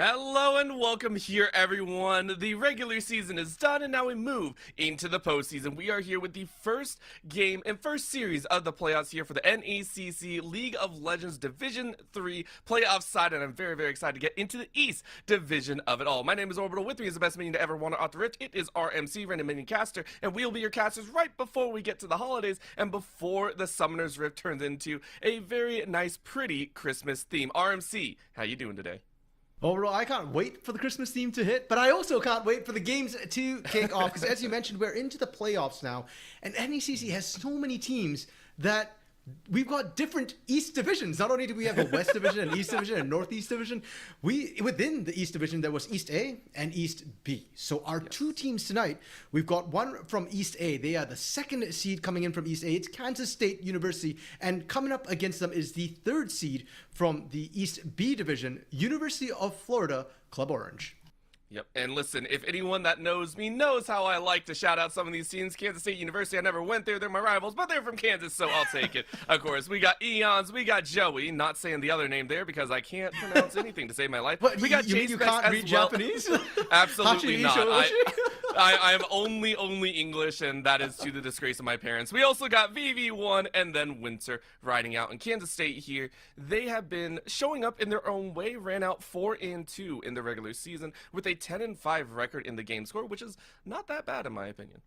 Hello and welcome here, everyone. The regular season is done, and now we move into the postseason. We are here with the first game and first series of the playoffs here for the NECC League of Legends Division 3 playoff side, and I'm very, very excited to get into the East Division of it all. My name is Orbital. With me is the best minion to ever wander off the rift. It is RMC, Random Minion Caster, and we'll be your casters right before we get to the holidays and before the Summoner's Rift turns into a very nice, pretty Christmas theme. RMC, how you doing today? Overall, I can't wait for the Christmas theme to hit, but I also can't wait for the games to kick off, because as you mentioned, we're into the playoffs now, and NECC has so many teams that we've got different East divisions. Not only do we have a West division, an East division, and Northeast division, within the East division, there was East A and East B. So our two teams tonight, we've got one from East A. They are the second seed coming in from East A. It's Kansas State University, and coming up against them is the third seed from the East B division, University of Florida, Club Orange. Yep, and listen, if anyone that knows me knows how I like to shout out some of these teams. Kansas State University, I never went there, they're my rivals, but they're from Kansas, so I'll take it. Of course, we got Eons, we got Joey, not saying the other name there because I can't pronounce anything to save my life. What, we got you mean you can't read well. Japanese? Absolutely not. I am only English, and that is to the disgrace of my parents. We also got VV1 and then Winter riding out. In Kansas State here, they have been showing up in their own way, ran out 4-2 in the regular season with a 10-5 record in the game score, which is not that bad in my opinion.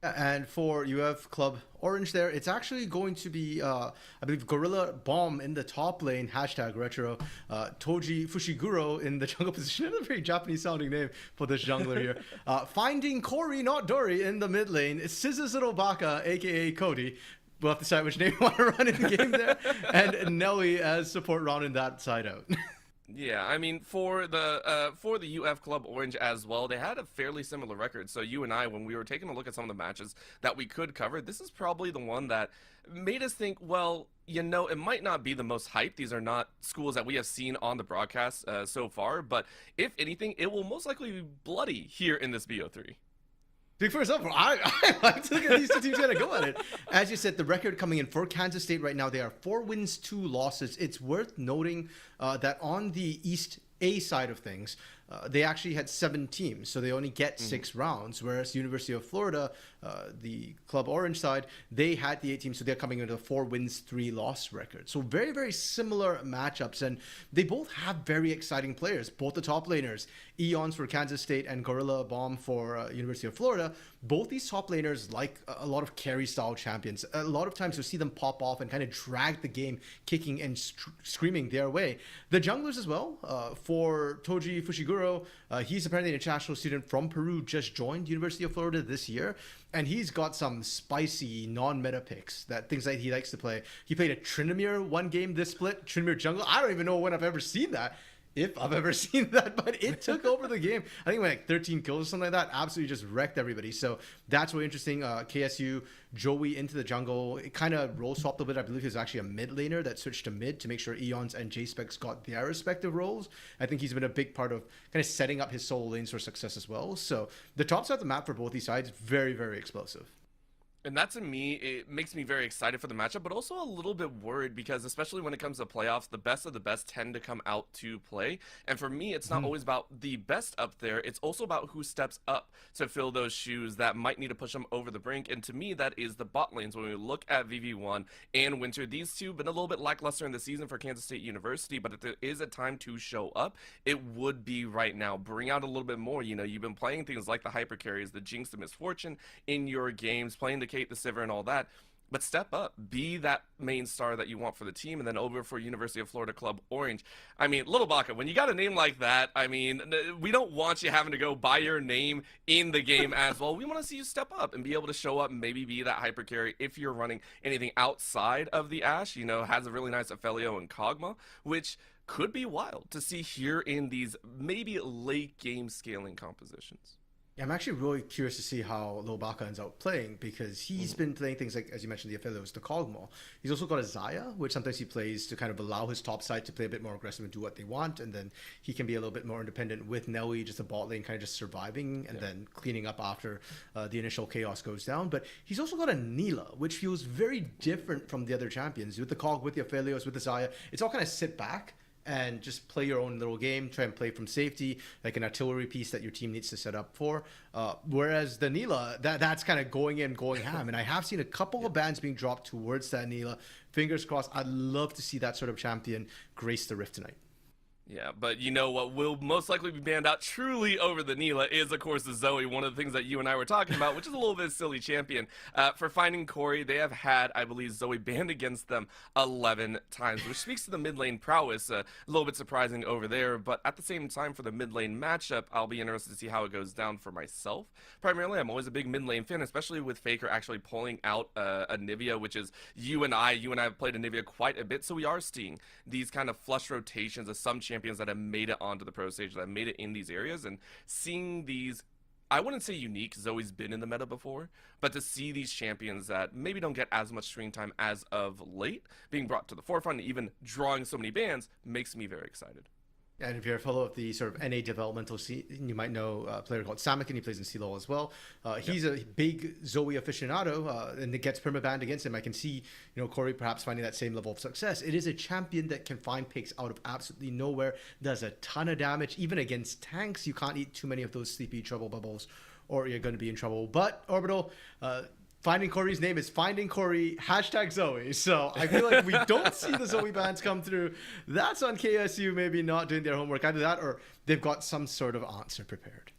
And for UF Club Orange there, it's actually going to be, I believe, Gorilla Bomb in the top lane, hashtag retro, Toji Fushiguro in the jungle position. A very Japanese sounding name for this jungler here. Finding Corey, not Dory, in the mid lane. Scissors Baka, aka Cody. We'll have to decide which name you want to run in the game there. And Nelly as support rounding that side out. Yeah, I mean, for the UF Club Orange as well, they had a fairly similar record. So you and I, when we were taking a look at some of the matches that we could cover, this is probably the one that made us think, well, you know, it might not be the most hyped. These are not schools that we have seen on the broadcast so far, but if anything, it will most likely be bloody here in this BO3. Big first up, I like to look at these two teams trying to go at it. As you said, the record coming in for Kansas State right now, they are 4 wins, 2 losses. It's worth noting that on the East A side of things, they actually had 7 teams, so they only get 6 rounds, whereas University of Florida, the Club Orange side, they had the 8 teams, so they're coming into a 4 wins, 3 loss record. So very, very similar matchups, and they both have very exciting players. Both the top laners, Eons for Kansas State and Gorilla Bomb for University of Florida, both these top laners like a lot of carry-style champions. A lot of times you'll see them pop off and kind of drag the game, kicking and screaming their way. The junglers as well, for Toji Fushiguro, he's apparently an international student from Peru, just joined University of Florida this year, and he's got some spicy non-meta picks, that things that he likes to play. He played a Tryndamere one game this split, Tryndamere jungle. I don't even know when I've ever seen that, if I've ever seen that, but it took over the game. I think it went like 13 kills or something like that. Absolutely just wrecked everybody. So that's really interesting. KSU, Joey into the jungle. It kind of role swapped a bit. I believe he was actually a mid laner that switched to mid to make sure Eons and J-Specs got their respective roles. I think he's been a big part of kind of setting up his solo lanes for success as well. So the top side of the map for both these sides, very, very explosive. And that, to me, it makes me very excited for the matchup, but also a little bit worried because, especially when it comes to playoffs, the best of the best tend to come out to play. And for me, it's not always about the best up there. It's also about who steps up to fill those shoes that might need to push them over the brink. And to me, that is the bot lanes. When we look at VV1 and Winter, these two have been a little bit lackluster in the season for Kansas State University, but if there is a time to show up, it would be right now. Bring out a little bit more. You know, you've been playing things like the hyper carries, the Jinx, the Misfortune in your games, playing the Kate the Sivir and all that, but step up, be that main star that you want for the team. And then over for University of Florida Club Orange, I mean, Little Baka, when you got a name like that, I mean, we don't want you having to go by your name in the game as well. We want to see you step up and be able to show up and maybe be that hyper carry if you're running anything outside of the Ashe. You know, has a really nice Ophelio and Kog'Maw, which could be wild to see here in these maybe late game scaling compositions. I'm actually really curious to see how Lobaka ends up playing, because he's been playing things like, as you mentioned, the Aphelios, the Kog'Maw. He's also got a Xayah, which sometimes he plays to kind of allow his top side to play a bit more aggressive and do what they want, and then he can be a little bit more independent with Nelly, just a bot lane, kind of just surviving and then cleaning up after the initial chaos goes down. But he's also got a Neela, which feels very different from the other champions. With the Kog, with the Aphelios, with the Xayah, it's all kind of sit back and just play your own little game, try and play from safety, like an artillery piece that your team needs to set up for. Whereas the Nila, that's kind of going in, going ham. And I have seen a couple of bans being dropped towards that Nila. Fingers crossed. I'd love to see that sort of champion grace the Rift tonight. Yeah, but you know what will most likely be banned out truly over the Nila is, of course, the Zoe, one of the things that you and I were talking about, which is a little bit silly champion. For finding Corey, they have had, I believe, Zoe banned against them 11 times, which speaks to the mid lane prowess. A little bit surprising over there, but at the same time, for the mid lane matchup, I'll be interested to see how it goes down for myself. Primarily, I'm always a big mid lane fan, especially with Faker actually pulling out a Nivea, which is you and I have played a Nivea quite a bit, so we are seeing these kind of flush rotations of some champions that have made it onto the pro stage, that have made it in these areas, and seeing these, I wouldn't say unique, Zoe's been in the meta before, but to see these champions that maybe don't get as much screen time as of late being brought to the forefront and even drawing so many bans makes me very excited. And if you're a fellow of the sort of NA developmental scene, you might know a player called Samakin. He plays in CLOL as well. He's a big Zoe aficionado, and it gets permabanned against him. I can see, Corey perhaps finding that same level of success. It is a champion that can find picks out of absolutely nowhere, does a ton of damage. Even against tanks, you can't eat too many of those sleepy trouble bubbles, or you're going to be in trouble. But Orbital, Finding Corey's name is Finding Corey #Zoe. So I feel like we don't see the Zoe bans come through. That's on KSU maybe not doing their homework. Either that or they've got some sort of answer prepared.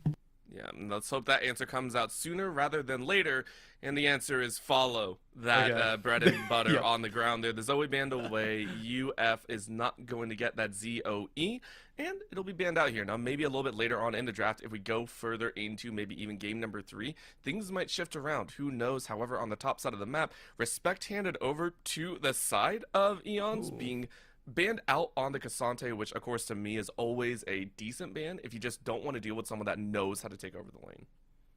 Yeah, and let's hope that answer comes out sooner rather than later. And the answer is follow that bread and butter Yep. on the ground there. The Zoe banned away. UF is not going to get that ZOE, and it'll be banned out here. Now, maybe a little bit later on in the draft, if we go further into maybe even game number 3, things might shift around. Who knows? However, on the top side of the map, Respect handed over to the side of Eons, being banned out on the Cassante, which, of course, to me is always a decent ban if you just don't want to deal with someone that knows how to take over the lane.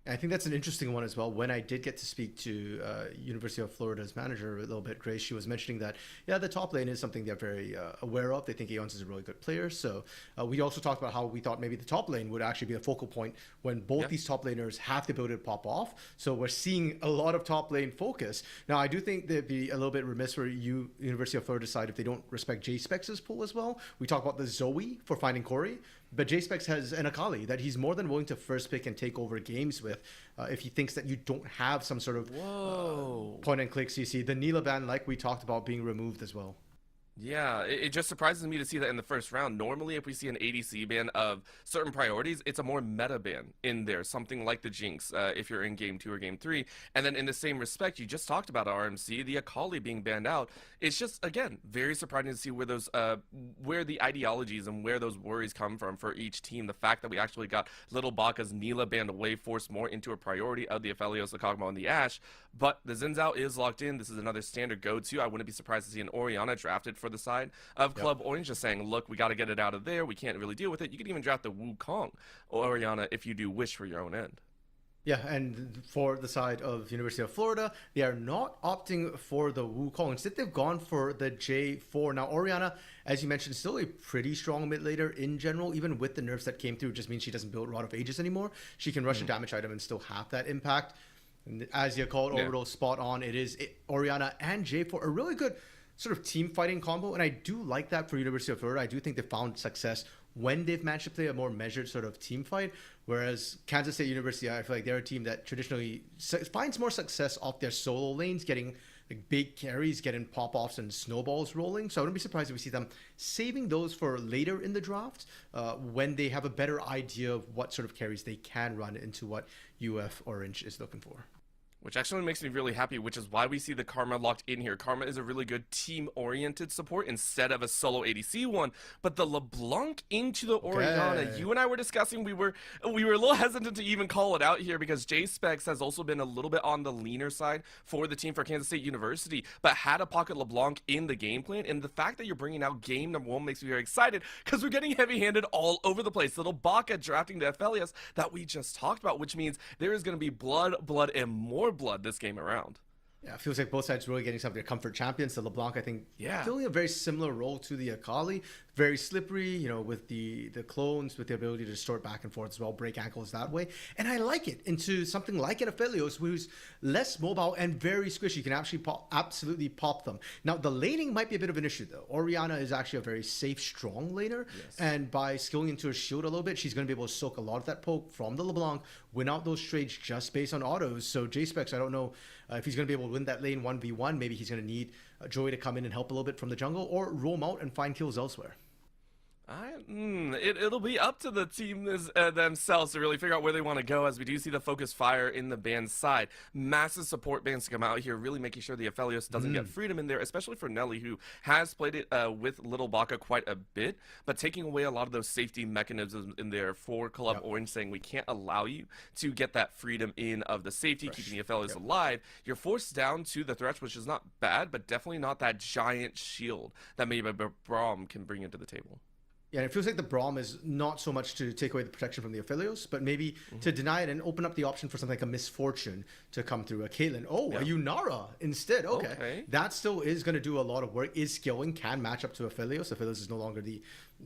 I think that's an interesting one as well. When I did get to speak to University of Florida's manager a little bit, Grace, she was mentioning that, the top lane is something they're very aware of. They think Aeons is a really good player. So we also talked about how we thought maybe the top lane would actually be a focal point when both these top laners have the ability to pop off. So we're seeing a lot of top lane focus. Now, I do think they'd be a little bit remiss for University of Florida side if they don't respect J-Specs' pool as well. We talk about the Zoe for finding Corey. But J-Specs has an Akali that he's more than willing to first pick and take over games with if he thinks that you don't have some sort of point and click CC. The Nila ban, like we talked about, being removed as well. Yeah, it just surprises me to see that in the first round. Normally, if we see an ADC ban of certain priorities, it's a more meta ban in there, something like the Jinx, if you're in game 2 or game 3. And then in the same respect, you just talked about RMC, the Akali being banned out. It's just, again, very surprising to see where those, where the ideologies and where those worries come from for each team. The fact that we actually got Little Baka's Nila banned away forced more into a priority of the Aphelios, the Kog'Maw, and the Ashe. But the Xin Zhao is locked in. This is another standard go-to. I wouldn't be surprised to see an Orianna drafted for the side of Club Orange, just saying, look, we got to get it out of there. We can't really deal with it. You could even draft the Wukong or Orianna if you do wish for your own end. Yeah, and for the side of University of Florida, they are not opting for the Wukong. Instead, they've gone for the J4. Now, Orianna, as you mentioned, is still a pretty strong mid laner in general. Even with the nerfs that came through, it just means she doesn't build Rod of Ages anymore. She can rush a damage item and still have that impact. And as you call it, Orbital, spot on. It is Orianna and J4, a really good sort of team fighting combo. And I do like that for University of Florida. I do think they found success when they've managed to play a more measured sort of team fight. Whereas Kansas State University, I feel like they're a team that traditionally finds more success off their solo lanes, getting like big carries, getting pop-offs and snowballs rolling. So I wouldn't be surprised if we see them saving those for later in the draft when they have a better idea of what sort of carries they can run into what UF Orange is looking for. Which actually makes me really happy, which is why we see the Karma locked in here. Karma is a really good team-oriented support instead of a solo ADC one. But the LeBlanc into the Orianna, you and I were discussing, we were a little hesitant to even call it out here because J-Specs has also been a little bit on the leaner side for the team for Kansas State University, but had a pocket LeBlanc in the game plan. And the fact that you're bringing out game number 1 makes me very excited because we're getting heavy-handed all over the place. Little Baka drafting the Aphelios that we just talked about, which means there is going to be blood, and more blood this game around. Yeah, it feels like both sides really getting some of their comfort champions. The LeBlanc, I think, Yeah. filling a very similar role to the Akali. Very slippery, you know, with the clones, with the ability to distort back and forth as well, break ankles that way. And I like it into something like an Aphelios, who's less mobile and very squishy. You can actually absolutely pop them. Now, the laning might be a bit of an issue, though. Orianna is actually a very safe, strong laner. Yes. And by skilling into her shield a little bit, she's going to be able to soak a lot of that poke from the LeBlanc, win out those trades just based on autos. So J-Specs, I don't know if he's going to be able to win that lane 1v1. Maybe he's going to need Joey to come in and help a little bit from the jungle, or roam out and find kills elsewhere. It'll be up to the team themselves to really figure out where they want to go, as we do see the focus fire in the band side. Massive support bands to come out here, really making sure the Aphelios doesn't get freedom in there, especially for Nelly, who has played it with Little Baka quite a bit, but taking away a lot of those safety mechanisms in there for Club Orange, saying we can't allow you to get that freedom in of the safety, keeping the Aphelios alive. You're forced down to the Thresh, which is not bad, but definitely not that giant shield that maybe Braum can bring into the table. Yeah, it feels like the Braum is not so much to take away the protection from the Aphelios, but maybe to deny it and open up the option for something like a Misfortune to come through. A Caitlyn, a Yunara instead. Okay. That still is going to do a lot of work, is skilling, can match up to Aphelios. Aphelios is no longer the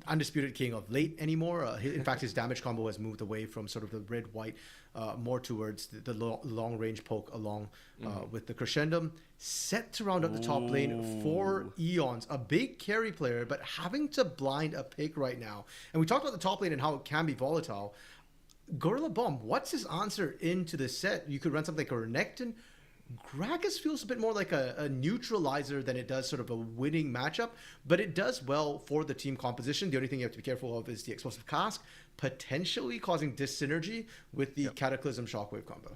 undisputed king of late anymore. In fact, his damage combo has moved away from sort of the red-white more towards the long-range poke along with the Crescendum. Set to round up the top lane for Eons, a big carry player, but having to blind a pick right now. And we talked about the top lane and how it can be volatile. Gorilla Bomb, what's his answer into the set? You could run something like a Renekton. Gragas feels a bit more like a neutralizer than it does sort of a winning matchup, but it does well for the team composition. The only thing you have to be careful of is the explosive cask, potentially causing dyssynergy with the Cataclysm Shockwave combo.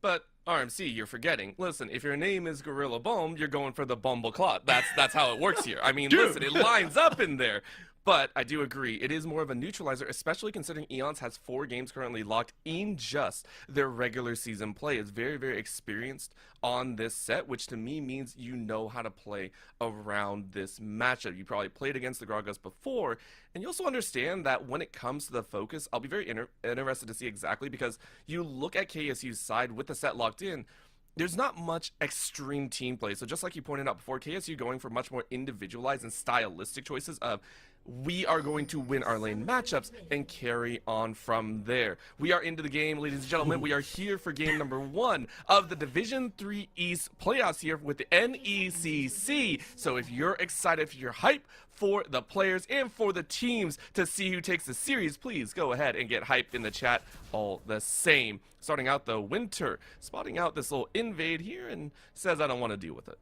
But RMC, you're forgetting. Listen, if your name is Gorilla Bomb, you're going for the Bumbleclot. That's how it works here. I mean, listen, it lines up in there. But I do agree, it is more of a neutralizer, especially considering Eons has 4 games currently locked in just their regular season play. It's very, very experienced on this set, which to me means you know how to play around this matchup. You probably played against the Gragas before, and you also understand that when it comes to the focus, I'll be very interested to see exactly, because you look at KSU's side with the set locked in, there's not much extreme team play. So just like you pointed out before, KSU going for much more individualized and stylistic choices of, we are going to win our lane matchups and carry on from there. We are into the game, ladies and gentlemen. We are here for game number 1 of the Division 3 East playoffs here with the NECC. So if you're excited, if you're hyped for the players and for the teams to see who takes the series, please go ahead and get hyped in the chat all the same. Starting out though, Winter spotting out this little invade here and says, I don't want to deal with it.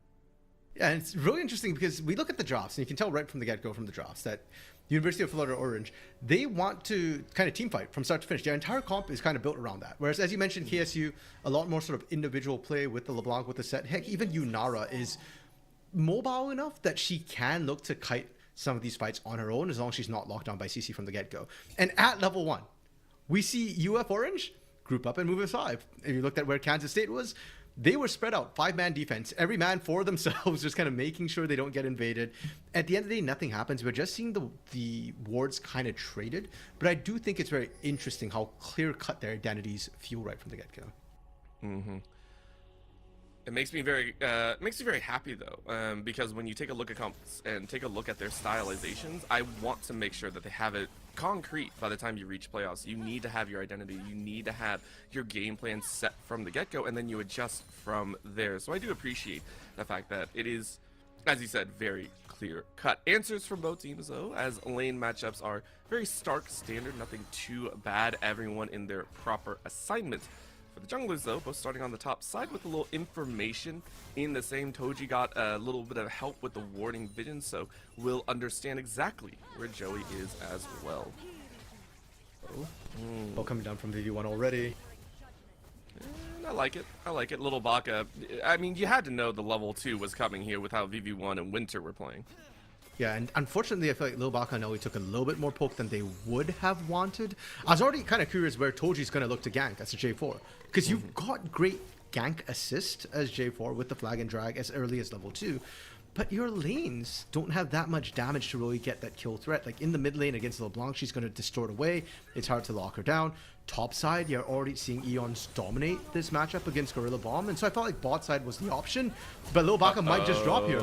Yeah, and it's really interesting because we look at the drafts, and you can tell right from the get-go from the drafts that University of Florida Orange, they want to kind of team fight from start to finish. Their entire comp is kind of built around that. Whereas, as you mentioned, KSU, a lot more sort of individual play with the LeBlanc, with the set. Heck, even Yunara is mobile enough that she can look to kite some of these fights on her own, as long as she's not locked down by CC from the get-go. And at level 1, we see UF Orange group up and move aside. If you looked at where Kansas State was, they were spread out, 5-man defense, every man for themselves, just kind of making sure they don't get invaded. At the end of the day, nothing happens. We're just seeing the wards kind of traded, but I do think it's very interesting how clear-cut their identities feel right from the get-go. It makes me very happy though, because when you take a look at comps and take a look at their stylizations, I want to make sure that they have it concrete by the time you reach playoffs. You need to have your identity, you need to have your game plan set from the get-go, and then you adjust from there. So I do appreciate the fact that it is, as you said, very clear-cut. Answers from both teams though, as lane matchups are very stark standard, nothing too bad, everyone in their proper assignments. For the junglers though, both starting on the top side with a little information in the same. Toji got a little bit of help with the warding vision, so we'll understand exactly where Joey is as well. Oh, coming down from VV1 already. I like it. I like it. Little Baka, I mean, you had to know the level 2 was coming here with how VV1 and Winter were playing. Yeah, and unfortunately, I feel like Lil Baka and Nelly took a little bit more poke than they would have wanted. I was already kind of curious where Toji's going to look to gank as a J4. Because you've got great gank assist as J4 with the flag and drag as early as level 2. but your lanes don't have that much damage to really get that kill threat. Like in the mid lane against LeBlanc, she's going to distort away. It's hard to lock her down. Top side, you're already seeing Eons dominate this matchup against Gorilla Bomb, and so I felt like bot side was the option, but Lil Baka might just drop here.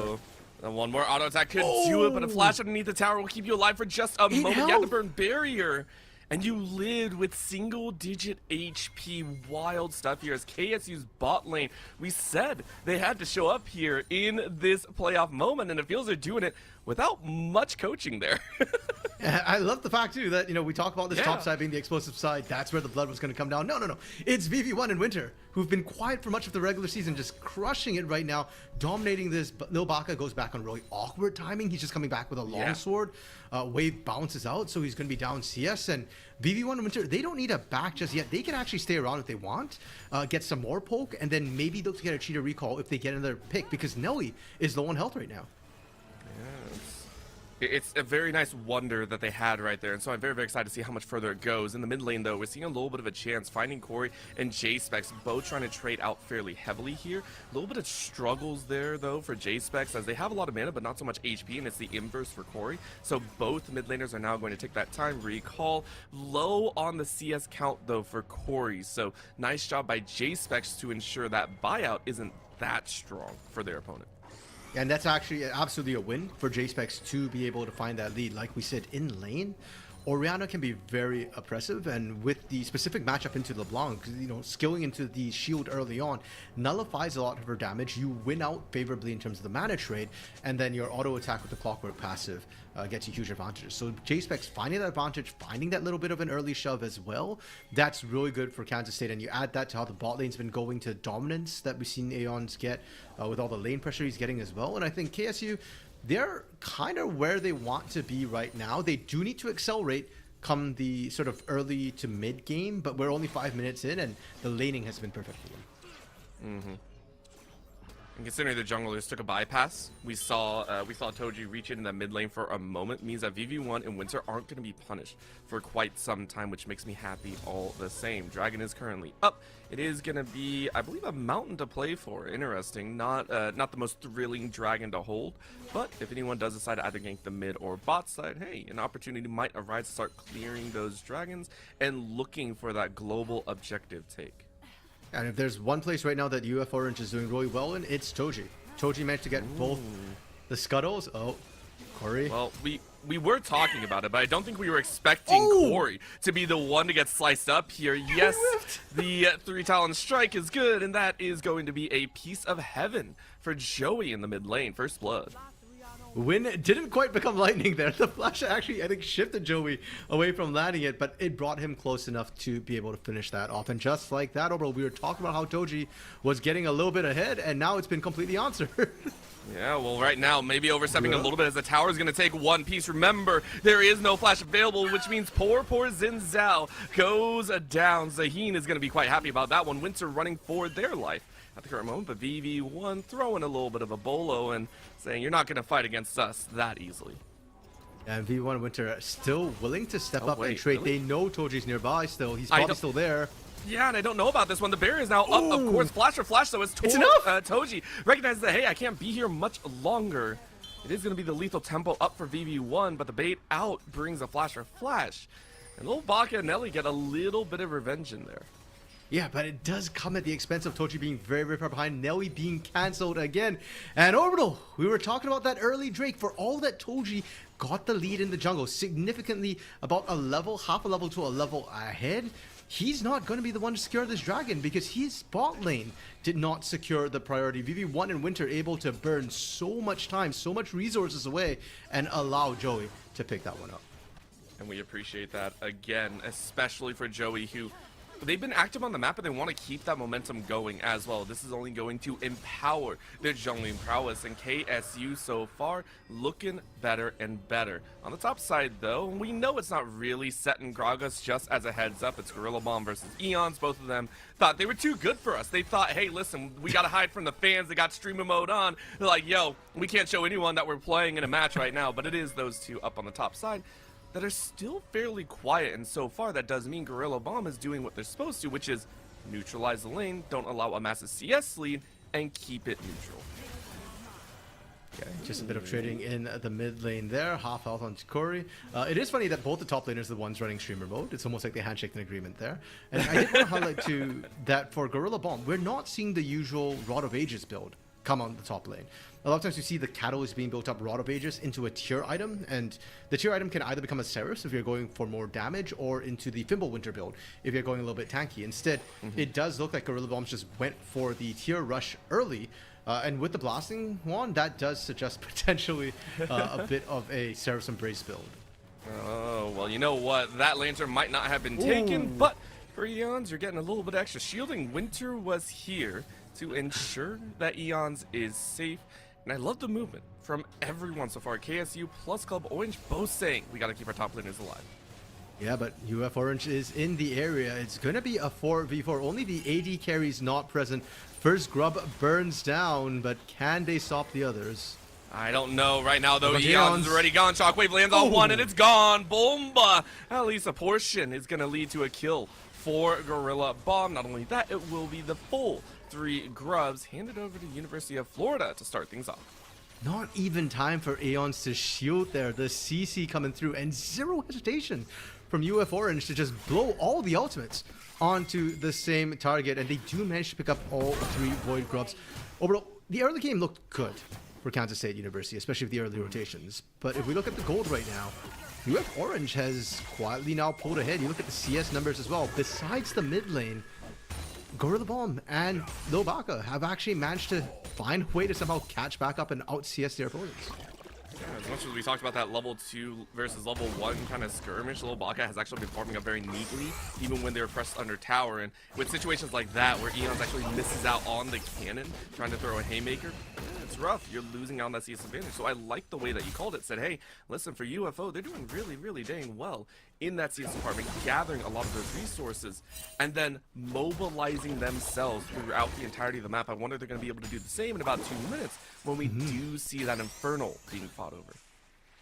And one more auto attack could do it, but a flash underneath the tower will keep you alive for just a moment. You have to burn barrier. And you lived with single-digit HP. Wild stuff here as KSU's bot lane. We said they had to show up here in this playoff moment, and it feels they're doing it without much coaching there. I love the fact, too, that, we talk about this top side being the explosive side. That's where the blood was going to come down. No. It's VV1 and Winter, who've been quiet for much of the regular season, just crushing it right now, dominating this. But Lil Baka goes back on really awkward timing. He's just coming back with a long sword. Wave bounces out, so he's going to be down CS. And VV1 and Winter, they don't need a back just yet. They can actually stay around if they want, get some more poke, and then maybe they'll get a cheater recall if they get another pick, because Nelly is low on health right now. It's a very nice wonder that they had right there, and so I'm very, very excited to see how much further it goes. In the mid lane, though, we're seeing a little bit of a chance, finding Corey and J-Specs both trying to trade out fairly heavily here. A little bit of struggles there, though, for J-Specs, as they have a lot of mana, but not so much HP, and it's the inverse for Corey. So both mid laners are now going to take that time recall. Low on the CS count, though, for Corey, so nice job by J-Specs to ensure that buyout isn't that strong for their opponent. And that's actually absolutely a win for J-Specs to be able to find that lead. Like we said, in lane, Orianna can be very oppressive, and with the specific matchup into LeBlanc, skilling into the shield early on nullifies a lot of her damage. You win out favorably in terms of the mana trade, and then your auto attack with the clockwork passive gets you huge advantages. So J-Specs finding that advantage, finding that little bit of an early shove as well, that's really good for Kansas State. And you add that to how the bot lane's been going to dominance that we've seen Aeons get with all the lane pressure he's getting as well. And I think KSU, they're kind of where they want to be right now. They do need to accelerate come the sort of early to mid game, but we're only 5 minutes in, and the laning has been perfect for them. And considering the junglers took a bypass, we saw Toji reach into that mid lane for a moment. Means that VV1 and Winter aren't going to be punished for quite some time, which makes me happy all the same. Dragon is currently up. It is going to be, I believe, a mountain to play for. Interesting. Not the most thrilling dragon to hold, but if anyone does decide to either gank the mid or bot side, hey, an opportunity might arise to start clearing those dragons and looking for that global objective take. And if there's one place right now that UF Orange is doing really well in, it's Toji. Toji managed to get both the scuttles. Oh, Corey. Well, we were talking about it, but I don't think we were expecting Corey to be the one to get sliced up here. Yes, the 3-talon strike is good, and that is going to be a piece of heaven for Joey in the mid lane. First blood. Win didn't quite become lightning there. The flash actually, I think, shifted Joey away from landing it, but it brought him close enough to be able to finish that off. And just like that, overall, we were talking about how Toji was getting a little bit ahead, and now it's been completely answered. Yeah, well, right now, maybe overstepping a little bit as the tower is going to take one piece. Remember, there is no flash available, which means poor Xin Zhao goes down. Zaheen is going to be quite happy about that one. Winter running for their life at the current moment, but VV1 throwing a little bit of a bolo and saying, you're not going to fight against us that easily. And V1 Winter still willing to step up and trade. Really? They know Toji's nearby still. He's probably still there. Yeah, and I don't know about this one. The barrier is now up, of course. Flash or flash, though, as Toji recognizes that, hey, I can't be here much longer. It is going to be the lethal tempo up for VV1, but the bait out brings a flash or flash. And little Baka and Nelly get a little bit of revenge in there. Yeah, but it does come at the expense of Toji being very, very far behind. Nelly being cancelled again. And Orbital, we were talking about that early Drake. For all that Toji got the lead in the jungle, significantly about a level, half a level to a level ahead, he's not going to be the one to secure this dragon because his bot lane did not secure the priority. VV1 and Winter able to burn so much time, so much resources away, and allow Joey to pick that one up. And we appreciate that again, especially for Joey, who they've been active on the map, and they want to keep that momentum going as well. This is only going to empower their jungling prowess, and KSU so far looking better and better. On the top side, though, we know it's not really set in Gragas. Just as a heads up, it's Gorilla Bomb versus Eons. Both of them thought they were too good for us. They thought, hey, listen, we got to hide from the fans. They got streamer mode on. They're like, yo, we can't show anyone that we're playing in a match right now, but it is those two up on the top side that are still fairly quiet, and so far that does mean Gorilla Bomb is doing what they're supposed to, which is neutralize the lane, don't allow a massive CS lead, and keep it neutral. Okay, just a bit of trading in the mid lane there. Half health on Chikori. It is funny that both the top laners are the ones running streamer mode. It's almost like they handshake an agreement there. And I did want to highlight too that for Gorilla Bomb, we're not seeing the usual Rod of Ages build come on the top lane. A lot of times you see the catalyst being built up Rod of Ages into a tier item, and the tier item can either become a Ceres if you're going for more damage, or into the Fimbulwinter build if you're going a little bit tanky. Instead, it does look like Gorilla Bombs just went for the tier rush early. And with the Blasting Wand, that does suggest potentially a bit of a Ceres Embrace build. Oh, well, you know what? That lantern might not have been taken, but for Eons, you're getting a little bit extra shielding. Winter was here to ensure that Eons is safe. And I love the movement from everyone so far. KSU plus Club Orange both saying we got to keep our top laners alive. Yeah, but UF Orange is in the area. It's going to be a 4v4. Only the AD carry's not present. First Grub burns down, but can they stop the others? I don't know right now, though. But Eons is already gone. Shockwave lands on one, and it's gone. Bomba! At least a portion is going to lead to a kill for Gorilla Bomb. Not only that, it will be the full 3 Grubs handed over to University of Florida to start things off. Not even time for Aeons to shield there. The CC coming through, and zero hesitation from UF Orange to just blow all the ultimates onto the same target, and they do manage to pick up all 3 Void Grubs. Overall, the early game looked good for Kansas State University, especially with the early rotations. But if we look at the gold right now, UF Orange has quietly now pulled ahead. You look at the CS numbers as well. Besides the mid lane, Gorilla Bomb and Lil Baka have actually managed to find a way to somehow catch back up and out CS their opponents. As much as we talked about that level 2 versus level 1 kind of skirmish, Lil Baka has actually been farming up very neatly, even when they were pressed under tower. And with situations like that, where Eons actually misses out on the cannon, trying to throw a haymaker, it's rough. You're losing out on that CS advantage. So I like the way that you called it. Said, hey, listen, for UFO, they're doing really, really dang well in that CS department, gathering a lot of those resources, and then mobilizing themselves throughout the entirety of the map. I wonder if they're going to be able to do the same in about 2 minutes when we do see that Infernal being fought over.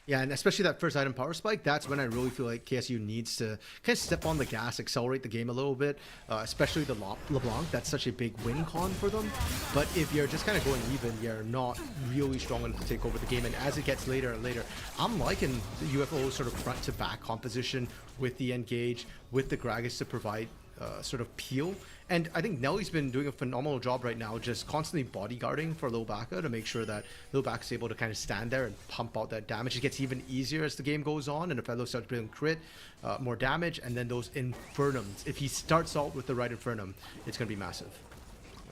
Yeah, and especially that first item power spike, that's when I really feel like KSU needs to kind of step on the gas, accelerate the game a little bit, especially the LeBlanc. That's such a big win con for them. But if you're just kind of going even, you're not really strong enough to take over the game. And as it gets later and later, I'm liking the UFO sort of front to back composition with the engage, with the Gragas to provide sort of peel. And I think Nelly's been doing a phenomenal job right now, just constantly bodyguarding for Lil Baka to make sure that Lil Baka's able to kind of stand there and pump out that damage. It gets even easier as the game goes on, and if Fellow starts doing crit, more damage, and then those Infernums. If he starts out with the right Infernum, it's going to be massive.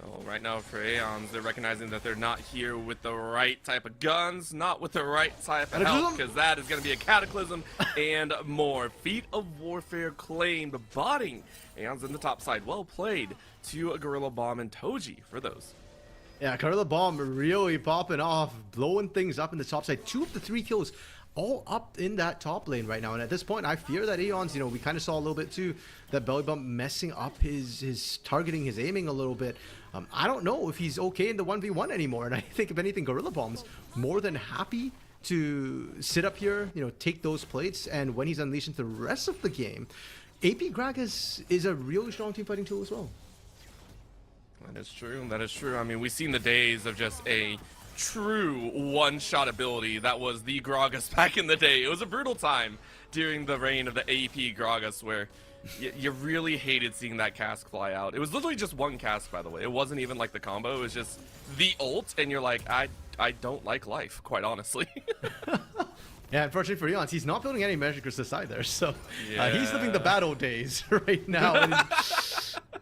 Well, right now for Aeons, they're recognizing that they're not here with the right type of guns, not with the right type of health, because that is going to be a Cataclysm and more. Feat of Warfare claimed, botting Aeons in the top side. Well played to a Gorilla Bomb and Toji for those. Yeah, Gorilla Bomb really popping off, blowing things up in the top side. 2 of the 3 kills all up in that top lane right now, and at this point I fear that Aeons, you know, we kind of saw a little bit too, that Belly Bump messing up his targeting, his aiming a little bit. I don't know if he's okay in the 1v1 anymore, and I think if anything, Gorilla Bomb's more than happy to sit up here, you know, take those plates, and when he's unleashed into the rest of the game, AP Gragas is a really strong team fighting tool as well. That is true, that is true. I mean, we've seen the days of just a true one-shot ability that was the Gragas back in the day. It was a brutal time during the reign of the AP Gragas where you really hated seeing that cask fly out. It was literally just one cask, by the way. It wasn't even like the combo. It was just the ult, and you're like, I don't like life, quite honestly. Yeah, unfortunately for Eons, he's not building any Magic Resist either, so yeah. He's living the battle days right now. And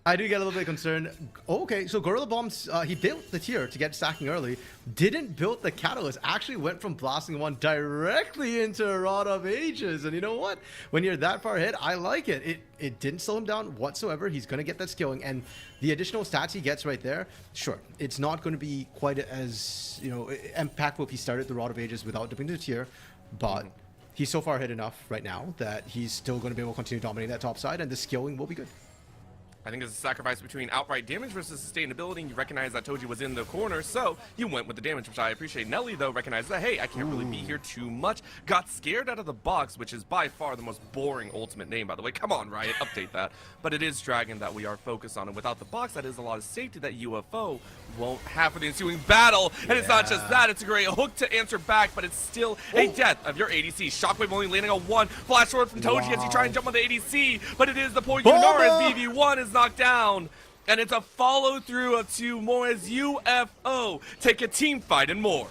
I do get a little bit concerned. Okay, so Gorilla Bombs, he built the tier to get stacking early, didn't build the catalyst, actually went from blasting one directly into Rod of Ages. And you know what? When you're that far ahead, I like it. It didn't slow him down whatsoever. He's going to get that skilling, and the additional stats he gets right there, sure, it's not going to be quite as, you know, impactful if he started the Rod of Ages without dipping the tier, but he's so far ahead enough right now that he's still going to be able to continue dominating that top side, and the skilling will be good. I think it's a sacrifice between outright damage versus sustainability, and you recognize that Toji was in the corner, so you went with the damage, which I appreciate. Nelly, though, recognized that, hey, I can't really be here too much. Got scared out of the box, which is by far the most boring ultimate name, by the way. Come on, Riot, update that. But it is Dragon that we are focused on, and without the box, that is a lot of safety that UFO won't have for the ensuing battle. And it's not just that, it's a great hook to answer back, but it's still a death of your ADC. Shockwave only landing on one. Flash sword from Toji as he tries and jump on the ADC, but it is the poor Yunara as BV1 is knocked down. And it's a follow-through of 2 more as UFO take a team fight and more.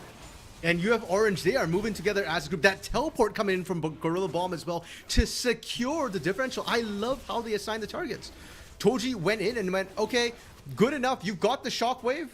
And you have Orange, they are moving together as a group. That teleport coming in from Gorilla Bomb as well to secure the differential. I love how they assign the targets. Toji went in and went, okay, good enough. You've got the Shockwave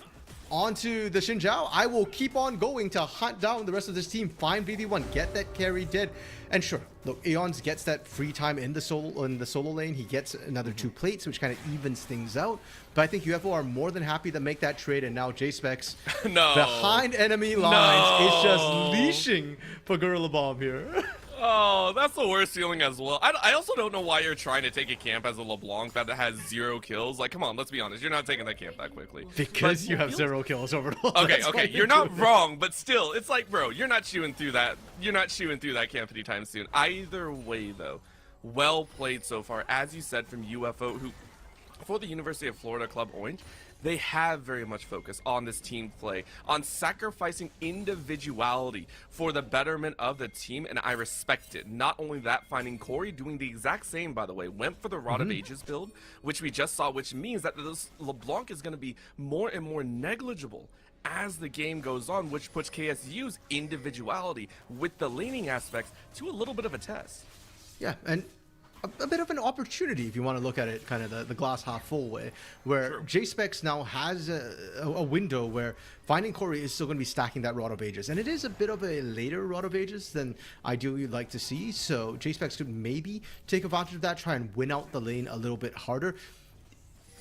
onto the Xin Zhao. I will keep on going to hunt down the rest of this team. Find BV1, get that carry dead. And sure, look, Aeons gets that free time in the solo lane. He gets another 2 plates, which kind of evens things out. But I think UFO are more than happy to make that trade. And now J-Specs behind enemy lines is just leashing for Gorilla Bomb here. Oh, that's the worst feeling as well. I also don't know why you're trying to take a camp as a LeBlanc that has 0 kills. Like, come on, let's be honest. You're not taking that camp that quickly. Because you have 0 kills overall. Okay, you're not wrong, but still, it's like, bro, you're not chewing through that. You're not chewing through that camp anytime soon. Either way, though, well played so far. As you said, from UFO, who, for the University of Florida Club Orange, they have very much focused on this team play, on sacrificing individuality for the betterment of the team, and I respect it. Not only that, finding Corey doing the exact same, by the way, went for the Rod of Ages build, which we just saw, which means that this LeBlanc is going to be more and more negligible as the game goes on, which puts KSU's individuality with the laning aspects to a little bit of a test. Yeah, and a bit of an opportunity if you want to look at it kind of the glass half full way, where J-Specs now has a window where finding Corey is still going to be stacking that Rod of Ages, and it is a bit of a later Rod of Ages than ideally you'd like to see, so J-Specs could maybe take advantage of that, try and win out the lane a little bit harder.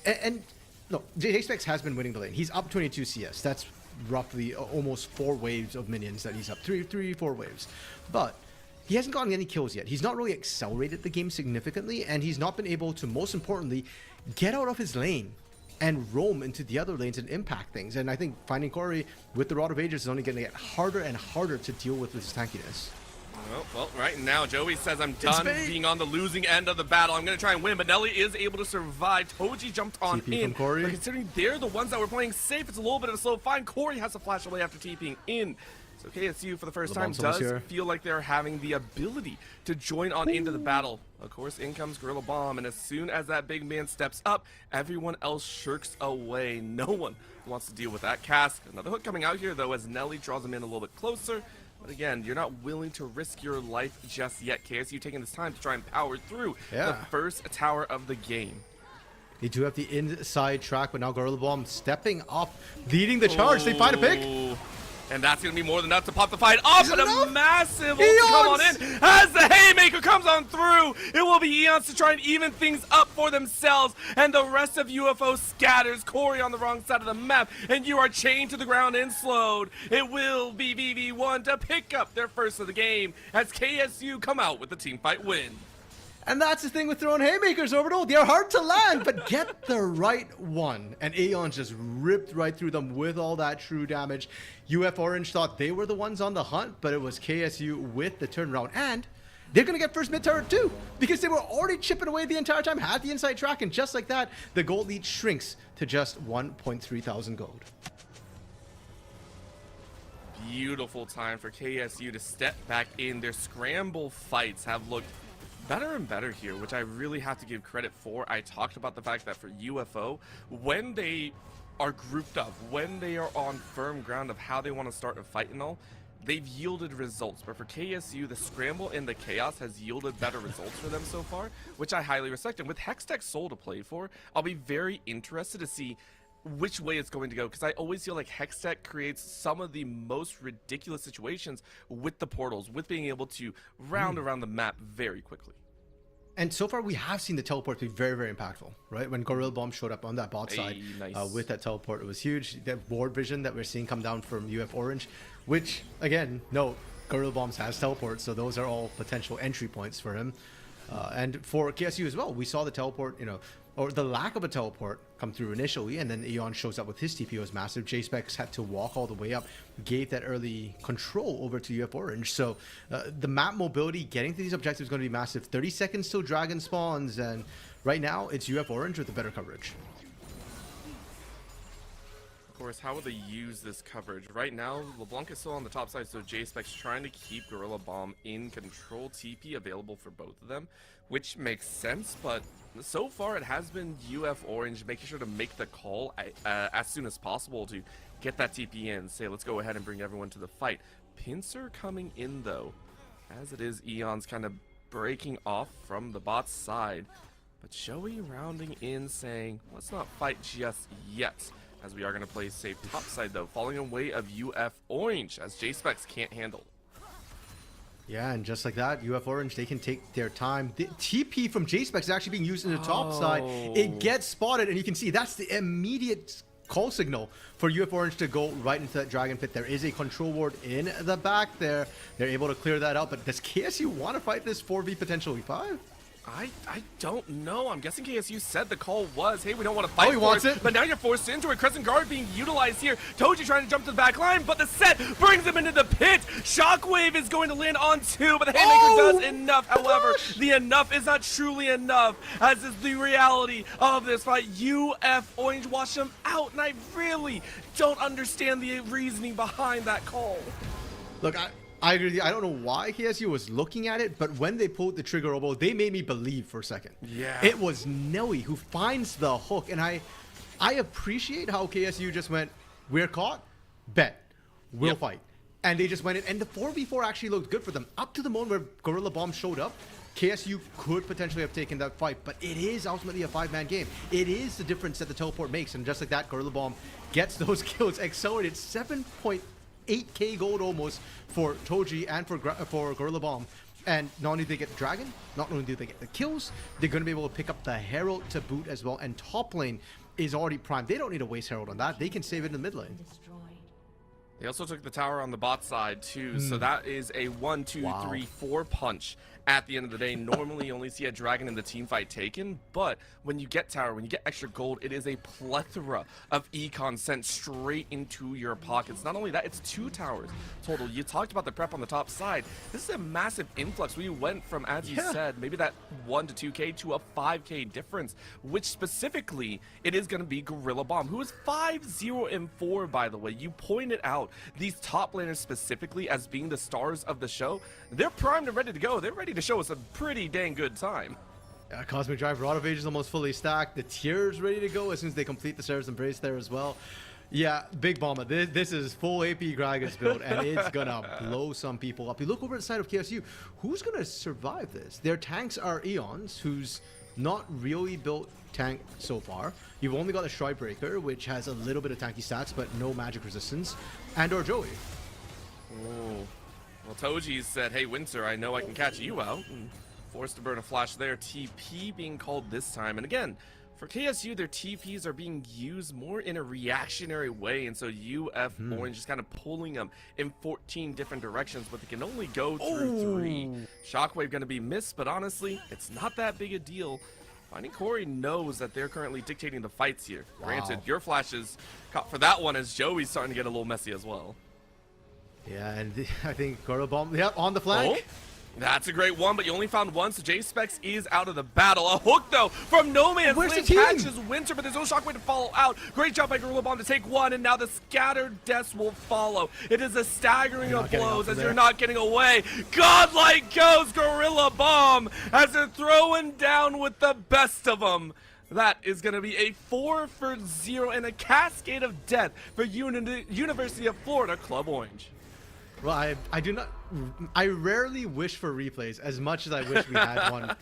And no, J-Specs has been winning the lane. He's up 22 CS. That's roughly almost 4 waves of minions that he's up, 4 waves. But he hasn't gotten any kills yet. He's not really accelerated the game significantly, and he's not been able to, most importantly, get out of his lane and roam into the other lanes and impact things. And I think finding Corey with the Rod of Ages is only going to get harder and harder to deal with his tankiness. Well, right now, Joey says, I'm done being on the losing end of the battle. I'm going to try and win, but Nelly is able to survive. Toji jumped on TP in. from Corey. But considering they're the ones that were playing safe, it's a little bit of a slow find. Corey has to flash away after TPing in. So KSU, for the first time, does feel like they're having the ability to join on into the battle. Of course, in comes Gorilla Bomb, and as soon as that big man steps up, everyone else shirks away. No one wants to deal with that. Cask, another hook coming out here, though, as Nelly draws him in a little bit closer. But again, you're not willing to risk your life just yet. KSU taking this time to try and power through the first tower of the game. They do have the inside track, but now Gorilla Bomb stepping up, leading the charge. They find a pick. And that's going to be more than enough to pop the fight off, and a massive ult to come on in. As the Haymaker comes on through, it will be Eons to try and even things up for themselves. And the rest of UFO scatters. Corey on the wrong side of the map, and you are chained to the ground and slowed. It will be VV1 to pick up their first of the game as KSU come out with the teamfight win. And that's the thing with throwing haymakers, Orbital. They're hard to land, but get the right one. And Aeon just ripped right through them with all that true damage. UF Orange thought they were the ones on the hunt, but it was KSU with the turnaround. And they're going to get first mid turret too, because they were already chipping away the entire time, had the inside track, and just like that, the gold lead shrinks to just 1.3 thousand gold. Beautiful time for KSU to step back in. Their scramble fights have looked better and better here, which I really have to give credit for. I talked about the fact that for UFO, when they are grouped up, when they are on firm ground of how they want to start a fight and all, they've yielded results. But for KSU, the scramble and the chaos has yielded better results for them so far, which I highly respect. And with Hextech Soul to play for, I'll be very interested to see which way it's going to go, because I always feel like Hextech creates some of the most ridiculous situations with the portals, with being able to round around the map very quickly. And so far, we have seen the teleport be very, very impactful, right? When Gorilla Bomb showed up on that bot side with that teleport, it was huge. That board vision that we're seeing come down from UF Orange, which, again, note, Gorilla Bombs has teleports, so those are all potential entry points for him. And for KSU as well, we saw the teleport, or the lack of a teleport come through initially, and then Eon shows up with his TP was massive. J-Specs had to walk all the way up, gave that early control over to UF Orange. So the map mobility, getting to these objectives is going to be massive. 30 seconds till Dragon spawns, and right now it's UF Orange with the better coverage. Of course, how will they use this coverage? Right now, LeBlanc is still on the top side, so J-Specs trying to keep Gorilla Bomb in control. TP available for both of them, which makes sense, but so far it has been UF Orange making sure to make the call as soon as possible to get that TP in. Say, let's go ahead and bring everyone to the fight. Pincer coming in, though, as it is Eon's kind of breaking off from the bot's side. But Joey rounding in, saying, let's not fight just yet, as we are going to play safe topside, though, falling away of UF Orange, as J-Specs can't handle. Yeah, and just like that, UF Orange, they can take their time. The TP from J-Specs is actually being used in the top side. It gets spotted, and you can see that's the immediate call signal for UF Orange to go right into that Dragon Pit. There is a control ward in the back there. They're able to clear that out, but does KSU want to fight this 4v potentially 5? I don't know. I'm guessing KSU said the call was, hey, we don't want to fight he wants it. But now you're forced into it. Crescent Guard being utilized here. Toji trying to jump to the back line, but the set brings him into the pit. Shockwave is going to land on 2, but the Haymaker does enough. However, the enough is not truly enough, as is the reality of this fight. UF Orange washed him out, and I really don't understand the reasoning behind that call. Look, I agree with you. I don't know why KSU was looking at it, but when they pulled the trigger elbow, they made me believe for a second. Yeah. It was Noe who finds the hook, and I appreciate how KSU just went, we're caught, bet, we'll fight. And they just went in, and the 4v4 actually looked good for them. Up to the moment where Gorilla Bomb showed up, KSU could potentially have taken that fight, but it is ultimately a 5-man game. It is the difference that the teleport makes, and just like that, Gorilla Bomb gets those kills, accelerated 7.8k gold almost for Toji and for Gorilla Bomb. And not only do they get the Dragon, not only do they get the kills, they're going to be able to pick up the Herald to boot as well. And top lane is already primed. They don't need to waste Herald on that. They can save it in the mid lane. They also took the tower on the bot side too, so that is a 1, 2, 3, 4 punch. At the end of the day, normally you only see a Dragon in the team fight taken, but when you get tower, when you get extra gold, it is a plethora of econ sent straight into your pockets. Not only that, it's 2 towers total. You talked about the prep on the top side. This is a massive influx. We went from, as you said, maybe that 1 to 2k to a 5k difference, which specifically it is going to be Gorilla Bomb, who is 5-0-4, by the way. You pointed out these top laners specifically as being the stars of the show. They're primed and ready to go. They're ready to show us a pretty dang good time. Cosmic Drive, Rod of Age is almost fully stacked. The tier's ready to go as soon as they complete the Serap's Embrace there as well. Yeah, Big Bomba, this is full AP Gragas build, and it's gonna blow some people up. You look over the side of KSU, who's gonna survive this? Their tanks are Eons, who's not really built tank so far. You've only got a Stride Breaker, which has a little bit of tanky stats, but no magic resistance, and or Joey. Oh. Well, Toji said, hey, Winter, I know I can catch you out. And forced to burn a flash there. TP being called this time. And again, for KSU, their TPs are being used more in a reactionary way. And so UF Orange is kind of pulling them in 14 different directions, but they can only go through 3. Shockwave going to be missed, but honestly, it's not that big a deal. Finding Corey knows that they're currently dictating the fights here. Granted, your flashes caught for that one as Joey's starting to get a little messy as well. Yeah, and I think Gorilla Bomb, on the flank. Oh, that's a great one, but you only found one, so J-Specs is out of the battle. A hook, though, from No Man's Land catches Winter, but there's no Shockwave to follow out. Great job by Gorilla Bomb to take one, and now the scattered deaths will follow. It is a staggering of blows as you're not getting away. Godlike goes Gorilla Bomb as they're throwing down with the best of them. That is going to be a 4-for-0 and a cascade of death for University of Florida Club Orange. Well, I rarely wish for replays as much as I wish we had one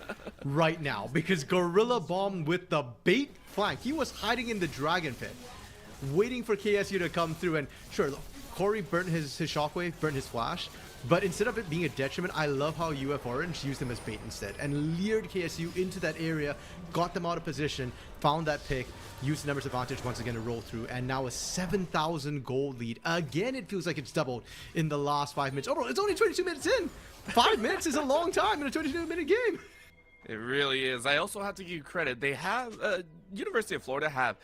right now, because Gorilla Bomb with the bait flank, he was hiding in the Dragon Pit, waiting for KSU to come through, and sure, Corey burnt his Shockwave, burnt his flash, but instead of it being a detriment, I love how UF Orange used him as bait instead, and lured KSU into that area, got them out of position, found that pick, used the numbers advantage once again to roll through, and now a 7,000 gold lead. Again, it feels like it's doubled in the last 5 minutes. Oh no, it's only 22 minutes in! 5 minutes is a long time in a 22-minute game! It really is. I also have to give you credit. They have, University of Florida have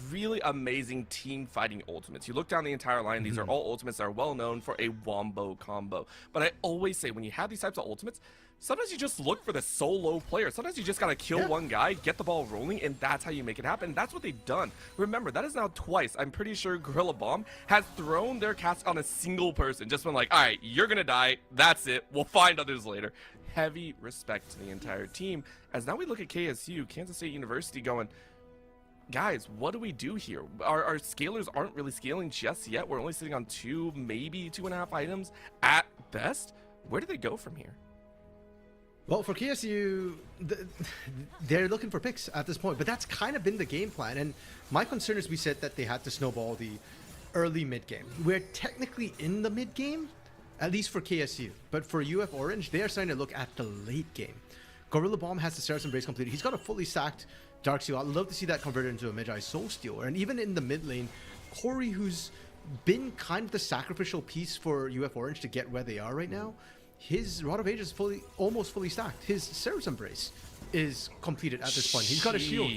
really amazing team fighting ultimates. You look down the entire line, these are all ultimates that are well known for a wombo combo. But I always say, when you have these types of ultimates, sometimes you just look for the solo player. Sometimes you just gotta kill one guy, get the ball rolling, and that's how you make it happen. That's what they've done. Remember, that is now twice. I'm pretty sure Gorilla Bomb has thrown their cast on a single person. Just been like, all right, you're gonna die. That's it. We'll find others later. Heavy respect to the entire team. As now we look at KSU, Kansas State University, going, guys, what do we do here? Our scalers aren't really scaling just yet. We're only sitting on 2, maybe 2.5 items at best. Where do they go from here? Well, for KSU, they're looking for picks at this point, but that's kind of been the game plan. And my concern is, we said that they had to snowball the early mid game. We're technically in the mid game, at least for KSU. But for UF Orange, they are starting to look at the late game. Gorilla Bomb has the Saracen Brace completed. He's got a fully stacked Dark Seal. I'd love to see that converted into a Magi Soul Stealer. And even in the mid lane, Corey, who's been kind of the sacrificial piece for UF Orange to get where they are right now, his Rod of Age is almost fully stacked. His Saracen Brace is completed at this point. He's got a shield.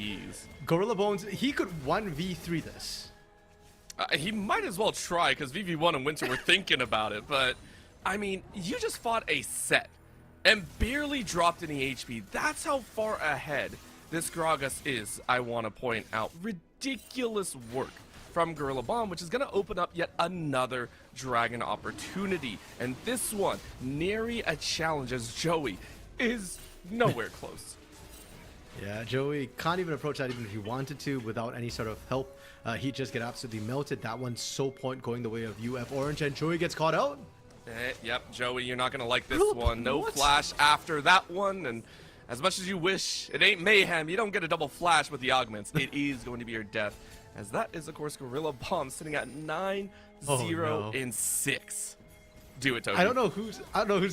Gorilla Bones, he could 1v3 this. He might as well try, because VV1 and Winter were thinking about it, but I mean, you just fought a set and barely dropped any HP. That's how far ahead this Gragas is, I want to point out. Ridiculous work from Gorilla Bomb, which is going to open up yet another Dragon opportunity. And this one, nary a challenge, as Joey is nowhere close. Yeah, Joey can't even approach that even if he wanted to without any sort of help. He'd just get absolutely melted. That one's so point going the way of UF Orange, and Joey gets caught out. Yep, Joey, you're not going to like this one. No flash after that one, and as much as you wish it ain't mayhem, you don't get a double flash with the augments. It is going to be your death, as that is, of course, Gorilla Bomb sitting at 9-0-6. Do it, Toji. I don't know who's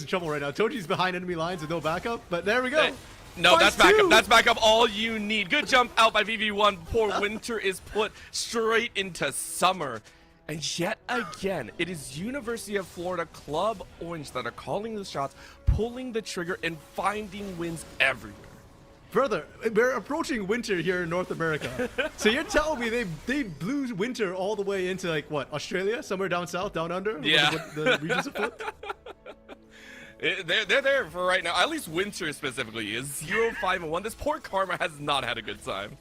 in trouble right now. Toji's behind enemy lines with no backup, but there we go. No, that's backup. That's backup. All you need. Good jump out by VV1. Poor Winter is put straight into summer. And yet again, it is University of Florida Club Orange that are calling the shots, pulling the trigger, and finding wins everywhere. Brother, we're approaching winter here in North America. So you're telling me they blew winter all the way into, like, what, Australia? Somewhere down south, down under? Yeah. The regions of foot? They're there for right now. At least Winter specifically is 0-5-1. This poor Karma has not had a good time.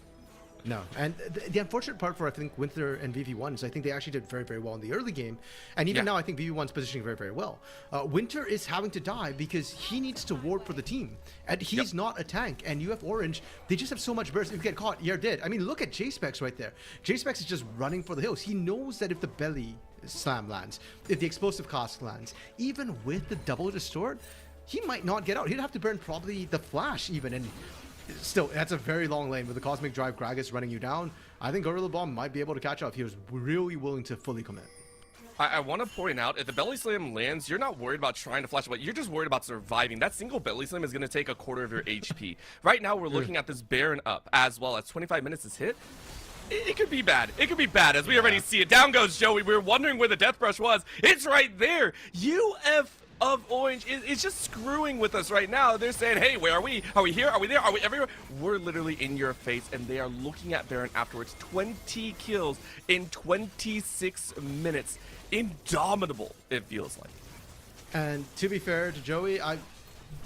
No, and the unfortunate part for, I think, Winter and VV1 is I think they actually did very, very well in the early game. And even now, I think VV1's positioning very, very well. Winter is having to die because he needs to ward for the team. And he's not a tank. And UF Orange, they just have so much burst. If you get caught, you're dead. I mean, look at J-Specs right there. J-Specs is just running for the hills. He knows that if the belly slam lands, if the explosive cast lands, even with the double distort, he might not get out. He'd have to burn probably the flash even. And still, that's a very long lane with the Cosmic Drive Gragas running you down. I think Gorilla Bomb might be able to catch up if he was really willing to fully commit. I want to point out, if the belly slam lands, you're not worried about trying to flash away. You're just worried about surviving. That single belly slam is going to take a quarter of your HP. Right now, we're looking at this Baron up, as well as 25 minutes is hit. It could be bad. It could be bad, as we already see it. Down goes Joey. We were wondering where the Death Brush was. It's right there. UF of Orange is just screwing with us right now. They're saying, hey, where are we? Are we here? Are we there? Are we everywhere? We're literally in your face, and they are looking at Baron afterwards. 20 kills in 26 minutes. Indomitable, it feels like. And to be fair to Joey, I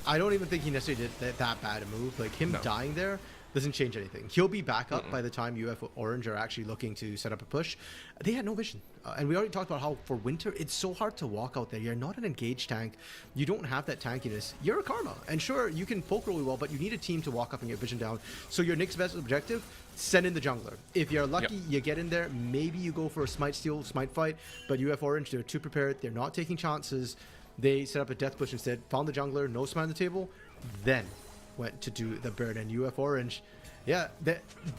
don't even think he necessarily did that bad a move. Like, him dying there doesn't change anything. He'll be back up by the time UF Orange are actually looking to set up a push. They had no vision. And we already talked about how for Winter, it's so hard to walk out there. You're not an engaged tank. You don't have that tankiness. You're a Karma. And sure, you can poke really well, but you need a team to walk up and get vision down. So your next best objective, send in the jungler. If you're lucky, you get in there. Maybe you go for a smite steal, smite fight. But UF Orange, they're too prepared. They're not taking chances. They set up a death push instead. Found the jungler, no smite on the table. Then went to do the Baron. And UF Orange, yeah,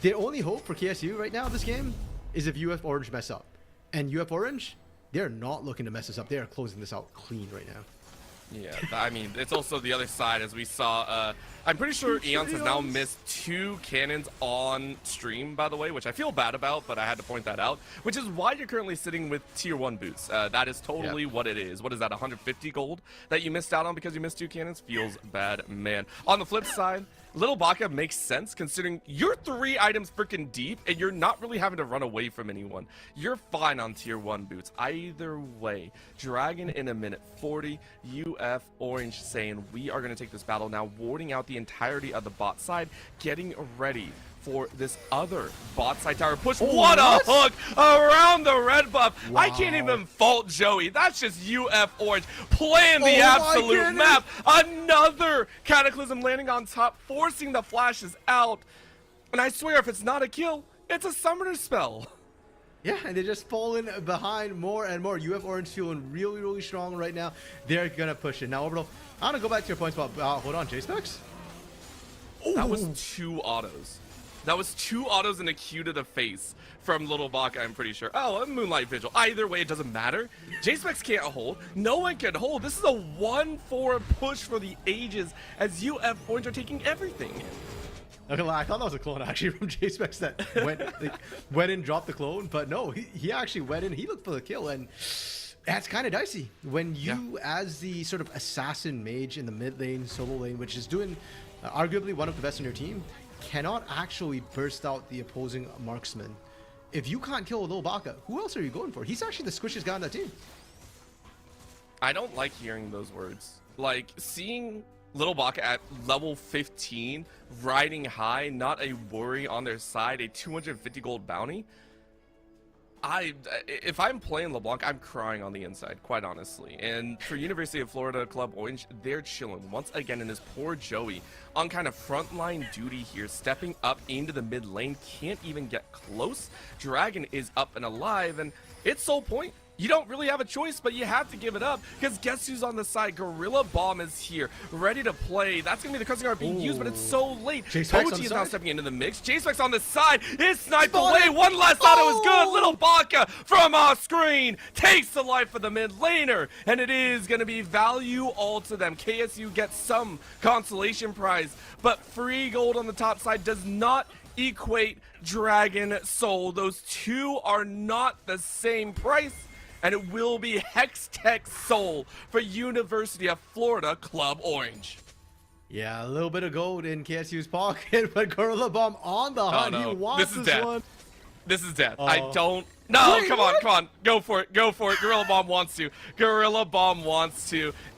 the only hope for KSU right now this game is if UF Orange mess up. And UF Orange, they're not looking to mess this up. They are closing this out clean right now. Yeah, I mean, it's also the other side, as we saw. I'm pretty sure Eons has now missed 2 cannons on stream, by the way, which I feel bad about, but I had to point that out, which is why you're currently sitting with tier 1 boots. That is totally what it is. What is that, 150 gold that you missed out on because you missed 2 cannons? Feels bad, man. On the flip side, Little Baka makes sense considering you're 3 items freaking deep and you're not really having to run away from anyone. You're fine on tier 1 boots. Either way, Dragon in a minute 40, UF Orange saying we are going to take this battle now, warding out the entirety of the bot side, getting ready for this other bot side tower push. What a hook around the red buff. Wow. I can't even fault Joey. That's just UF Orange playing the absolute map. Another Cataclysm landing on top, forcing the flashes out. And I swear, if it's not a kill, it's a summoner spell. Yeah, and they're just falling behind more and more. UF Orange feeling really, really strong right now. They're going to push it. Now, Orbital, I want to go back to your points, but hold on, J-Specs? That was 2 autos. That was 2 autos and a Q to the face from Little Baka, I'm pretty sure. Oh, a Moonlight Vigil. Either way, it doesn't matter. J-Specs can't hold. No one can hold. This is a 1-4 push for the ages as UF Orange are taking everything. Okay, I thought that was a clone actually from J-Specs that went in, dropped the clone, but no, he actually went in, he looked for the kill, and that's kind of dicey. When you, as the sort of assassin mage in the mid lane, solo lane, which is doing arguably one of the best in your team, cannot actually burst out the opposing marksman. If you can't kill Lil Baka, who else are you going for? He's actually the squishiest guy on that team. I don't like hearing those words. Like, seeing Little Baka at level 15, riding high, not a worry on their side, a 250 gold bounty. If I'm playing LeBlanc, I'm crying on the inside, quite honestly. And for University of Florida Club Orange, they're chilling once again. And this poor Joey on kind of frontline duty here, stepping up into the mid lane, can't even get close. Dragon is up and alive, and it's sole point. You don't really have a choice, but you have to give it up, because guess who's on the side? Gorilla Bomb is here, ready to play. That's going to be the crushing guard being used, but it's so late. Toji is now stepping into the mix. J-Specs on the side is sniped away. One last auto is good. Little Baka from off screen takes the life of the mid laner, and it is going to be value all to them. KSU gets some consolation prize, but free gold on the top side does not equate Dragon Soul. Those two are not the same price. And it will be Hex Tech Soul for University of Florida Club Orange. Yeah, a little bit of gold in KSU's pocket, but Gorilla Bomb on the hunt. He wants this one. This is death. I don't. No, wait, come on. Go for it. Gorilla Bomb wants to.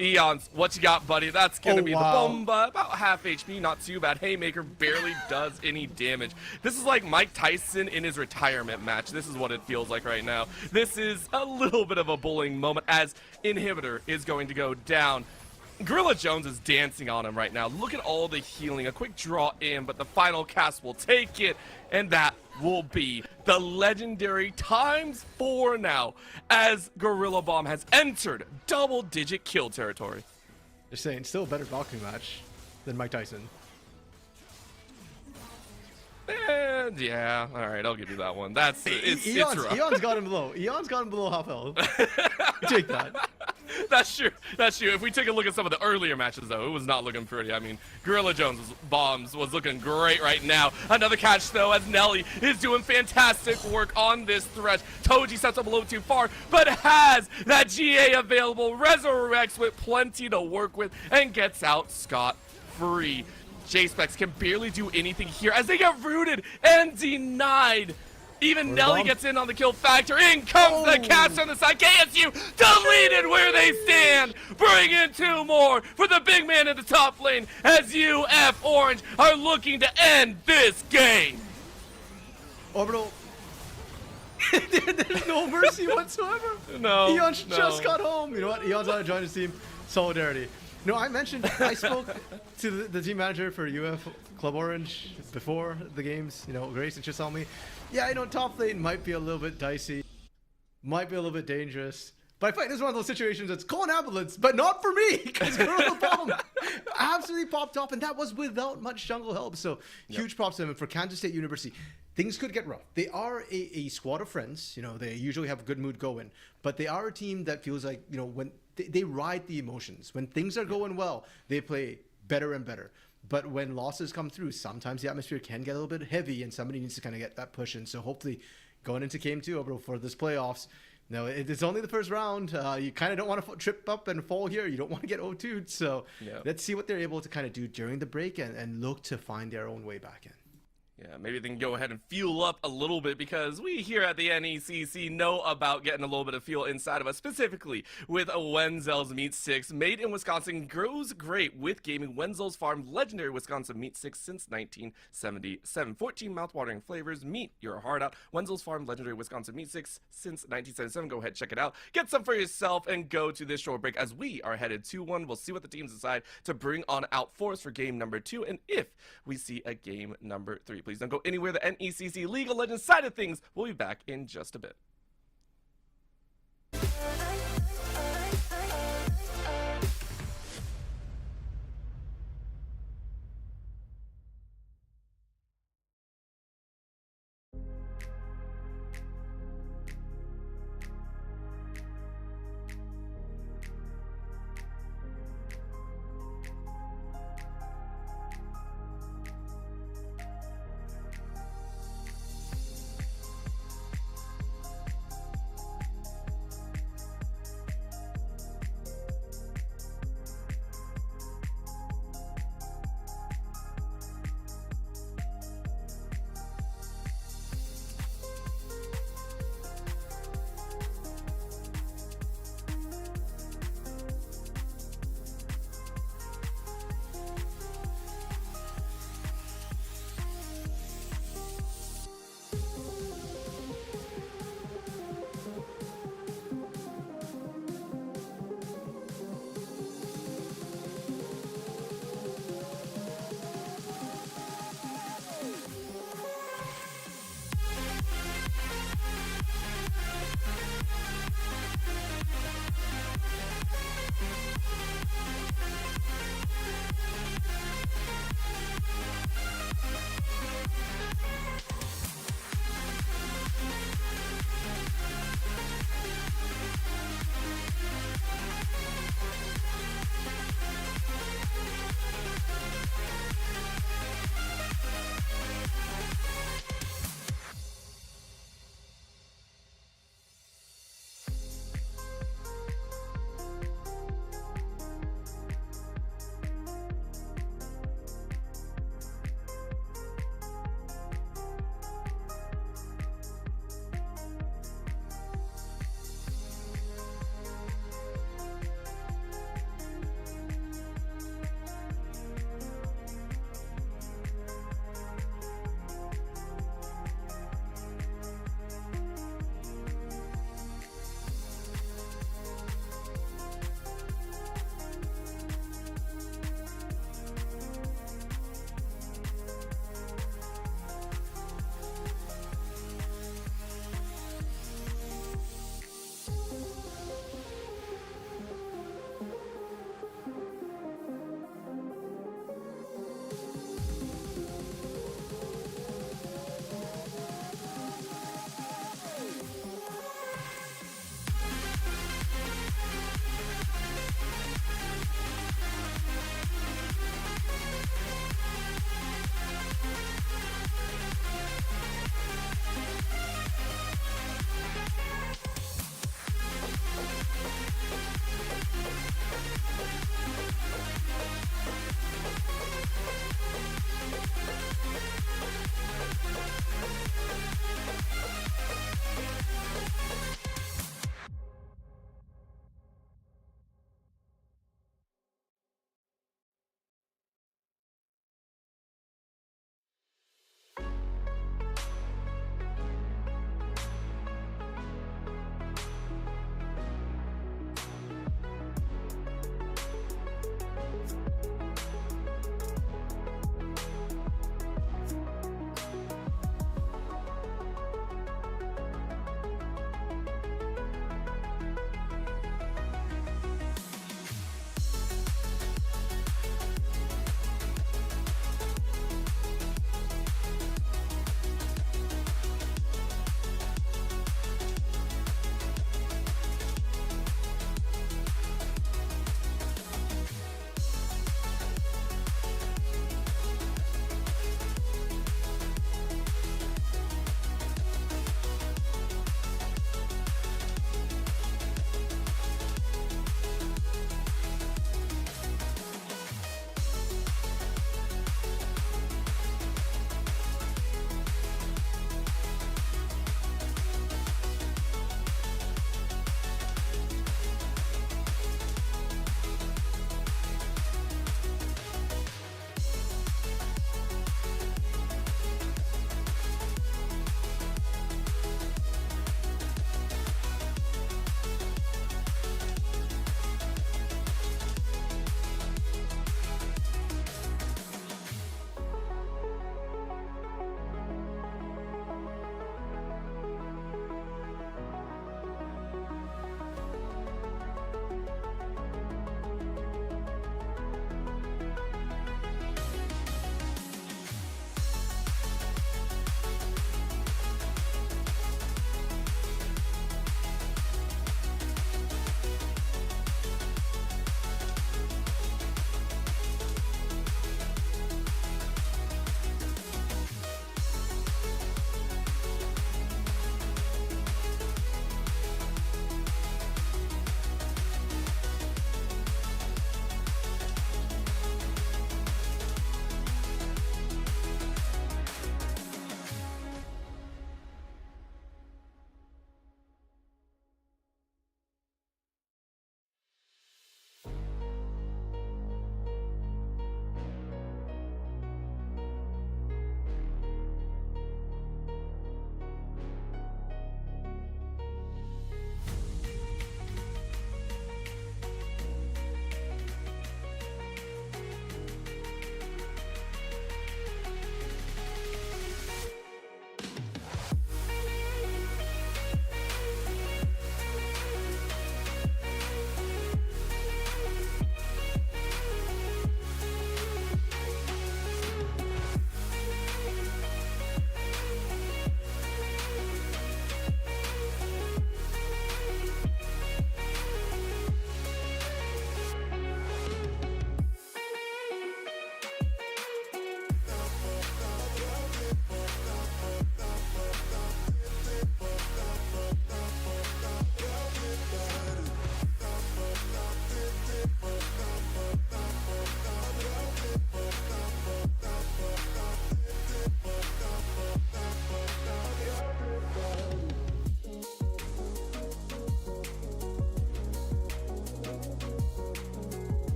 Eons, what you got, buddy? That's going to be the bomba. About half HP, not too bad. Haymaker barely does any damage. This is like Mike Tyson in his retirement match. This is what it feels like right now. This is a little bit of a bullying moment as Inhibitor is going to go down. Gorilla Jones is dancing on him right now. Look at all the healing. A quick draw in, but the final cast will take it. And that will be the legendary ×4 now, as Gorilla Bomb has entered double-digit kill territory. Just saying, still a better Valkyrie match than Mike Tyson. And yeah, all right, I'll give you that one. It's rough. Eon's got him low. Eon's got him below half health. Take that. That's true. If we take a look at some of the earlier matches, though, it was not looking pretty. I mean, Gorilla Jones' bombs was looking great right now. Another catch, though, as Nelly is doing fantastic work on this threat. Toji sets up a little too far, but has that GA available. Resurrects with plenty to work with and gets out scot-free. J-Specs can barely do anything here as they get rooted and denied. Even Nelly gets in on the kill factor. In comes the cast on the side. KSU deleted where they stand. Bring in 2 more for the big man in the top lane as UF Orange are looking to end this game. Orbital. There's no mercy whatsoever. No. Eon's just got home. You know what? Eon's not joining his team. Solidarity. No, I spoke to the team manager for UF Club Orange before the games. You know, Grace just told me, yeah, top lane might be a little bit dicey, might be a little bit dangerous. But I find this is one of those situations that's call an ambulance, but not for me, because Gorilla Bomb absolutely popped off, and that was without much jungle help. So huge props to them. And for Kansas State University, things could get rough. They are a squad of friends. You know, they usually have a good mood going, but they are a team that feels like, you know, when they ride the emotions. When things are going well, they play better and better. But when losses come through, sometimes the atmosphere can get a little bit heavy, and somebody needs to kind of get that push in. So hopefully, going into Game 2 for this playoffs, No, it's only the first round. You kind of don't want to trip up and fall here. You don't want to get 0-2'd. So Yeah. let's see what they're able to kind of do during the break and look to find their own way back in. Yeah, maybe they can go ahead and fuel up a little bit because we here at the NECC know about getting a little bit of fuel inside of us, specifically with Wenzel's Meat 6. Made in Wisconsin, grows great with gaming. Wenzel's Farm, legendary Wisconsin Meat 6 since 1977. 14 mouthwatering flavors, meet your heart out. Wenzel's Farm, legendary Wisconsin Meat 6 since 1977. Go ahead, check it out. Get some for yourself and go to this short break as we are headed 2-1. We'll see what the teams decide to bring on out for us for game number 2 and if we see a game number 3. Please don't go anywhere. The NECC League of Legends side of things will be back in just a bit.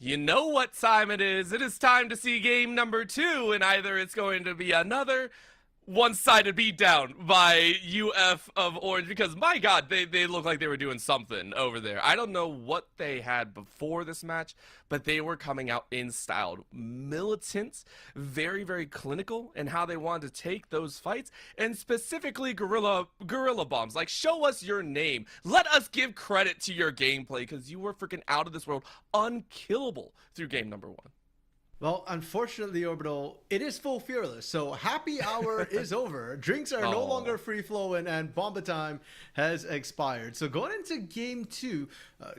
You know what time it is. It is time to see game number 2, and either it's going to be another one-sided beatdown by UF of Orange, because my god, they look like they were doing something over there. I don't know what they had before this match, but they were coming out in style, militant, very, very clinical in how they wanted to take those fights, and specifically gorilla bombs. Like, show us your name. Let us give credit to your gameplay, because you were freaking out of this world, unkillable through game number 1. Well, unfortunately, Orbital, it is full fearless. So happy hour is over. Drinks are no longer free flowing, and Bomba time has expired. So going into game 2,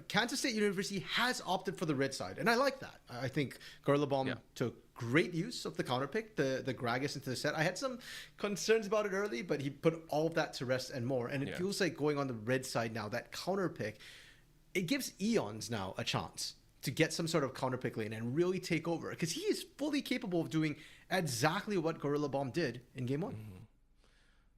Kansas State University has opted for the red side, and I like that. I think Gorilla Bomb took great use of the counter pick, the Gragas into the set. I had some concerns about it early, but he put all of that to rest and more. And it feels like going on the red side now, that counter pick, it gives Eons now a chance to get some sort of counter pick lane and really take over, because he is fully capable of doing exactly what Gorilla Bomb did in game 1.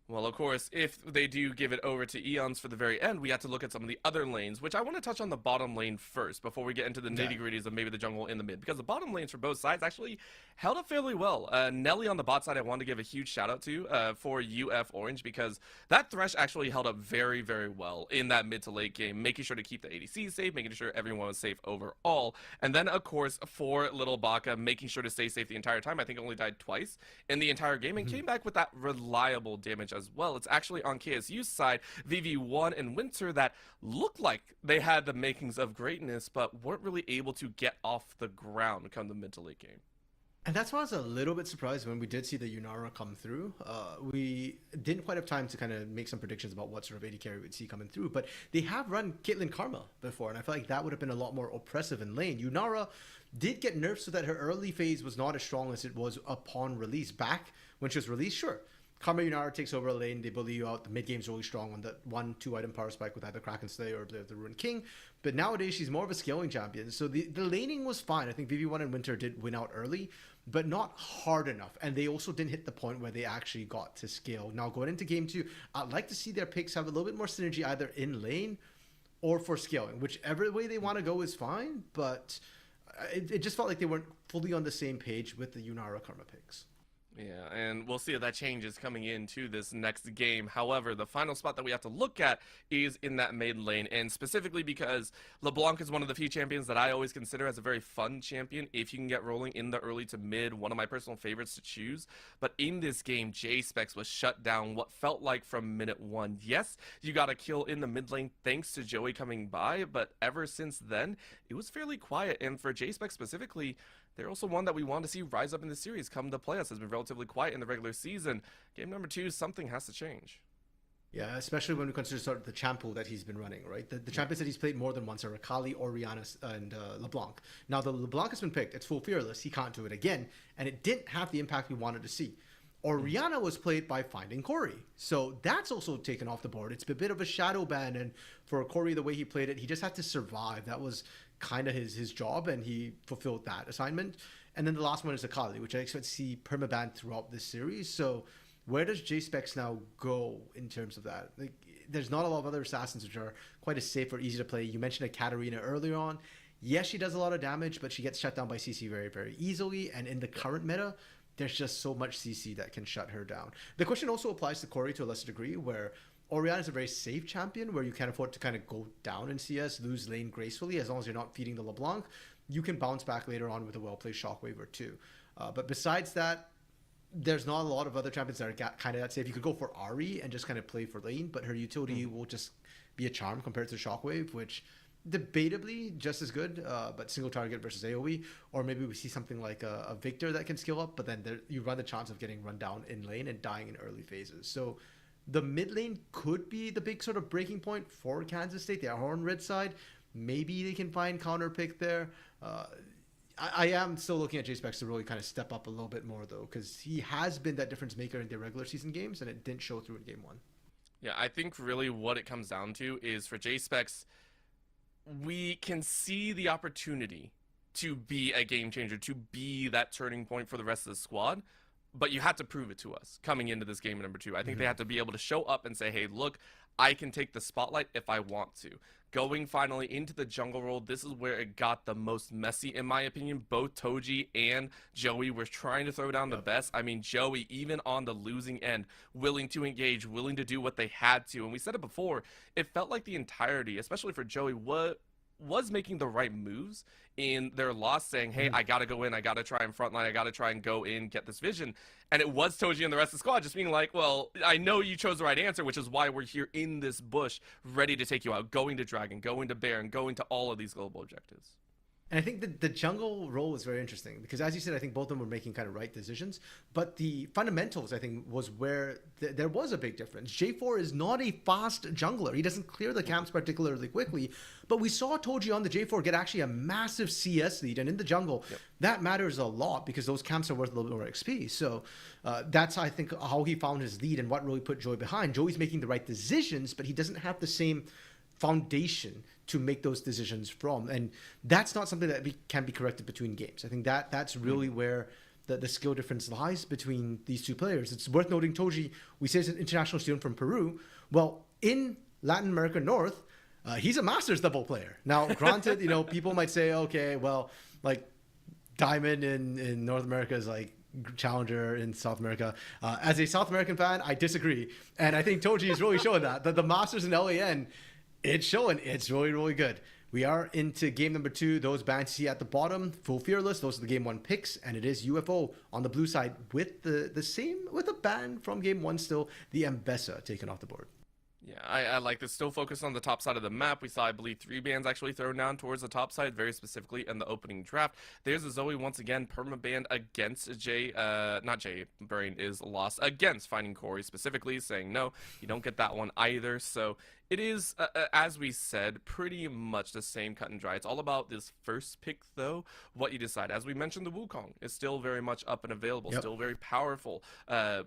Well, of course, if they do give it over to Eons for the very end, we have to look at some of the other lanes, which I want to touch on the bottom lane first before we get into the nitty-gritties of maybe the jungle in the mid, because the bottom lanes for both sides actually held up fairly well. Nelly on the bot side I want to give a huge shout-out to for UF Orange, because that Thresh actually held up very, very well in that mid to late game, making sure to keep the ADC safe, making sure everyone was safe overall. And then, of course, for Little Baka, making sure to stay safe the entire time. I think only died twice in the entire game, and came back with that reliable damage as well. It's actually on KSU's side, VV1 and Winter, that looked like they had the makings of greatness, but weren't really able to get off the ground come the mid to late game. And that's why I was a little bit surprised when we did see the Yunara come through. We didn't quite have time to kind of make some predictions about what sort of AD carry we'd see coming through, but they have run Caitlyn Karma before, and I feel like that would have been a lot more oppressive in lane. Yunara did get nerfed so that her early phase was not as strong as it was upon release. Back when she was released, sure, Karma Yunara takes over a lane, they bully you out, the mid game's really strong on the 1-2 item power spike with either Kraken Slayer or the Ruined King, but nowadays she's more of a scaling champion, so the laning was fine. I think VV1 and Winter did win out early, but not hard enough, and they also didn't hit the point where they actually got to scale. Now going into game 2, I'd like to see their picks have a little bit more synergy either in lane or for scaling. Whichever way they want to go is fine, but it just felt like they weren't fully on the same page with the Yunara Karma picks. Yeah, and we'll see if that changes coming into this next game. However, the final spot that we have to look at is in that mid lane, and specifically because LeBlanc is one of the few champions that I always consider as a very fun champion if you can get rolling in the early to mid, one of my personal favorites to choose. But in this game, J-Specs was shut down what felt like from minute 1. Yes, you got a kill in the mid lane thanks to Joey coming by, but ever since then, it was fairly quiet, and for J-Specs specifically, they're also one that we want to see rise up in the series come to playoffs. Has been relatively quiet in the regular season. Game number 2, something has to change. Yeah, especially when we consider sort of the champ pool that he's been running, right? The champions that he's played more than once are Akali, Orianna, and LeBlanc. Now, the LeBlanc has been picked. It's full fearless. He can't do it again. And it didn't have the impact we wanted to see. Orianna was played by finding Corey. So that's also taken off the board. It's a bit of a shadow ban. And for Corey, the way he played it, he just had to survive. That was kind of his job, and he fulfilled that assignment. And then the last one is Akali, which I expect to see permaban throughout this series. So where does J-Specs now go in terms of that? Like, there's not a lot of other assassins which are quite as safe or easy to play. You mentioned a Katarina earlier on. Yes, she does a lot of damage, but she gets shut down by CC very, very easily. And in the current meta, there's just so much CC that can shut her down. The question also applies to Corey to a lesser degree, where Orianna is a very safe champion where you can afford to kind of go down in CS, lose lane gracefully, as long as you're not feeding the LeBlanc. You can bounce back later on with a well-placed Shockwave or two. But besides that, there's not a lot of other champions that are kind of that safe. You could go for Ari and just kind of play for lane, but her utility will just be a charm compared to Shockwave, which debatably just as good, but single target versus AoE. Or maybe we see something like a Victor that can skill up, but then you run the chance of getting run down in lane and dying in early phases. So the mid lane could be the big sort of breaking point for Kansas State. They are on red side. Maybe they can find counter pick there. I am still looking at J-Specs to really kind of step up a little bit more, though, because he has been that difference maker in their regular season games, and it didn't show through in game 1. Yeah, I think really what it comes down to is for J-Specs, we can see the opportunity to be a game changer, to be that turning point for the rest of the squad. but you had to prove it to us coming into this game in number 2. I think they had to be able to show up and say, hey, look, I can take the spotlight if I want to. Going finally into the jungle role, this is where it got the most messy, in my opinion. Both Toji and Joey were trying to throw down the best. I mean, Joey, even on the losing end, willing to engage, willing to do what they had to. And we said it before, it felt like the entirety, especially for Joey, was making the right moves in their loss, saying, hey, I gotta go in, I gotta try and frontline, I gotta try and go in, get this vision. And it was Toji and the rest of the squad just being like, well, I know you chose the right answer, which is why we're here in this bush, ready to take you out, going to Dragon, going to Baron, going to all of these global objectives. And I think the jungle role was very interesting because, as you said, I think both of them were making kind of right decisions. But the fundamentals, I think, was where there was a big difference. J4 is not a fast jungler. He doesn't clear the camps particularly quickly. But we saw Toji on the J4 get actually a massive CS lead. And in the jungle, that matters a lot because those camps are worth a little bit more XP. So that's, I think, how he found his lead and what really put Joey behind. Joey's making the right decisions, but he doesn't have the same foundation to make those decisions from, and that's not something that can be corrected between games. I think that's really where the skill difference lies between these two players. It's worth noting Toji, we say, is an international student from Peru. Well, in Latin America North, he's a Masters double player. Now, granted, people might say, okay, well, like Diamond in North America is like Challenger in South America. As a South American fan, I disagree, and I think Toji is really showing that the Masters in LAN, it's showing. It's really, really good. We are into game number 2. Those bans you see at the bottom, full fearless. Those are the game 1 picks, and it is UFO on the blue side with the same, with a ban from game 1 still, the Mbessa taken off the board. Yeah, I like this. Still focused on the top side of the map. We saw, I believe, 3 bans actually thrown down towards the top side, very specifically in the opening draft. There's a Zoe once again, perma-banned against not Jay, Brain is lost against finding Corey specifically, saying no, you don't get that one either. So it is, as we said, pretty much the same cut and dry. It's all about this first pick, though, what you decide. As we mentioned, the Wukong is still very much up and available, still very powerful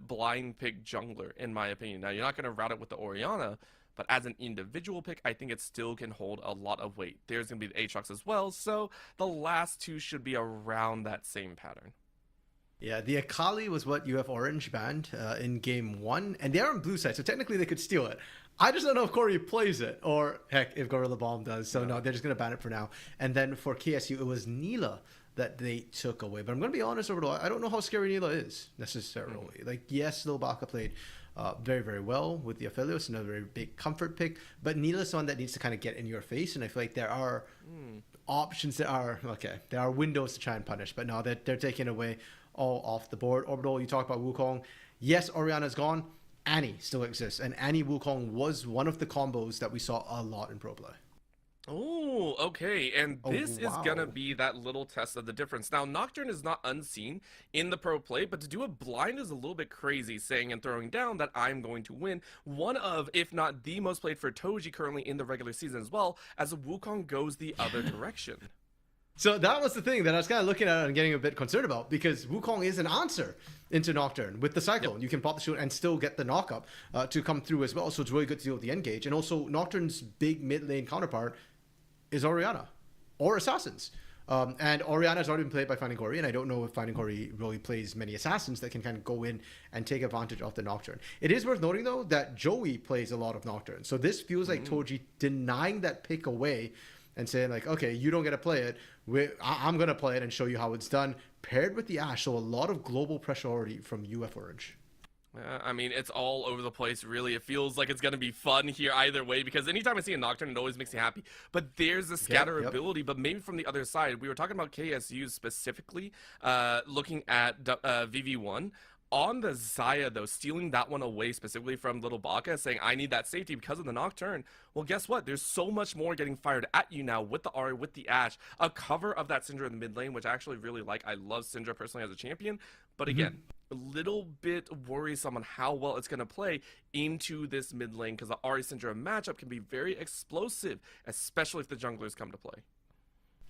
blind pick jungler, in my opinion. Now, you're not going to route it with the Orianna, but as an individual pick, I think it still can hold a lot of weight. There's going to be the Aatrox as well, so the last 2 should be around that same pattern. Yeah, the Akali was what UF Orange banned in game 1, and they are on blue side, so technically they could steal it. I just don't know if Corey plays it, or heck, if Gorilla Bomb does. So no, they're just going to ban it for now. And then for KSU, it was Neela that they took away. But I'm going to be honest, overall, I don't know how scary Neela is necessarily. Like, yes, Lil Baka played very, very well with the Aphelios, another very big comfort pick. But Neela's one that needs to kind of get in your face, and I feel like there are options that are, there are windows to try and punish. But no, they're taking away all off the board. Orbital, you talk about Wukong. Yes, Orianna's gone. Annie still exists, and Annie Wukong was one of the combos that we saw a lot in pro play. Oh, okay, and this is gonna be that little test of the difference. Now, Nocturne is not unseen in the pro play, but to do it blind is a little bit crazy, saying and throwing down that I'm going to win. One of, if not the most played for Toji currently in the regular season as well, as Wukong goes the other direction. So that was the thing that I was kind of looking at and getting a bit concerned about, because Wukong is an answer into Nocturne with the Cyclone. You can pop the shield and still get the knock-up to come through as well, so it's really good to deal with the engage. And also, Nocturne's big mid-lane counterpart is Orianna, or Assassins. And Orianna's already been played by Finding Corey, and I don't know if Finding Corey really plays many Assassins that can kind of go in and take advantage of the Nocturne. It is worth noting, though, that Joey plays a lot of Nocturne. So this feels like Toji denying that pick away and saying, like, okay, you don't get to play it. I'm going to play it and show you how it's done, paired with the Ashe. So a lot of global pressure already from UF Orange. I mean, it's all over the place, really. It feels like it's going to be fun here either way, because anytime I see a Nocturne, it always makes me happy. But there's a scatter ability, but maybe from the other side. We were talking about KSU specifically, looking at VV1. On the Xayah, though, stealing that one away specifically from Little Baka, saying, I need that safety because of the Nocturne. Well, guess what? There's so much more getting fired at you now with the Ahri, with the Ashe. A cover of that Syndra in the mid lane, which I actually really like. I love Syndra personally as a champion. But again, a little bit worrisome on how well it's going to play into this mid lane, because the Ahri Syndra matchup can be very explosive, especially if the junglers come to play.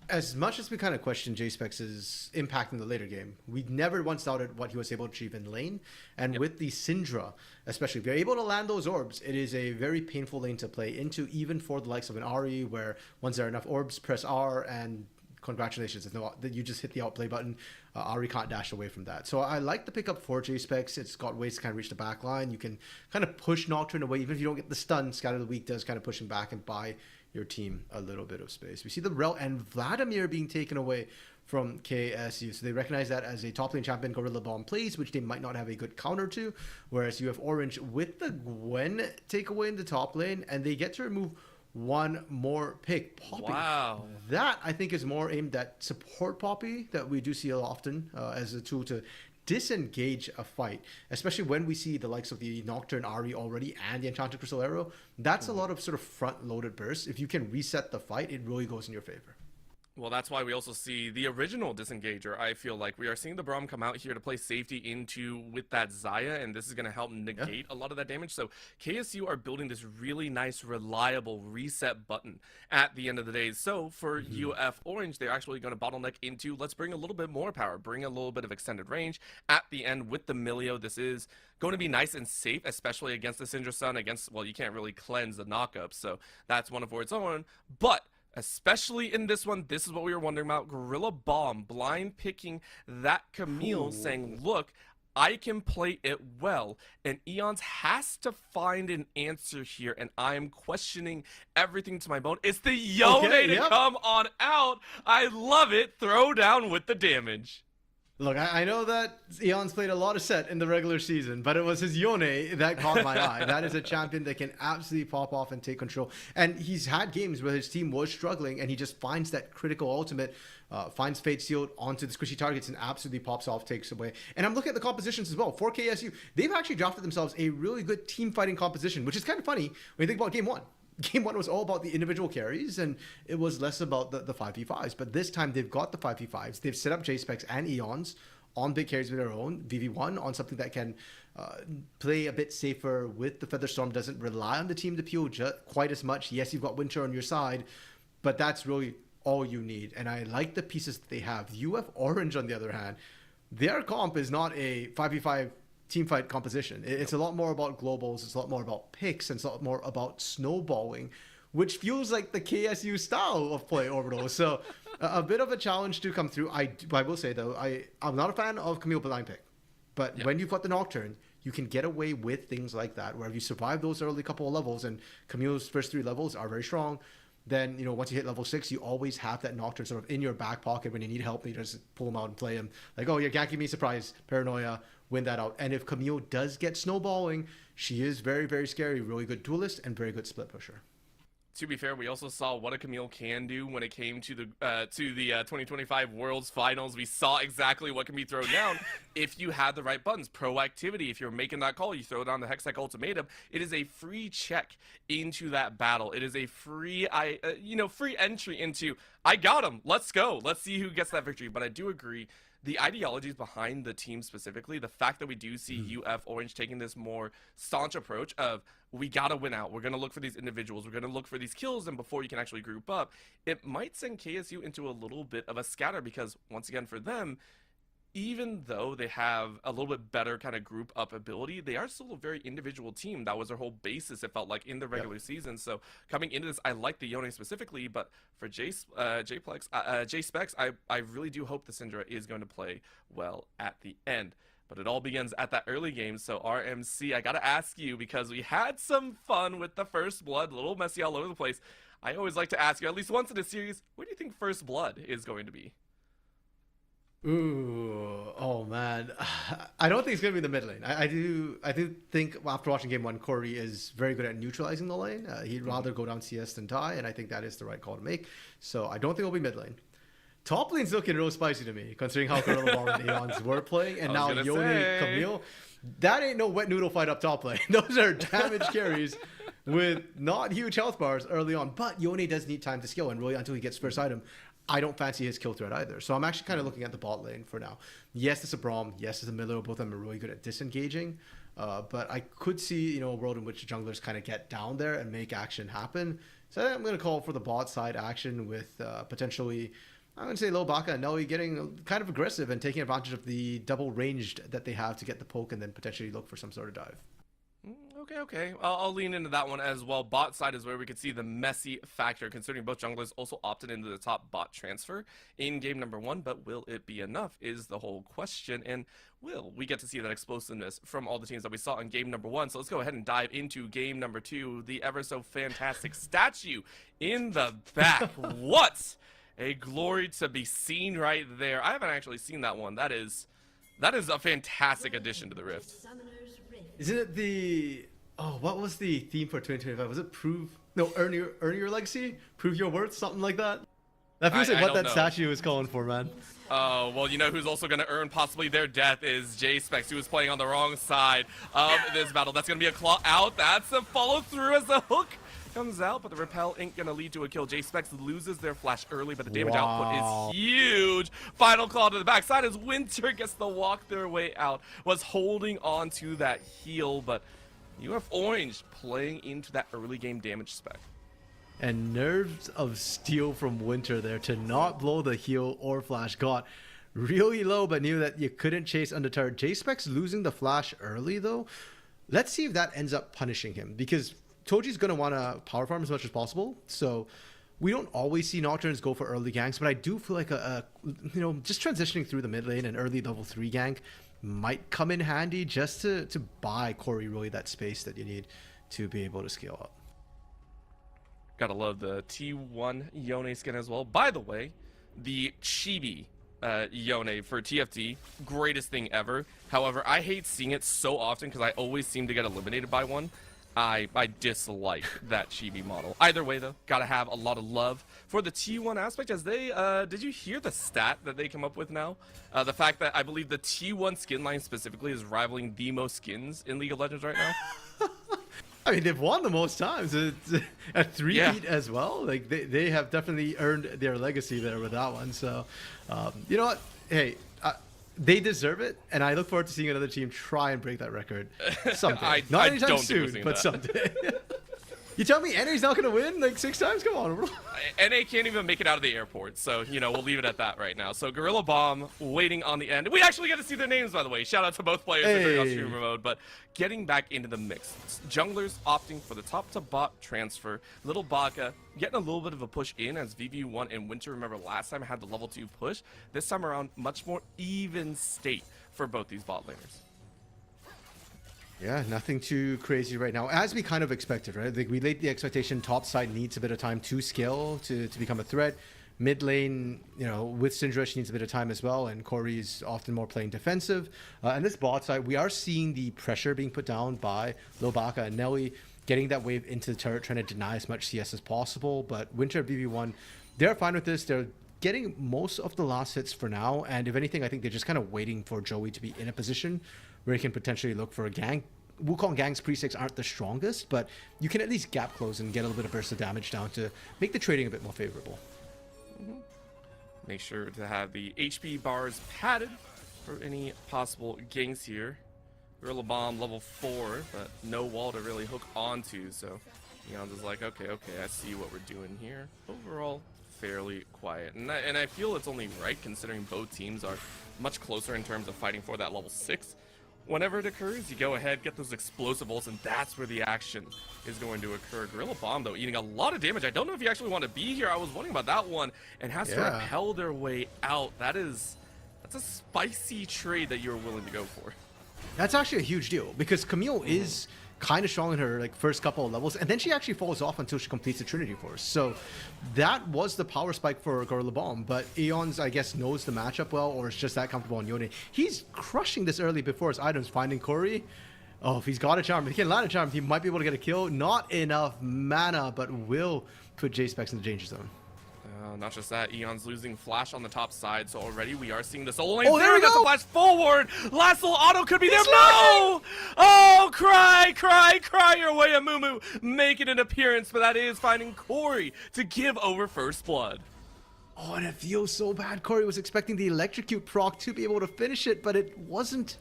As much as we kind of question J-Specs' impact in the later game, we never once doubted what he was able to achieve in lane. And with the Syndra, especially, if you're able to land those orbs, it is a very painful lane to play into, even for the likes of an Ahri, where once there are enough orbs, press R and congratulations. You just hit the outplay button. Ari can't dash away from that. So I like the pickup for J-Specs. It's got ways to kind of reach the back line. You can kind of push Nocturne away. Even if you don't get the stun, Scatter the Weak does kind of push him back and buy your team a little bit of space. We see the Rel and Vladimir being taken away from KSU. So they recognize that as a top lane champion Gorilla Bomb plays, which they might not have a good counter to. Whereas you have Orange with the Gwen takeaway in the top lane, and they get to remove one more pick. Poppy. Wow. That, I think, is more aimed at support Poppy that we do see often as a tool to disengage a fight, especially when we see the likes of the Nocturne Ari already and the Enchanted Crystal Arrow. That's a lot of sort of front-loaded bursts. If you can reset the fight, it really goes in your favor. Well, that's why we also see the original Disengager. I feel like we are seeing the Braum come out here to play safety into with that Xayah, and this is going to help negate a lot of that damage. So KSU are building this really nice, reliable reset button at the end of the day. So for UF Orange, they're actually going to bottleneck into, let's bring a little bit more power, bring a little bit of extended range at the end with the Milio. This is going to be nice and safe, especially against the Syndra Sun, against, well, you can't really cleanse the knockup, so that's one for its own. But especially in this one, this is what we were wondering about. Gorilla Bomb blind picking that Camille, saying, look, I can play it well. And Eons has to find an answer here, and I am questioning everything to my bone. It's the Yone to come on out. I love it. Throw down with the damage. Look, I know that Eon's played a lot of set in the regular season, but it was his Yone that caught my eye. That is a champion that can absolutely pop off and take control. And he's had games where his team was struggling, and he just finds that critical ultimate, finds Fate Sealed onto the squishy targets, and absolutely pops off, takes away. And I'm looking at the compositions as well. For KSU, they've actually drafted themselves a really good team fighting composition, which is kind of funny when you think about Game 1. Game 1 was all about the individual carries, and it was less about the 5v5s. But this time, they've got the 5v5s. They've set up J-Specs and Eons on big carries of their own. VV1 on something that can play a bit safer with the Featherstorm, doesn't rely on the team to peel quite as much. Yes, you've got Winter on your side, but that's really all you need. And I like the pieces that they have. UF Orange, on the other hand, their comp is not a 5v5 teamfight composition. It's a lot more about globals, it's a lot more about picks, and it's a lot more about snowballing, which feels like the KSU style of play, Orbital. So a bit of a challenge to come through. I will say, though, I'm not a fan of Camille blind pick, but when you've got the Nocturne, you can get away with things like that, where if you survive those early couple of levels, and Camille's first 3 levels are very strong, then, you know, once you hit level 6, you always have that Nocturne sort of in your back pocket when you need help, and you just pull him out and play him. Like, oh, you're ganking me, surprise, paranoia, win that out. And if Camille does get snowballing, she is very, very scary, really good duelist, and very good split pusher. To be fair, we also saw what a Camille can do when it came to the 2025 Worlds Finals. We saw exactly what can be thrown down if you had the right buttons. Proactivity, if you're making that call, you throw down the Hextech Ultimatum. It is a free check into that battle. It is a free, free entry into, I got him, let's go. Let's see who gets that victory. But I do agree, the ideologies behind the team specifically, the fact that we do see UF Orange taking this more staunch approach of, we gotta win out, we're gonna look for these individuals, we're gonna look for these kills, and before you can actually group up, it might send KSU into a little bit of a scatter, because once again for them, even though they have a little bit better kind of group up ability, they are still a very individual team. That was their whole basis, it felt like, in the regular season. So coming into this, I like the Yone specifically, but for J-Specs, I really do hope the Syndra is going to play well at the end. But it all begins at that early game. So RMC, I gotta ask you, because we had some fun with the First Blood, a little messy all over the place. I always like to ask you, at least once in a series, where do you think First Blood is going to be? Ooh, oh man, I don't think it's gonna be the mid lane. I do think after watching Game 1, Corey is very good at neutralizing the lane. He'd rather go down CS than die, and I think that is the right call to make. So I don't think it'll be mid lane. Top lane's looking real spicy to me, considering how Gorilla Ball and Aeons were playing, and now Yone, Camille. That ain't no wet noodle fight up top lane. Those are damage carries with not huge health bars early on. But Yone does need time to skill, and really until he gets first item, I don't fancy his kill threat either. So I'm actually kind of looking at the bot lane for now. Yes, it's a Braum. Yes, it's a Miller. Both of them are really good at disengaging. But I could see, a world in which junglers kind of get down there and make action happen. So I'm going to call for the bot side action with potentially, I'm going to say Lobaka and Nelly getting kind of aggressive and taking advantage of the double ranged that they have to get the poke, and then potentially look for some sort of dive. Okay. I'll lean into that one as well. Bot side is where we could see the messy factor, considering both junglers also opted into the top bot transfer in game number 1, but will it be enough is the whole question, and will we get to see that explosiveness from all the teams that we saw in game number 1? So let's go ahead and dive into game number 2. The ever so fantastic statue in the back. What a glory to be seen right there. I haven't actually seen that one. That is a fantastic addition to the Rift. Isn't it the... Oh, what was the theme for 2025? Was it earn your legacy? Prove your worth? Something like that? That feels like what that statue was calling for, man. Oh, well, you know who's also going to earn possibly their death is J-Specs, who is playing on the wrong side of this battle. That's going to be a claw out. That's a follow through as the hook comes out, but the repel ain't going to lead to a kill. J-Specs loses their flash early, but the damage output is huge. Final claw to the backside as Winter gets to walk their way out. Was holding on to that heal, but you have Orange playing into that early game damage spec. And nerves of steel from Winter there to not blow the heal or flash. Got really low, but knew that you couldn't chase Undeterred. J-Specs losing the flash early, though. Let's see if that ends up punishing him, because Toji's going to want to power farm as much as possible. So we don't always see Nocturnes go for early ganks, but I do feel like just transitioning through the mid lane and early level 3 gank might come in handy just to buy Corey really that space that you need to be able to scale up. Gotta love the T1 Yone skin as well. By the way, the Chibi Yone for TFT, greatest thing ever. However, I hate seeing it so often because I always seem to get eliminated by one. I dislike that Chibi model. Either way, though, gotta have a lot of love for the T1 aspect, as they, did you hear the stat that they come up with now? The fact that I believe the T1 skin line specifically is rivaling the most skins in League of Legends right now. I mean, they've won the most times. It's a three-peat as well. Like, they have definitely earned their legacy there with that one. So, you know what? Hey, they deserve it, and I look forward to seeing another team try and break that record someday. Not anytime soon, but someday. You tell me NA's not going to win like 6 times? Come on, bro. NA can't even make it out of the airport, so, you know, we'll leave it at that right now. So Gorilla Bomb waiting on the end. We actually get to see their names, by the way. Shout out to both players during on streamer mode, but getting back into the mix. Junglers opting for the top to bot transfer. Little Baka getting a little bit of a push in as VV1 and Winter, remember last time had the level 2 push. This time around, much more even state for both these bot laners. Yeah, nothing too crazy right now, as we kind of expected, right? Like, we laid the expectation top side needs a bit of time to scale to become a threat. Mid lane, you know, with Syndra, she needs a bit of time as well, and Corey's often more playing defensive. And this bot side, we are seeing the pressure being put down by Lobaka and Nelly, getting that wave into the turret, trying to deny as much CS as possible. But Winter BB1, they're fine with this. They're getting most of the last hits for now, and if anything, I think they're just kind of waiting for Joey to be in a position where he can potentially look for a gank. Wukong ganks pre-6 aren't the strongest, but you can at least gap close and get a little bit of burst of damage down to make the trading a bit more favorable. Make sure to have the HP bars padded for any possible ganks here. Gorilla Bomb level 4, but no wall to really hook onto, so Eon's is like, okay, I see what we're doing here. Overall, fairly quiet, and I feel it's only right considering both teams are much closer in terms of fighting for that level 6. Whenever it occurs, you go ahead, get those explosive ults, and that's where the action is going to occur. Gorilla Bomb, though, eating a lot of damage. I don't know if you actually want to be here. I was wondering about that one, and has to repel their way out. That's a spicy trade that you're willing to go for. That's actually a huge deal, because Camille is kind of strong in her first couple of levels, and then she actually falls off until she completes the Trinity Force. So that was the power spike for Gorilla Bomb, but Aeon's, I guess, knows the matchup well, or is just that comfortable on Yone. He's crushing this early before his items, finding Corey. Oh, if he's got a charm, if he can land a charm, he might be able to get a kill. Not enough mana, but will put J-Specs in the danger zone. Not just that, Eon's losing flash on the top side, so already we are seeing the solo lane. Oh, there we go! To flash forward! Last little auto could be there. No! Oh, cry your way, Amumu, making an appearance, but that is finding Corey to give over first blood. Oh, and it feels so bad. Corey was expecting the electrocute proc to be able to finish it, but it wasn't.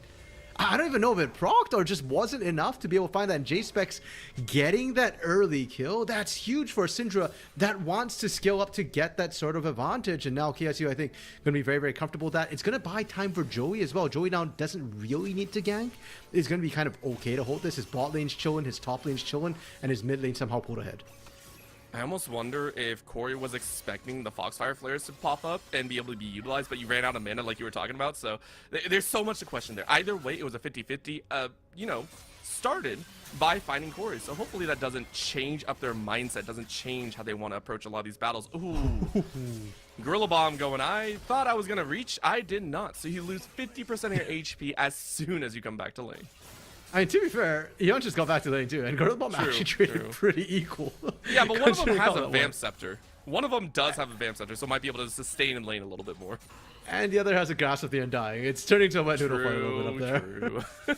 I don't even know if it procced or just wasn't enough to be able to find that. And J-Specs getting that early kill, that's huge for Syndra that wants to scale up to get that sort of advantage. And now KSU, I think, going to be very, very comfortable with that. It's going to buy time for Joey as well. Joey now doesn't really need to gank. It's going to be kind of okay to hold this. His bot lane's chilling, his top lane's chilling, and his mid lane somehow pulled ahead. I almost wonder if Corey was expecting the Foxfire flares to pop up and be able to be utilized, but you ran out of mana like you were talking about, so there's so much to question there. Either way, it was a 50-50, you know, started by finding Corey, so hopefully that doesn't change up their mindset, doesn't change how they want to approach a lot of these battles. Ooh. Gorilla Bomb going, I thought I was going to reach, I did not, so you lose 50% of your HP as soon as you come back to lane. I mean, to be fair, Eon just got back to lane too, and Gorilla Bomb actually traded pretty equal. Yeah, but one of them has a Vamp Scepter. One of them does have a Vamp Scepter, so might be able to sustain in lane a little bit more. And the other has a Grasp of the Undying. It's turning to a wet noodle for a little bit up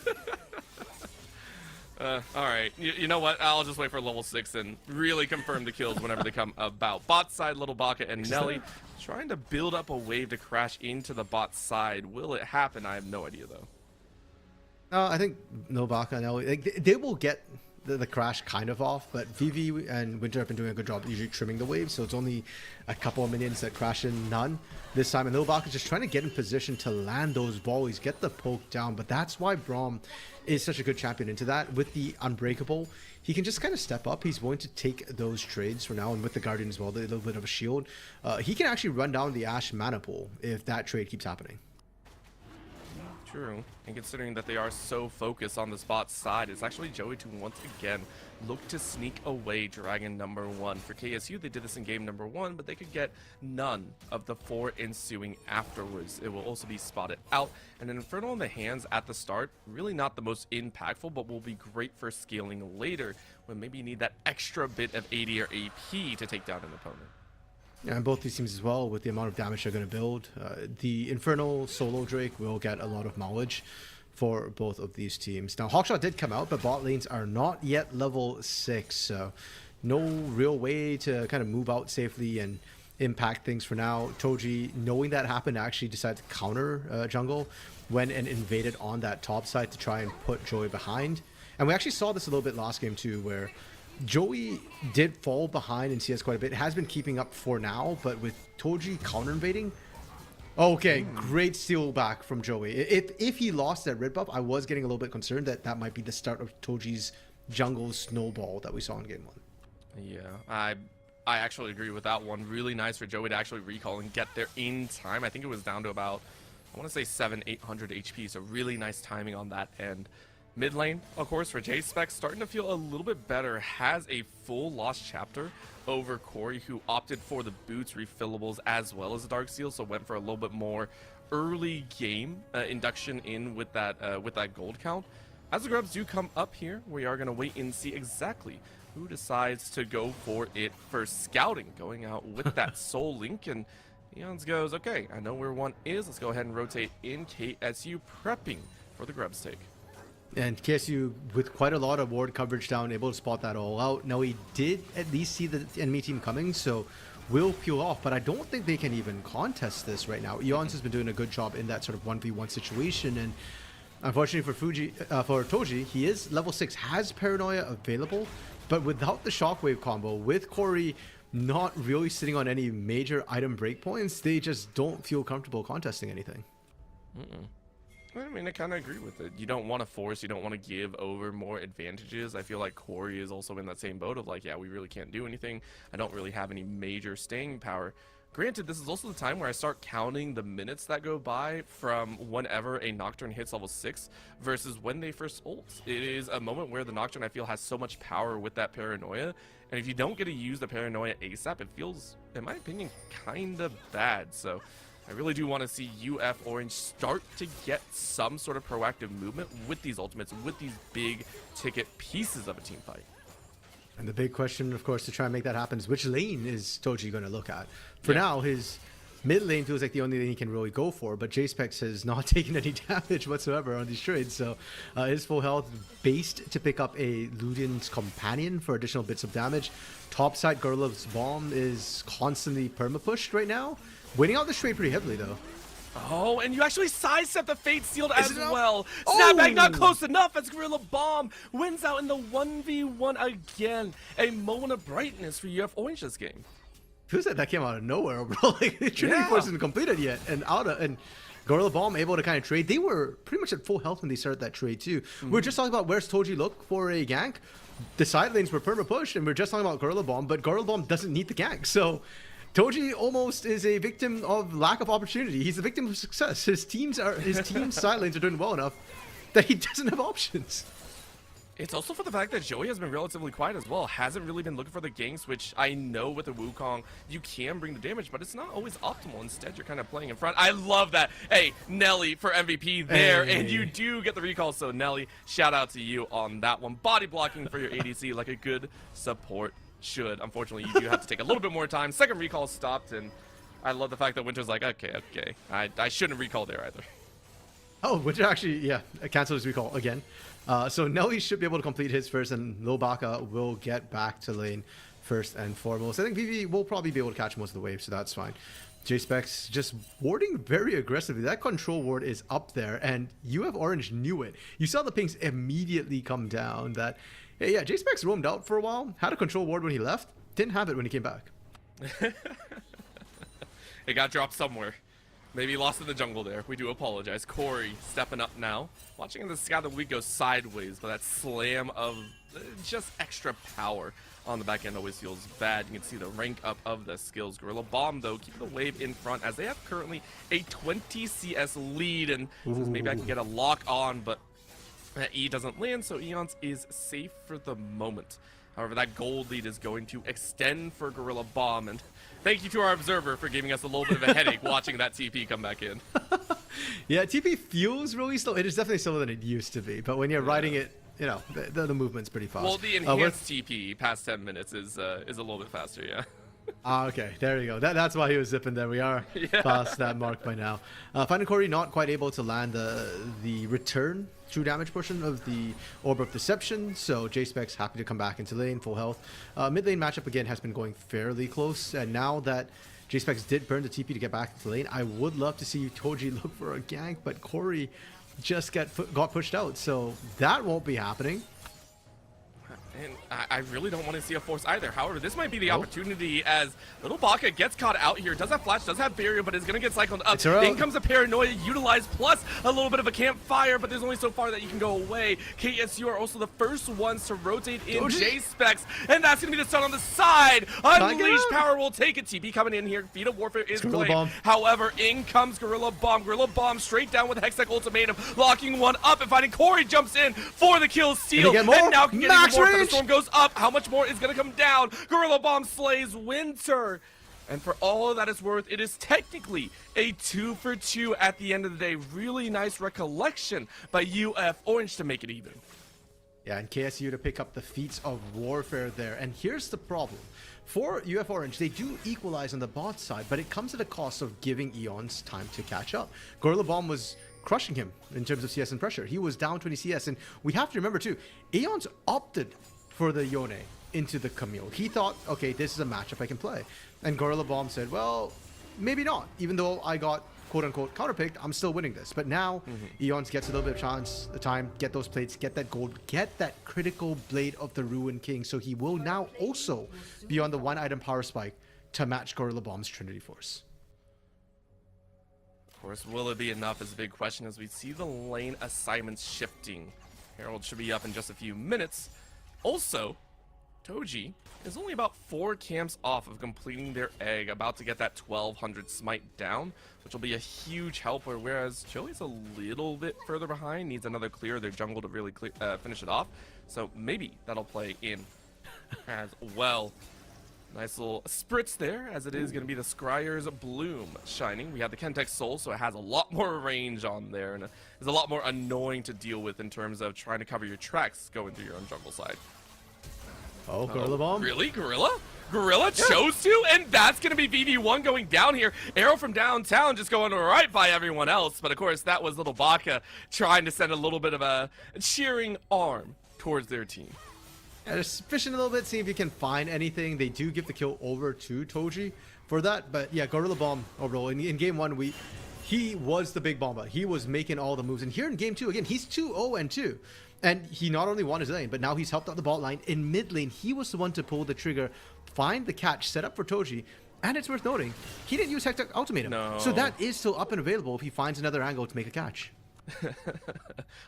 there. Alright, you know what? I'll just wait for level 6 and really confirm the kills whenever they come about. Bot side, Little Baka and Nelly trying to build up a wave to crash into the bot side. Will it happen? I have no idea, though. I think Novaka and Nelly, like, they will get the crash kind of off, but Vivi and Winter have been doing a good job usually trimming the wave, so it's only a couple of minions that crash in, none this time. And Novaka is just trying to get in position to land those volleys, get the poke down, but that's why Braum is such a good champion into that. With the Unbreakable, he can just kind of step up. He's willing to take those trades for now, and with the Guardian as well, the little bit of a shield. He can actually run down the Ashe mana pool if that trade keeps happening. True, and considering that they are so focused on the spot side, it's actually Joey to once again look to sneak away Dragon number 1. For KSU, they did this in game number 1, but they could get none of the 4 ensuing afterwards. It will also be spotted out, and an Infernal in the hands at the start, really not the most impactful, but will be great for scaling later, when maybe you need that extra bit of AD or AP to take down an opponent. Yeah, and both these teams as well, with the amount of damage they're going to build. The Infernal solo Drake will get a lot of mileage for both of these teams. Now, Hawkshot did come out, but bot lanes are not yet level 6, so no real way to kind of move out safely and impact things for now. Toji, knowing that happened, actually decided to counter jungle, went and invaded on that top side to try and put Joey behind. And we actually saw this a little bit last game too, where Joey did fall behind in CS quite a bit. Has been keeping up for now, but with Toji counter invading. Okay, great steal back from Joey. If he lost that red buff, I was getting a little bit concerned that that might be the start of Toji's jungle snowball that we saw in game 1. Yeah, I actually agree with that one. Really nice for Joey to actually recall and get there in time. I think it was down to about, I want to say 700-800 HP, so really nice timing on that end. Mid lane, of course, for J-Spec, starting to feel a little bit better. Has a full lost chapter over Corey, who opted for the boots refillables as well as the Dark Seal, so went for a little bit more early game induction in with that gold count. As the grubs do come up here, we are going to wait and see exactly who decides to go for it for scouting, going out with that Soul Link. And Eons goes, okay, I know where one is. Let's go ahead and rotate in. KSU prepping for the grubs take. And KSU, with quite a lot of ward coverage down, able to spot that all out. Now, he did at least see the enemy team coming, so will peel off, but I don't think they can even contest this right now. Eons has been doing a good job in that sort of 1v1 situation, and unfortunately for Toji, he is level 6, has Paranoia available, but without the Shockwave combo, with Corey not really sitting on any major item breakpoints, they just don't feel comfortable contesting anything. I mean, I kind of agree with it. You don't want to force, you don't want to give over more advantages. I feel like Corey is also in that same boat of like, yeah, we really can't do anything. I don't really have any major staying power. Granted, this is also the time where I start counting the minutes that go by from whenever a Nocturne hits level 6 versus when they first ult. It is a moment where the Nocturne, I feel, has so much power with that Paranoia. And if you don't get to use the Paranoia ASAP, it feels, in my opinion, kind of bad. So I really do want to see UF Orange start to get some sort of proactive movement with these ultimates, with these big ticket pieces of a team fight. And the big question, of course, to try and make that happen is which lane is Toji going to look at? For now, his mid lane feels like the only lane he can really go for, but J-Specs has not taken any damage whatsoever on these trades, so his full health based to pick up a Ludian's Companion for additional bits of damage. Topside Gorlov's Bomb is constantly perma-pushed right now. Winning out this trade pretty heavily, though. Oh, and you actually sidestep the Fate Sealed Is as it up? well. Oh! Snapback not close enough as Gorilla Bomb wins out in the 1v1 again. A moment of brightness for UF Orange this game. Feels like that came out of nowhere, bro. Like the Trinity Force isn't completed yet, and Gorilla Bomb able to kind of trade. They were pretty much at full health when they started that trade too. We are just talking about where's Toji look for a gank. The side lanes were perma pushed, and we are just talking about Gorilla Bomb, but Gorilla Bomb doesn't need the gank, so Toji almost is a victim of lack of opportunity. He's a victim of success. His team's side lanes are doing well enough that he doesn't have options. It's also for the fact that Joey has been relatively quiet as well. Hasn't really been looking for the ganks, which I know with the Wukong, you can bring the damage, but it's not always optimal. Instead, you're kind of playing in front. I love that. Hey, Nelly for MVP there, and you do get the recall. So, Nelly, shout out to you on that one. Body blocking for your ADC like a good support should. Unfortunately, you do have to take a little bit more time. Second recall stopped, and I love the fact that Winter's like, okay. I shouldn't recall there either. Oh, Winter actually, yeah, canceled his recall again. So Nelly should be able to complete his first, and Lil Baka will get back to lane first and foremost. I think Vivi will probably be able to catch most of the waves, so that's fine. J-Specs just warding very aggressively. That control ward is up there, and UF Orange knew it. You saw the pings immediately come down that, hey, yeah, J-Specs roamed out for a while, had a control ward when he left, didn't have it when he came back. It got dropped somewhere. Maybe lost in the jungle there. We do apologize. Corey stepping up now. Watching the Sky of the Week go sideways, but that slam of just extra power on the back end always feels bad. You can see the rank up of the skills. Gorilla Bomb, though, keeping the wave in front as they have currently a 20 CS lead. And says maybe I can get a lock on, but that E doesn't land, so Eons is safe for the moment. However, that gold lead is going to extend for Gorilla Bomb, and thank you to our observer for giving us a little bit of a headache watching that TP come back in. Yeah, TP feels really slow. It is definitely slower than it used to be, but when you're riding it, you know, the movement's pretty fast. Well, the enhanced TP past 10 minutes is a little bit faster, yeah. Okay, there you go. That's why he was zipping there. We are past that mark by now. Finding Corey not quite able to land the return true damage portion of the Orb of Deception, so J-Specs happy to come back into lane, full health. Mid lane matchup again has been going fairly close, and now that J-Specs did burn the TP to get back into lane, I would love to see Toji look for a gank, but Corey just got pushed out, so that won't be happening. And I really don't want to see a force either. However, this might be the opportunity as Little Baka gets caught out here. Does have flash, does have barrier, but is going to get cycled up. In comes a paranoia utilized plus a little bit of a campfire, but there's only so far that you can go away. KSU are also the first ones to rotate in J-Specs, and that's going to be the stun on the side. Unleashed Power will take it. TP coming in here. Feet of Warfare is played. However, in comes Gorilla Bomb. Gorilla Bomb straight down with Hextech Ultimatum, locking one up and finding Corey jumps in for the kill steal. And now can get even more. The storm goes up. How much more is going to come down? Gorilla Bomb slays Winter. And for all that it's worth, it is technically a 2-for-2 at the end of the day. Really nice recollection by UF Orange to make it even. Yeah, and KSU to pick up the feats of warfare there. And here's the problem. For UF Orange, they do equalize on the bot side, but it comes at a cost of giving Eons time to catch up. Gorilla Bomb was crushing him in terms of CS and pressure. He was down 20 CS, and we have to remember too, Eons opted for the Yone into the Camille. He thought, okay, this is a matchup I can play. And Gorilla Bomb said, well, maybe not. Even though I got quote-unquote counterpicked, I'm still winning this. But now, Eons gets a little bit of chance, the time, get those plates, get that gold, get that critical Blade of the Ruined King. So he will now also be on the one-item power spike to match Gorilla Bomb's Trinity Force. Of course, will it be enough is a big question as we see the lane assignments shifting. Herald should be up in just a few minutes. Also, Toji is only about 4 camps off of completing their egg, about to get that 1200 smite down, which will be a huge helper, whereas Joey's a little bit further behind, needs another clear of their jungle to really finish it off, so maybe that'll play in as well. Nice little spritz there, as it is going to be the Scryer's Bloom shining. We have the Kentex Soul, so it has a lot more range on there, and it's a lot more annoying to deal with in terms of trying to cover your tracks going through your own jungle side. Oh, Gorilla Bomb? Really? Gorilla? Gorilla chose to? And that's going to be VV1 going down here. Arrow from downtown just going right by everyone else. But of course, that was Little Baka trying to send a little bit of a cheering arm towards their team. Yeah, just fishing a little bit, see if you can find anything. They do give the kill over to Toji for that. But yeah, Gorilla Bomb overall. In game one, he was the big bomber. He was making all the moves. And here in game 2, again, he's 2-0-2. And he not only won his lane, but now he's helped out the bot line. In mid lane, he was the one to pull the trigger, find the catch, set up for Toji. And it's worth noting, he didn't use Hector Ultimatum. No. So that is still up and available if he finds another angle to make a catch.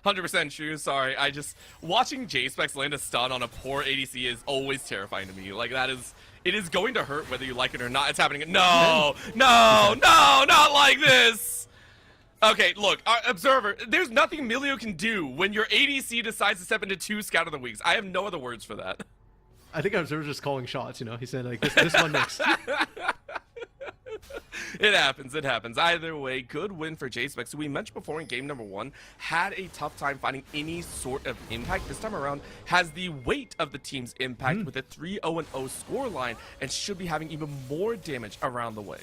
100% true. Sorry, I just watching J-Specs land a stun on a poor ADC is always terrifying to me. Like it is going to hurt whether you like it or not. It's happening. No, not like this. Okay, look, Observer, there's nothing Milio can do when your ADC decides to step into 2 Scout of the Weeks. I have no other words for that. I think Observer's just calling shots, you know? He said, like, this one next. It happens, it happens. Either way, good win for J-Specs, who we mentioned before in game number 1, had a tough time finding any sort of impact. This time around, has the weight of the team's impact with a 3-0-0 scoreline, and should be having even more damage around the way.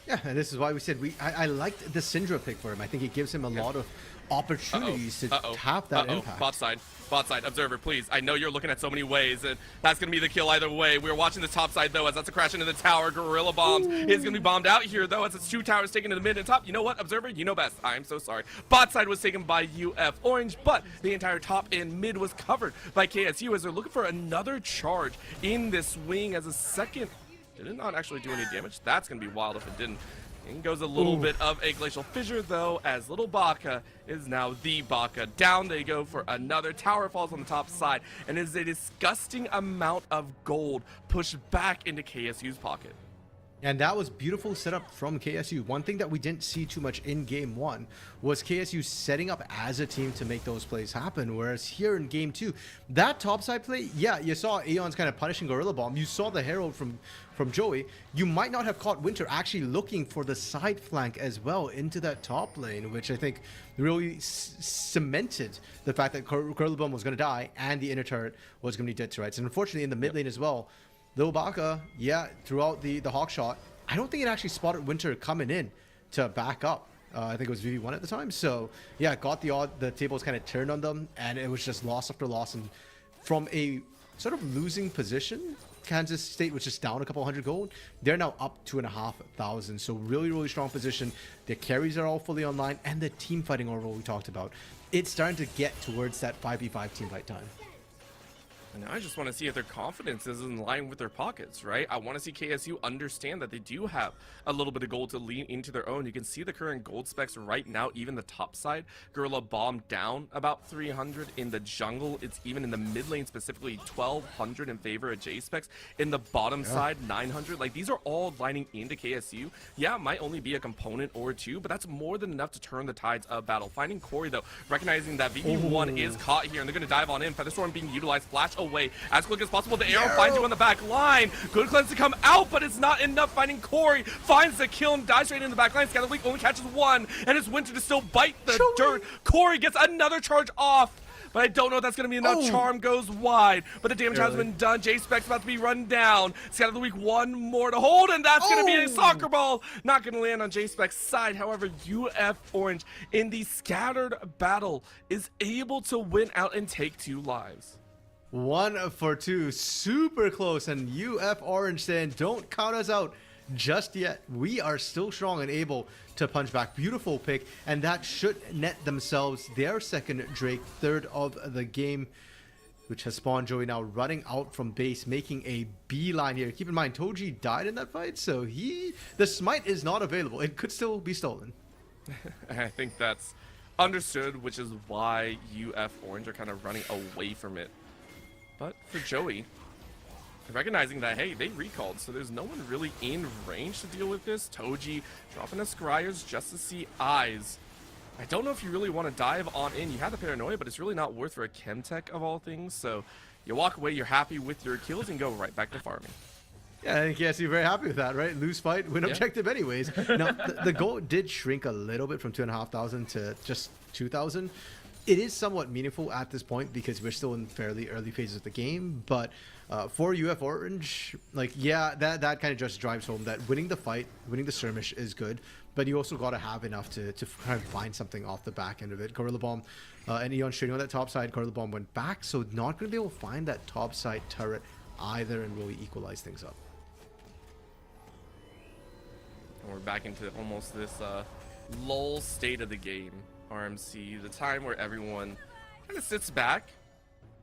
Yeah, and this is why we said I liked the Syndra pick for him. I think it gives him a lot of opportunities to have that impact. Bot side, Observer, please. I know you're looking at so many ways, and that's going to be the kill either way. We're watching the top side, though, as that's a crash into the tower. Gorilla bombs is going to be bombed out here, though, as it's 2 towers taken to the mid and top. You know what, Observer? You know best. I'm so sorry. Bot side was taken by UF Orange, but the entire top and mid was covered by KSU as they're looking for another charge in this wing as a second. Did it not actually do any damage? That's going to be wild if it didn't. In goes a little bit of a Glacial Fissure, though, as little Baka is now the Baka. Down they go for another. Tower falls on the top side, and is a disgusting amount of gold pushed back into KSU's pocket. And that was beautiful setup from KSU. One thing that we didn't see too much in game 1 was KSU setting up as a team to make those plays happen. Whereas here in game 2, that topside play, yeah, you saw Aeon's kind of punishing Gorilla Bomb. You saw the Herald from Joey. You might not have caught Winter actually looking for the side flank as well into that top lane, which I think really cemented the fact that Gorilla Bomb was going to die and the inner turret was going to be dead to rights. And unfortunately in the mid lane as well, Lil Baka, yeah, throughout the hawk shot, I don't think it actually spotted Winter coming in to back up. I think it was VV1 at the time. So, yeah, got the tables kind of turned on them, and it was just loss after loss. And from a sort of losing position, Kansas State was just down a couple hundred gold. They're now up 2,500. So really, really strong position. Their carries are all fully online, and the team fighting overall we talked about. It's starting to get towards that 5v5 team fight time. And I just want to see if their confidence is in line with their pockets, right? I want to see KSU understand that they do have a little bit of gold to lean into their own. You can see the current gold specs right now, even the top side. Gorilla Bomb down about 300 in the jungle. It's even in the mid lane, specifically 1,200 in favor of J-Specs. In the bottom side, 900. Like, these are all lining into KSU. Yeah, it might only be a component or two, but that's more than enough to turn the tides of battle. Finding Corey, though, recognizing that VV1 is caught here, and they're going to dive on in. Featherstorm being utilized, flash away as quick as possible. The arrow finds you on the back line. Good cleanse to come out, but it's not enough. Finding Corey, finds the kill and dives straight in the back line. Scatter Leak only catches one, and it's Winter to still bite the dirt. Corey gets another charge off, but I don't know if that's going to be enough. Charm goes wide, but the damage has been done. J-Spec's about to be run down. Scatter the Week, one more to hold, and that's going to be a soccer ball. Not going to land on J-Spec's side. However, UF Orange in the scattered battle is able to win out and take 2 lives. 1 for 2, super close, and UF Orange saying, don't count us out just yet. We are still strong and able to punch back. Beautiful pick, and that should net themselves their second Drake, third of the game, which has spawned Joey now running out from base, making a beeline here. Keep in mind, Toji died in that fight, so the smite is not available. It could still be stolen. I think that's understood, which is why UF Orange are kind of running away from it. But for Joey, recognizing that, hey, they recalled, so there's no one really in range to deal with this. Toji dropping a Scryers just to see eyes. I don't know if you really want to dive on in. You have the Paranoia, but it's really not worth for a Chemtech of all things. So you walk away, you're happy with your kills, and go right back to farming. Yeah, I think yes, you're very happy with that, right? Lose fight, win objective anyways. Now, the goal did shrink a little bit from 2,500 to just 2,000. It is somewhat meaningful at this point because we're still in fairly early phases of the game, but for UF Orange, like, yeah, that kind of just drives home that winning the fight, winning the skirmish is good, but you also got to have enough to kind of find something off the back end of it. Gorilla Bomb and Eon shooting on that top side. Gorilla Bomb went back, so not going to be able to find that top side turret either and really equalize things up. And we're back into almost this lull state of the game, RMC, the time where everyone kind of sits back,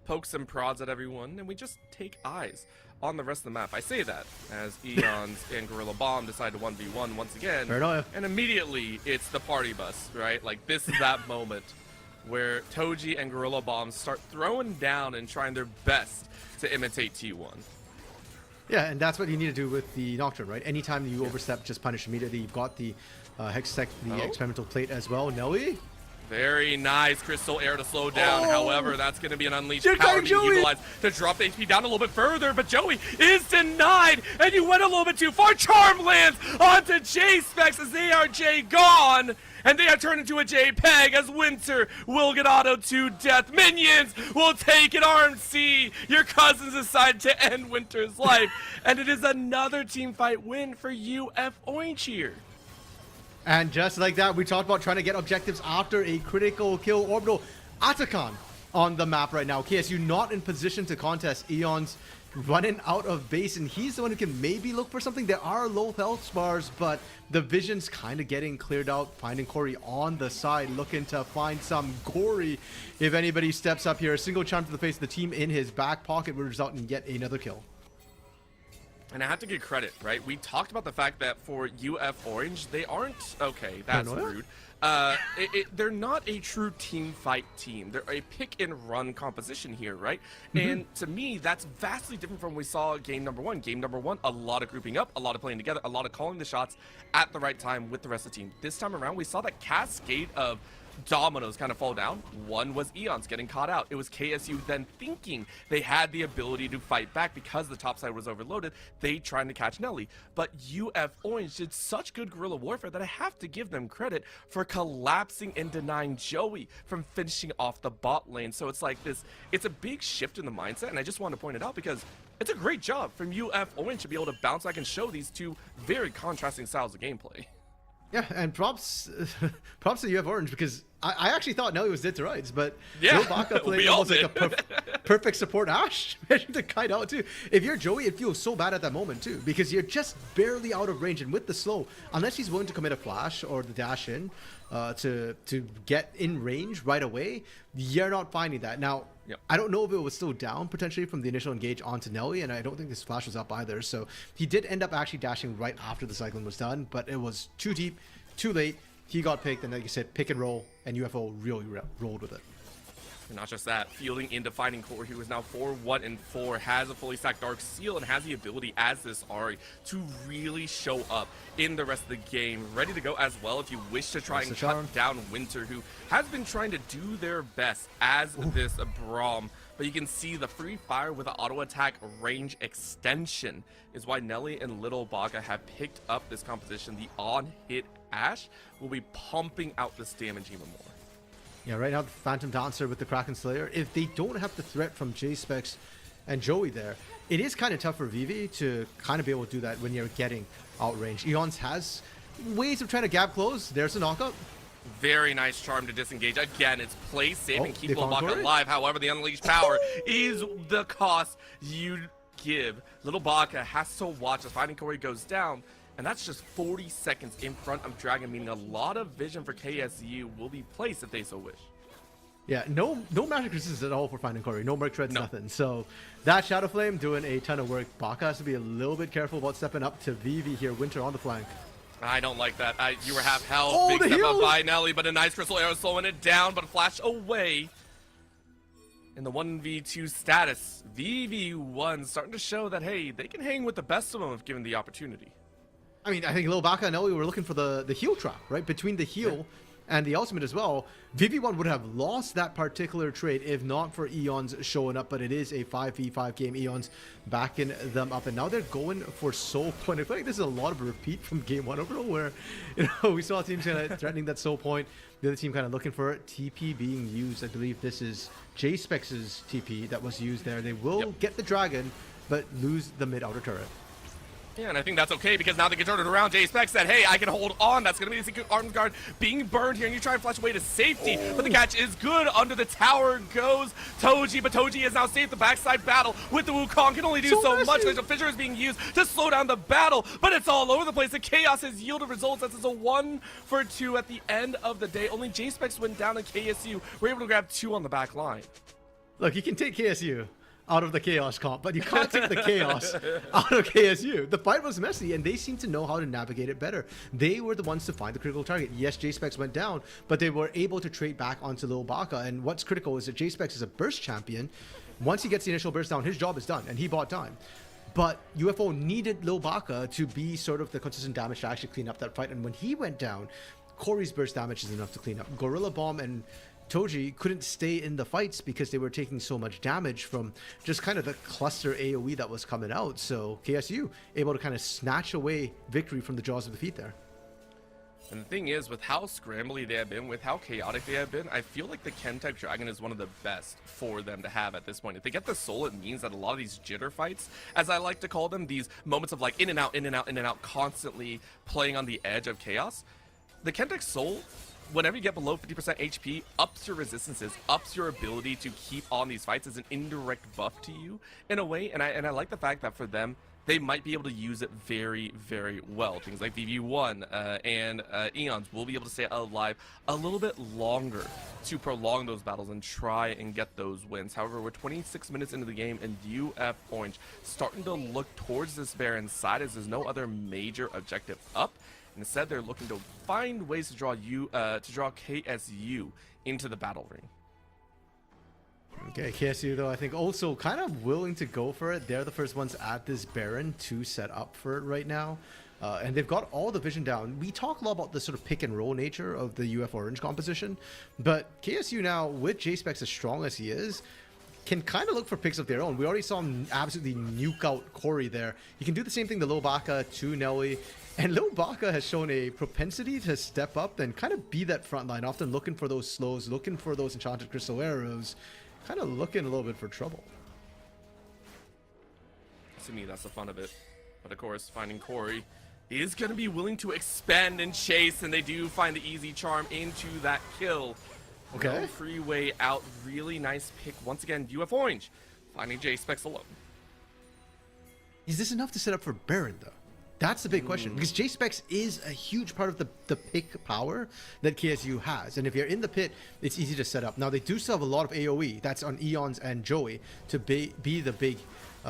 pokes and prods at everyone, and we just take eyes on the rest of the map. I say that as Eons and Gorilla Bomb decide to 1v1 once again, and immediately it's the party bus, right? Like, this is that moment where Toji and Gorilla Bomb start throwing down and trying their best to imitate T1. Yeah, and that's what you need to do with the Nocturne, right? Anytime you overstep, just punish immediately. You've got the Hextech, the experimental plate as well. Nelly? Very nice Crystal Air to slow down. However, that's going to be an unleashed power being utilized to drop the HP down a little bit further, but Joey is denied, and you went a little bit too far. Charm lands onto J-Specs as they are J gone, and they are turned into a JPEG as Winter will get autoed to death. Minions will take it, RMC. Your cousins decide to end Winter's life, and it is another team fight win for UF Orange here. And just like that, we talked about trying to get objectives after a critical kill. Orbital Atakan on the map right now. KSU not in position to contest. Eon's running out of base, and he's the one who can maybe look for something. There are low health bars, but the vision's kind of getting cleared out. Finding Corey on the side, looking to find some gory if anybody steps up here. A single charm to the face of the team in his back pocket would result in yet another kill. And I have to give credit, right? We talked about the fact that for UF Orange, they aren't... Okay, that's rude. They're not a true team fight team. They're a pick and run composition here, right? And to me, that's vastly different from what we saw game number one. Game number one, a lot of grouping up, a lot of playing together, a lot of calling the shots at the right time with the rest of the team. This time around, we saw that cascade of dominoes kind of fall down. One was Eons getting caught out. It was KSU then thinking they had the ability to fight back because the top side was overloaded. They trying to catch Nelly. But UF Orange did such good guerrilla warfare that I have to give them credit for collapsing and denying Joey from finishing off the bot lane. So it's like this, it's a big shift in the mindset, and I just want to point it out because it's a great job from UF Orange to be able to bounce back and show these two very contrasting styles of gameplay. Yeah, and props to UF Orange, because I actually thought Nelly was dead to rights, but yeah, Baka played almost like a perfect support Ash. Imagine to kite out too. If you're Joey, it feels so bad at that moment too, because you're just barely out of range, and with the slow, unless he's willing to commit a flash or the dash in to get in range right away, you're not finding that. Now, I don't know if it was still down potentially from the initial engage onto Nelly, and I don't think this flash was up either. So he did end up actually dashing right after the cycling was done, but it was too deep, too late. He got picked, and like you said, pick and roll, and UFO really rolled with it. And not just that, fielding into Fighting Corey, who is now 4-1-4, has a fully stacked Dark Seal, and has the ability as this Ahri to really show up in the rest of the game. Ready to go as well if you wish to try and cut down Winter, who has been trying to do their best as this Braum. But you can see the free fire with the auto attack range extension is why Nelly and Little Baka have picked up this composition. The on-hit Ash will be pumping out this damage even more. Yeah, right now the Phantom Dancer with the Kraken Slayer, if they don't have the threat from J-Specs and Joey there, it is kind of tough for Vivi to kind of be able to do that when you're getting outrange. Eons has ways of trying to gap close. There's a knockup. Very nice charm to disengage. Again, it's play safe and keep Little Baka alive. However, the unleashed power is the cost you give. Little Baka has to watch as Fighting Corey goes down. And that's just 40 seconds in front of Dragon, meaning a lot of vision for KSU will be placed if they so wish. Yeah, no magic resistance at all for Finding Corey. No Merc Treads, nothing. So that Shadow Flame doing a ton of work. Baka has to be a little bit careful about stepping up to Vivi here. Winter on the flank. I don't like that. You were half health. Big step up by Nelly, but a nice Crystal Arrow slowing it down, but a flash away. In the 1v2 status, VV1 starting to show that, hey, they can hang with the best of them if given the opportunity. I mean, I think Lil Baka and Nelly were looking for the heal trap, right? Between the heal and the ultimate as well. VV1 would have lost that particular trade if not for Eons showing up, but it is a 5v5 game. Eons backing them up, and now they're going for Soul Point. I feel like this is a lot of a repeat from game one overall, where we saw teams kind of threatening that Soul Point, the other team kind of looking for it. TP being used. I believe this is J-Specs' TP that was used there. They will get the dragon, but lose the mid outer turret. Yeah, and I think that's okay because now they can turn it around. J-Spec said, hey, I can hold on. That's going to be the secret arms guard being burned here. And you try and flash away to safety, but the catch is good. Under the tower goes Toji, but Toji is now safe. The backside battle with the Wukong can only do so much. There's a Fissure is being used to slow down the battle, but it's all over the place. The chaos has yielded results. This is a 1 for 2 at the end of the day. Only J-Specs went down, and KSU were able to grab 2 on the back line. Look, you can take KSU out of the chaos comp, but you can't take the chaos out of KSU. The fight was messy, and they seem to know how to navigate it better. They were the ones to find the critical target. Yes, J-Specs went down, but they were able to trade back onto Lil Baka, and what's critical is that J-Specs is a burst champion. Once he gets the initial burst down, his job is done, and he bought time. But UFO needed Lil Baka to be sort of the consistent damage to actually clean up that fight, and when he went down, Corey's burst damage is enough to clean up. Gorilla Bomb and Toji couldn't stay in the fights because they were taking so much damage from just kind of the cluster AoE that was coming out. So KSU able to kind of snatch away victory from the jaws of defeat there. And the thing is, with how scrambly they have been, with how chaotic they have been, I feel like the Ken-type Dragon is one of the best for them to have at this point. If they get the soul, it means that a lot of these jitter fights, as I like to call them, these moments of like in and out, in and out, in and out, constantly playing on the edge of chaos, the Ken-type soul, whenever you get below 50% HP, ups your resistances, ups your ability to keep on these fights as an indirect buff to you in a way. And I like the fact that for them, they might be able to use it very, very well. Things like VV1 and Eons will be able to stay alive a little bit longer to prolong those battles and try and get those wins. However, we're 26 minutes into the game, and UF Orange starting to look towards this Baron side as there's no other major objective up. Instead, they're looking to find ways to draw KSU into the battle ring. Okay, KSU though, I think also kind of willing to go for it. They're the first ones at this Baron to set up for it right now. And they've got all the vision down. We talk a lot about the sort of pick and roll nature of the UF Orange composition, but KSU now, with J-Specs as strong as he is, can kind of look for picks of their own. We already saw him absolutely nuke out Corey there. He can do the same thing to Lil Baka, to Nelly. And Lil Baka has shown a propensity to step up and kind of be that front line, often looking for those slows, looking for those enchanted crystal arrows, kind of looking a little bit for trouble. To me, that's the fun of it. But of course, finding Corey is going to be willing to expand and chase, and they do find the easy charm into that kill. Okay. No free way out. Really nice pick. Once again, UF Orange finding J-Specs alone. Is this enough to set up for Baron, though? That's the big question, because J-Specs is a huge part of the pick power that KSU has. And if you're in the pit, it's easy to set up. Now, they do still have a lot of AoE. That's on Eons and Joey to be the big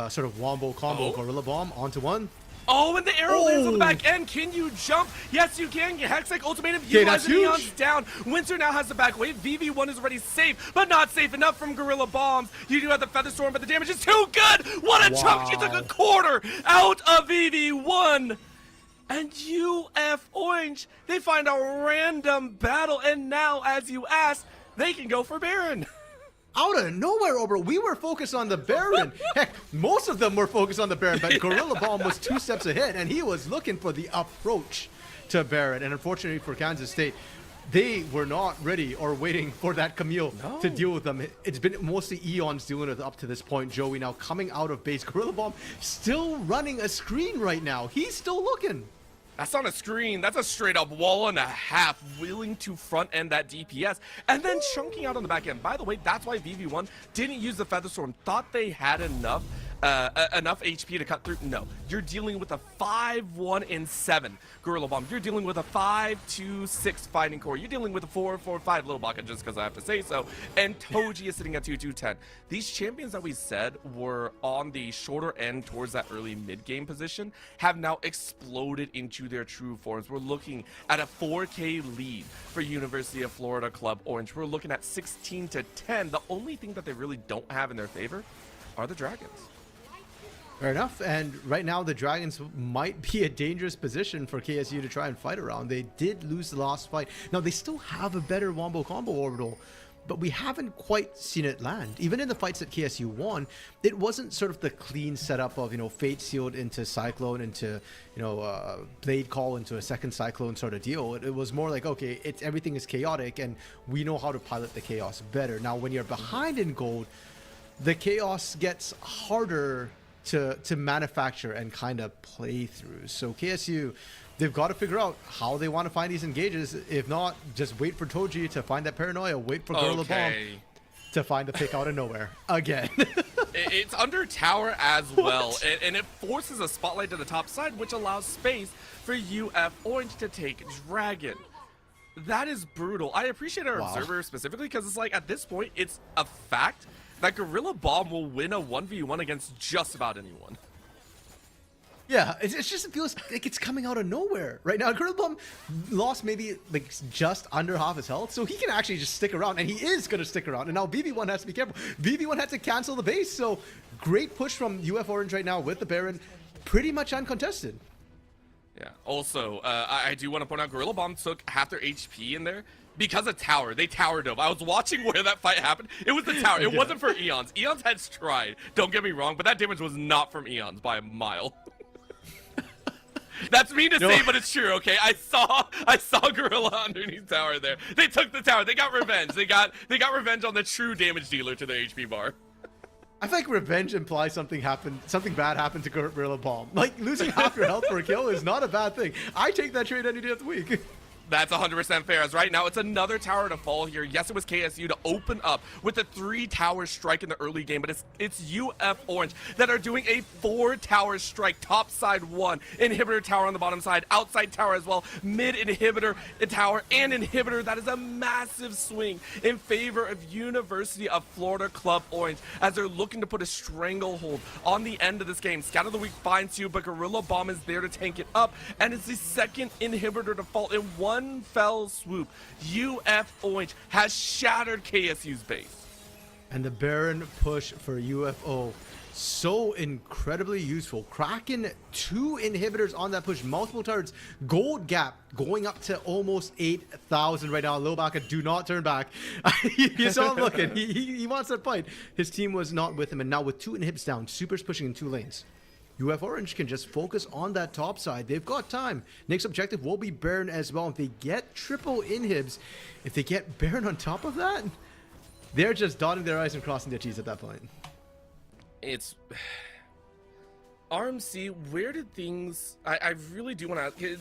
sort of wombo combo. Gorilla Bomb onto one. Oh, and the arrow lands on the back end. Can you jump? Yes, you can. Hextech Ultimatum utilizing Eon's down. Winter now has the back wave. VV1 is already safe, but not safe enough from Gorilla Bombs. You do have the Feather Storm, but the damage is too good. What a chunk. She took a quarter out of VV1. And UF Orange, they find a random battle, and now, as you asked, they can go for Baron. Out of nowhere, Ober, we were focused on the Baron. Heck, most of them were focused on the Baron, but Gorilla Bomb was 2 steps ahead, and he was looking for the approach to Baron. And unfortunately for Kansas State, they were not ready or waiting for that Camille to deal with them. It's been mostly Eons doing it up to this point. Joey now coming out of base. Gorilla Bomb still running a screen right now. He's still looking. That's not a screen. That's a straight up wall and a half, willing to front end that DPS and then chunking out on the back end. By the way, that's why VV1 didn't use the Feather Storm. Thought they had enough HP to cut through. No, you're dealing with a 5-1 and 7 Gorilla Bomb. You're dealing with a 5-2-6 Fighting Core. You're dealing with a 4-4-5 Little Baka, just because I have to say so. And Toji is sitting at 2-2-10. These champions that we said were on the shorter end towards that early mid-game position have now exploded into their true forms. We're looking at a 4K lead for University of Florida Club Orange. We're looking at 16-10. The only thing that they really don't have in their favor are the Dragons. Fair enough. And right now, the Dragons might be a dangerous position for KSU to try and fight around. They did lose the last fight. Now, they still have a better wombo combo orbital, but we haven't quite seen it land. Even in the fights that KSU won, it wasn't sort of the clean setup of, Fate Sealed into Cyclone, into, Blade Call into a second Cyclone sort of deal. It was more like, okay, everything is chaotic, and we know how to pilot the chaos better. Now, when you're behind in gold, the chaos gets harder to manufacture and kind of play through. So KSU, they've got to figure out how they want to find these engages. If not, just wait for Toji to find that paranoia, wait for Gorilla Bomb to find the pick out of nowhere again. It's under tower as well, and it forces a spotlight to the top side, which allows space for UF Orange to take Dragon. That is brutal. I appreciate our observer specifically because it's like, at this point, it's a fact that Gorilla Bomb will win a 1v1 against just about anyone. Yeah, it just feels like it's coming out of nowhere right now. Gorilla Bomb lost maybe like just under half his health, so he can actually just stick around, and he is going to stick around. And now BB1 has to be careful. BB1 had to cancel the base, so great push from UF Orange right now with the Baron, pretty much uncontested. Yeah. Also, I do want to point out Gorilla Bomb took half their HP in there because of tower. They tower dove. I was watching where that fight happened. It was the tower. It wasn't for Eons. Eons had stride. Don't get me wrong, but that damage was not from Eons by a mile. That's mean to say, but it's true. Okay, I saw Gorilla underneath tower there. They took the tower. They got revenge. They got revenge on the true damage dealer to their HP bar. I feel like revenge implies something bad happened to Gorilla Bomb. Like, losing half your health for a kill is not a bad thing. I take that trade any day of the week. That's 100% fair, as right now it's another tower to fall here. Yes, it was KSU to open up with a 3-tower strike in the early game, but it's UF Orange that are doing a 4-tower strike. Top side 1, inhibitor tower on the bottom side, outside tower as well, mid inhibitor tower and inhibitor. That is a massive swing in favor of University of Florida Club Orange as they're looking to put a stranglehold on the end of this game. Scout of the week finds you, but Gorilla Bomb is there to tank it up, and it's the second inhibitor to fall in one fell swoop. UF Orange has shattered KSU's base. And the Baron push for UFO, so incredibly useful. Cracking 2 inhibitors on that push, multiple turrets, gold gap going up to almost 8,000 right now. Lobaka, do not turn back. You saw him looking. He wants that fight. His team was not with him, and now with 2 inhibs down, Super's pushing in 2 lanes. UF Orange can just focus on that top side. They've got time. Next objective will be Baron as well. If they get triple inhibs, if they get Baron on top of that, they're just dotting their I's and crossing their T's at that point. It's... RMC, where did things... I really do want to...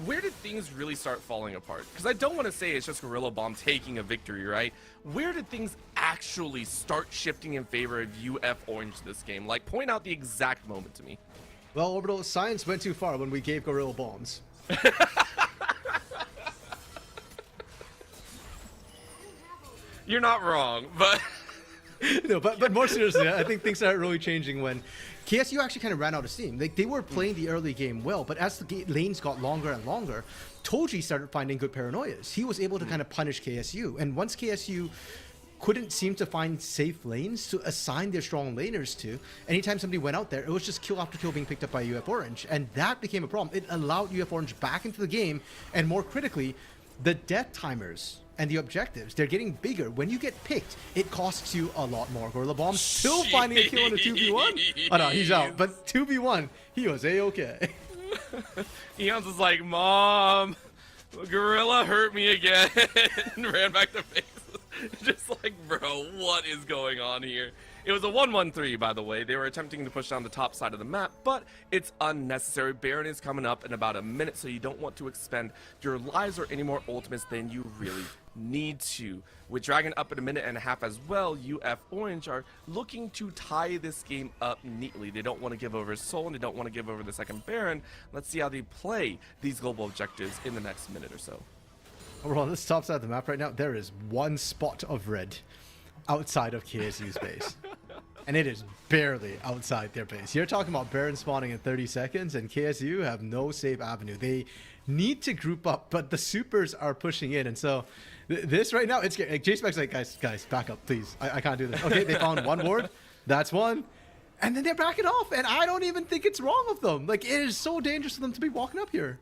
Where did things really start falling apart? Because I don't want to say it's just Gorilla Bomb taking a victory, right? Where did things actually start shifting in favor of UF Orange this game? Like, point out the exact moment to me. Well, Orbital, science went too far when we gave Gorilla Bombs. You're not wrong, but... No, but more seriously, I think things started really changing when KSU actually kind of ran out of steam. Like, they were playing the early game well, but as the lanes got longer and longer, Toji started finding good paranoias. He was able to kind of punish KSU, and once KSU couldn't seem to find safe lanes to assign their strong laners to, anytime somebody went out there, it was just kill after kill being picked up by UF Orange, and that became a problem. It allowed UF Orange back into the game, and more critically, the death timers and the objectives, they're getting bigger. When you get picked, it costs you a lot more. Gorilla Bomb still finding a kill in a 2v1. Oh no, he's out. But 2v1, he was A-okay. Eons was like, Mom, Gorilla hurt me again. And ran back to base. Just like, bro, what is going on here? It was a 1-1-3, by the way. They were attempting to push down the top side of the map, but it's unnecessary. Baron is coming up in about a minute, so you don't want to expend your lives or any more ultimates than you really need to. With Dragon up in a minute and a half as well, UF Orange are looking to tie this game up neatly. They don't want to give over Soul, and they don't want to give over the second Baron. Let's see how they play these global objectives in the next minute or so. We're on this top side of the map right now. There is one spot of red outside of KSU's base. And it is barely outside their base. You're talking about Baron spawning in 30 seconds, and KSU have no safe avenue. They need to group up, but the supers are pushing in. And so this right now, it's J-Spec's like, guys, back up, please. I can't do this. Okay, they found one ward. That's one. And then they're backing off, and I don't even think it's wrong of them. Like, it is so dangerous for them to be walking up here.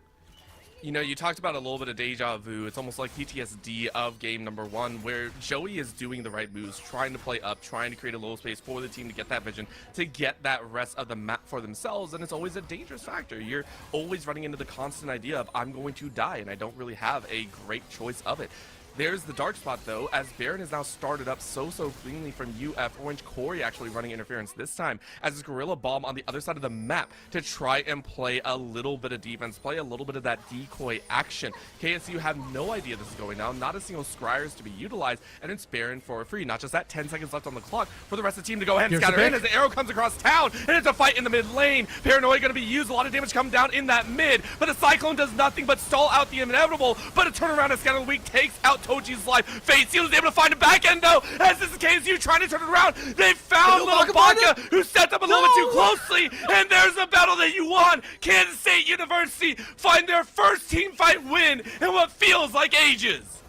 You know, you talked about a little bit of deja vu. It's almost like PTSD of game number 1, where Joey is doing the right moves, trying to play up, trying to create a little space for the team to get that vision, to get that rest of the map for themselves, and it's always a dangerous factor. You're always running into the constant idea of, I'm going to die, and I don't really have a great choice of it. There's the dark spot, though, as Baron is now started up so cleanly from UF Orange. Corey actually running interference this time, as his Gorilla Bomb on the other side of the map to try and play a little bit of defense, play a little bit of that decoy action. KSU have no idea this is going down, not a single Scryers to be utilized, and it's Baron for free. Not just that, 10 seconds left on the clock for the rest of the team to go ahead and scatter in as the arrow comes across town, and it's a fight in the mid lane. Paranoia going to be used, a lot of damage come down in that mid, but the Cyclone does nothing but stall out the inevitable, but a turnaround as Scatter the Weak takes out Toji's life. Fate Seal is able to find a back end though, as this is KSU trying to turn it around. They found Little Baka, who stepped up a little bit too closely, and there's a battle that you won. Kansas State University find their first team fight win in what feels like ages.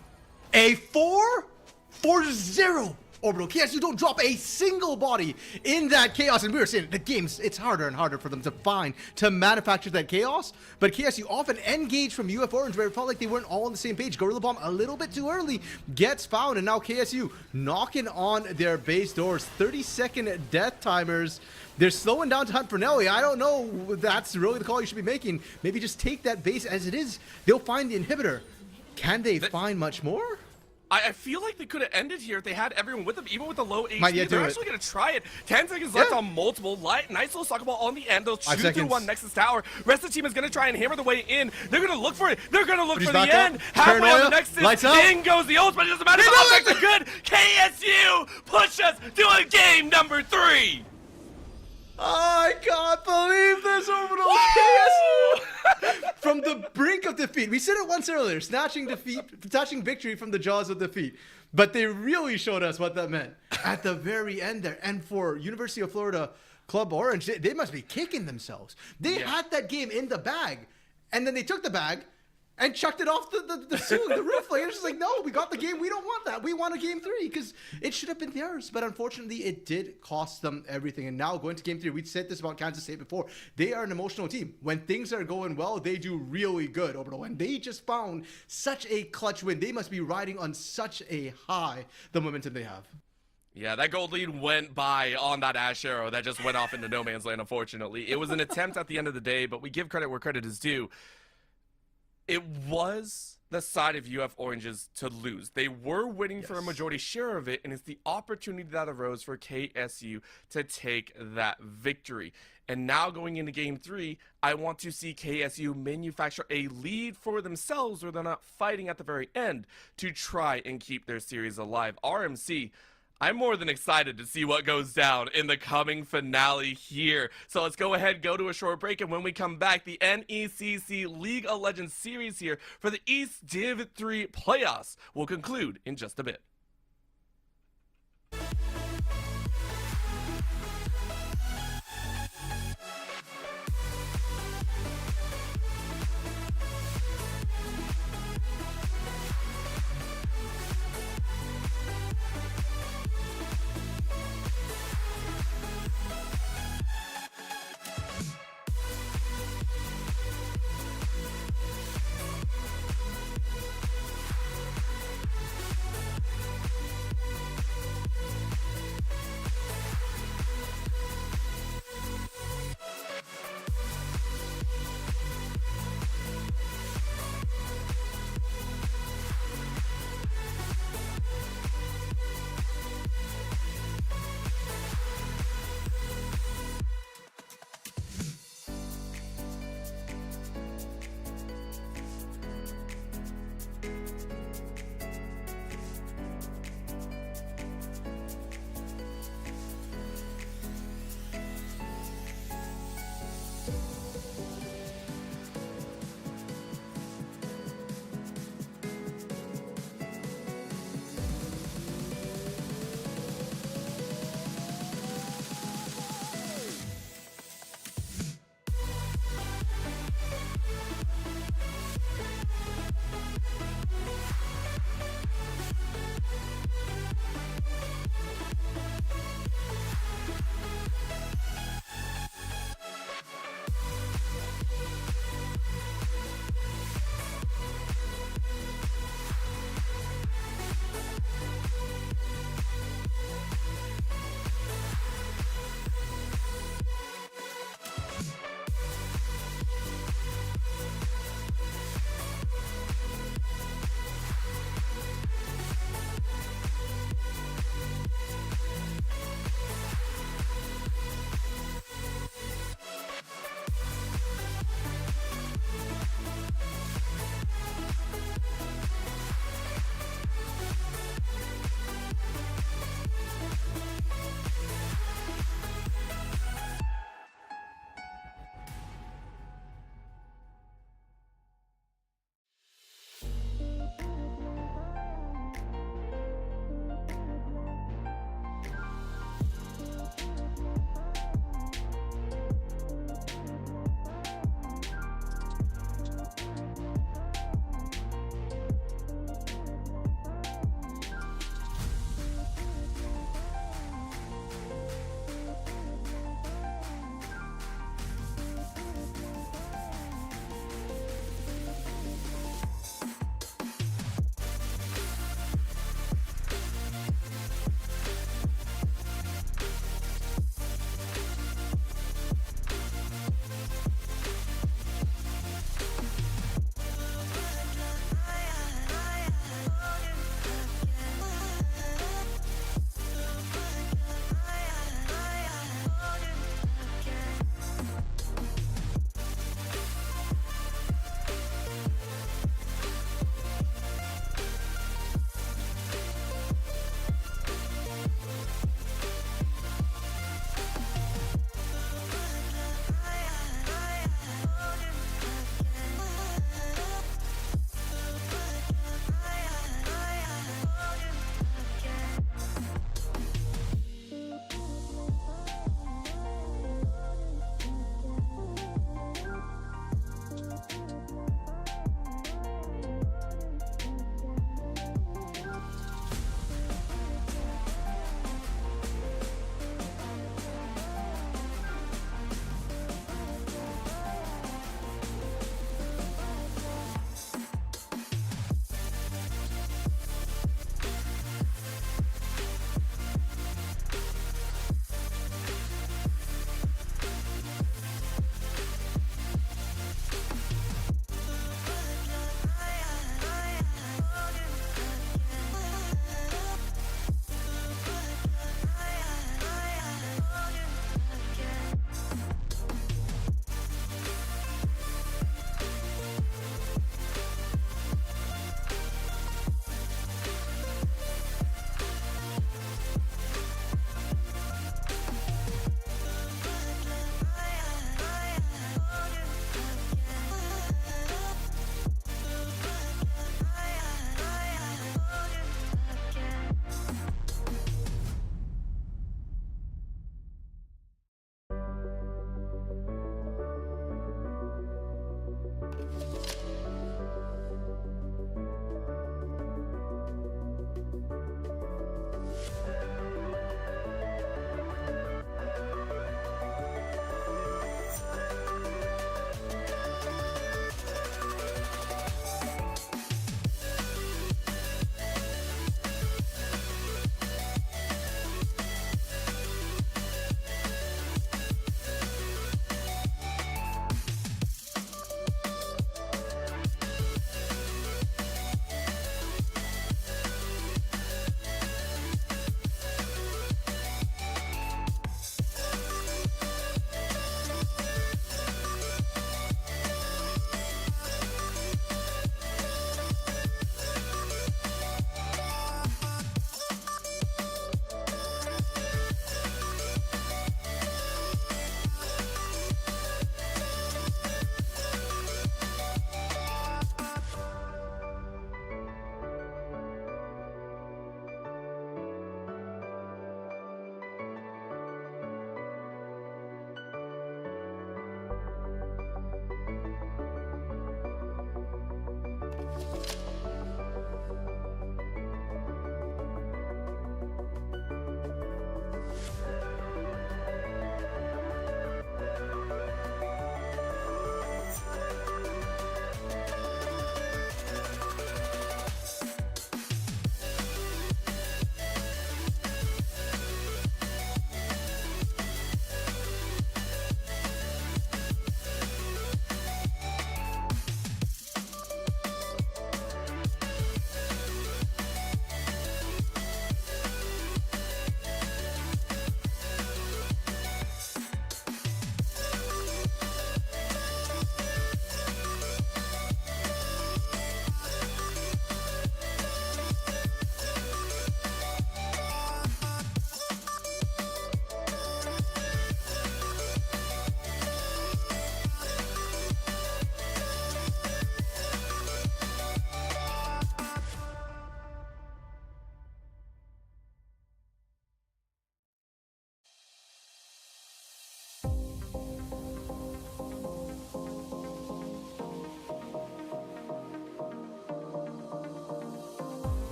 A 4-0 Orbital. KSU don't drop a single body in that chaos, and we were saying the games, it's harder and harder for them to find, to manufacture that chaos, but KSU often engaged from UF Orange where it felt like they weren't all on the same page. Gorilla Bomb a little bit too early gets found, and now KSU knocking on their base doors. 30-second death timers. They're slowing down to hunt for Nelly. I don't know, that's really the call you should be making. Maybe just take that base as it is. They'll find the inhibitor. Can they find much more? I feel like they could have ended here if they had everyone with them, even with the low HP. Might yet They're do actually going to try it. 10 seconds left on multiple. Nice little soccer ball on the end. They'll shoot through one Nexus Tower. Rest of the team is going to try and hammer the way in. They're going to look for it. They're going to look for the end. Halfway on the Nexus. In goes the ult, but it doesn't matter. The objects are good. KSU push us to a game number 3. I can't believe this, Orbital. KSU from the brink of defeat. We said it once earlier, snatching victory from the jaws of defeat. But they really showed us what that meant at the very end there. And for University of Florida Club Orange, they must be kicking themselves. They had that game in the bag, and then they took the bag and chucked it off the roof. Like, it's just like, no, we got the game. We don't want that. We want a game 3 because it should have been theirs. But unfortunately, it did cost them everything. And now going to game 3, we said this about Kansas State before. They are an emotional team. When things are going well, they do really good, Orbital. And they just found such a clutch win. They must be riding on such a high, the momentum they have. Yeah, that gold lead went by on that Ash Arrow that just went off into no man's land, unfortunately. It was an attempt at the end of the day, but we give credit where credit is due. It was the side of UF Oranges to lose. They were winning for a majority share of it, and it's the opportunity that arose for KSU to take that victory. And now going into game 3, I want to see KSU manufacture a lead for themselves where they're not fighting at the very end to try and keep their series alive. RMC, I'm more than excited to see what goes down in the coming finale here. So let's go ahead, go to a short break, and when we come back, the NECC League of Legends series here for the East Div 3 playoffs will conclude in just a bit.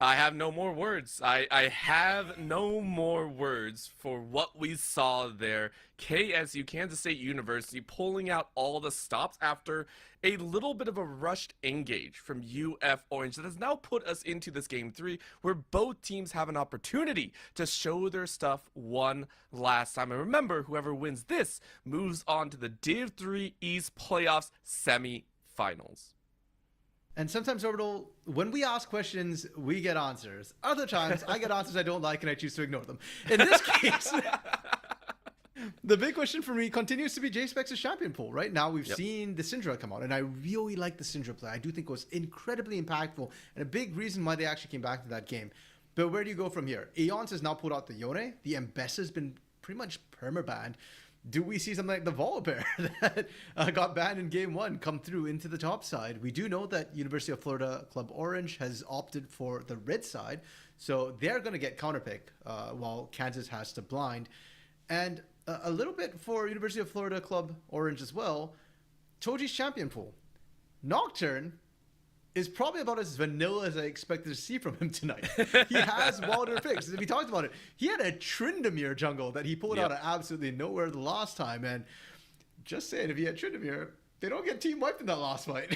I have no more words. I have no more words for what we saw there. KSU, Kansas State University, pulling out all the stops after a little bit of a rushed engage from UF Orange that has now put us into this game 3 where both teams have an opportunity to show their stuff one last time. And remember, whoever wins this moves on to the Div 3 East Playoffs semi-finals. And sometimes, Orbital, when we ask questions, we get answers. Other times, I get answers I don't like and I choose to ignore them. In this case, the big question for me continues to be J-Specs' champion pool. Right now, we've seen the Syndra come out, and I really like the Syndra play. I do think it was incredibly impactful and a big reason why they actually came back to that game. But where do you go from here? Aeons has now pulled out the Yone. The Mbessa's been pretty much perma-banned. Do we see something like the Volibear that got banned in game 1 come through into the top side? We do know that University of Florida Club Orange has opted for the red side, so they're going to get counterpick while Kansas has to blind. And a little bit for University of Florida Club Orange as well, Toji's champion pool. Nocturne is probably about as vanilla as I expected to see from him tonight. He has wilder picks. We talked about it. He had a Tryndamere jungle that he pulled out of absolutely nowhere the last time. And just saying, if he had Tryndamere, they don't get team wiped in that last fight.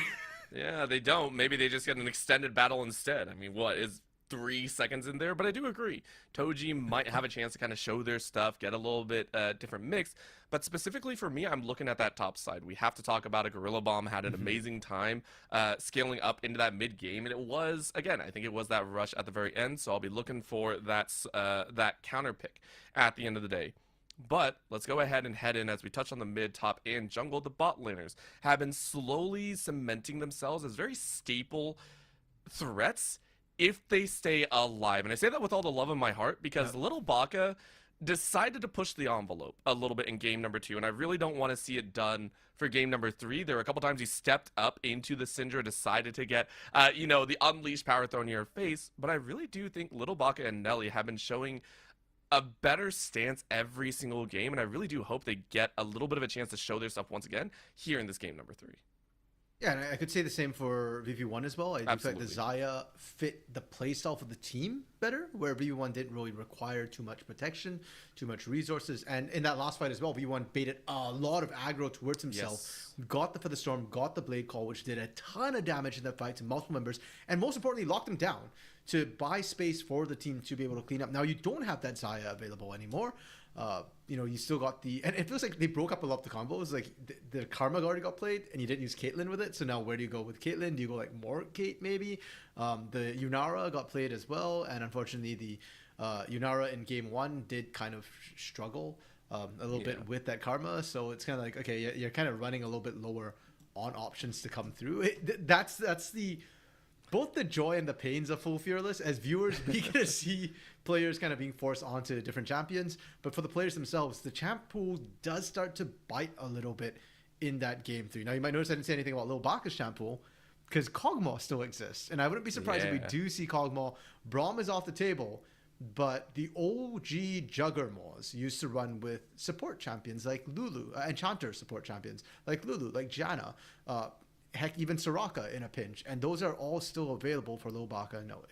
Yeah, they don't. Maybe they just get an extended battle instead. I mean, what is 3 seconds in there? But I do agree. Toji might have a chance to kind of show their stuff, get a little bit different mix. But specifically for me, I'm looking at that top side. We have to talk about it. Gorilla Bomb had an amazing time scaling up into that mid game. And it was, again, I think it was that rush at the very end. So I'll be looking for that counter pick at the end of the day. But let's go ahead and head in as we touch on the mid, top, and jungle. The bot laners have been slowly cementing themselves as very staple threats if they stay alive. And I say that with all the love in my heart because Little Baka decided to push the envelope a little bit in game number 2, and I really don't want to see it done for game number 3. There were a couple times he stepped up into the Syndra, decided to get, the unleashed power thrown in your face, but I really do think Little Baka and Nelly have been showing a better stance every single game, and I really do hope they get a little bit of a chance to show their stuff once again here in this game number 3. Yeah, and I could say the same for VV1 as well. I do feel like the Xayah fit the playstyle for the team better, where VV1 didn't really require too much protection, too much resources. And in that last fight as well, VV1 baited a lot of aggro towards himself, got the For the Storm, got the Blade Call, which did a ton of damage in that fight to multiple members, and most importantly, locked him down to buy space for the team to be able to clean up. Now, you don't have that Xayah available anymore. You still got the, and it feels like they broke up a lot of the combos. Like the Karma already got played, and you didn't use Caitlyn with it. So now where do you go with Caitlyn? Do you go like more Kate maybe? The Yunara got played as well, and unfortunately the Yunara in game 1 did kind of struggle a little bit with that Karma. So it's kind of like, okay, you're kind of running a little bit lower on options to come through. That's the both the joy and the pains of Full Fearless. As viewers, we get to see players kind of being forced onto different champions. But for the players themselves, the champ pool does start to bite a little bit in that game 3. Now, you might notice I didn't say anything about Lil Baka's champ pool because Kog'Maw still exists. And I wouldn't be surprised if we do see Kog'Maw. Braum is off the table, but the OG Juggermaws used to run with support champions like Lulu, Enchanter support champions like Lulu, like Janna, heck, even Soraka in a pinch. And those are all still available for Lil Baka and Noe.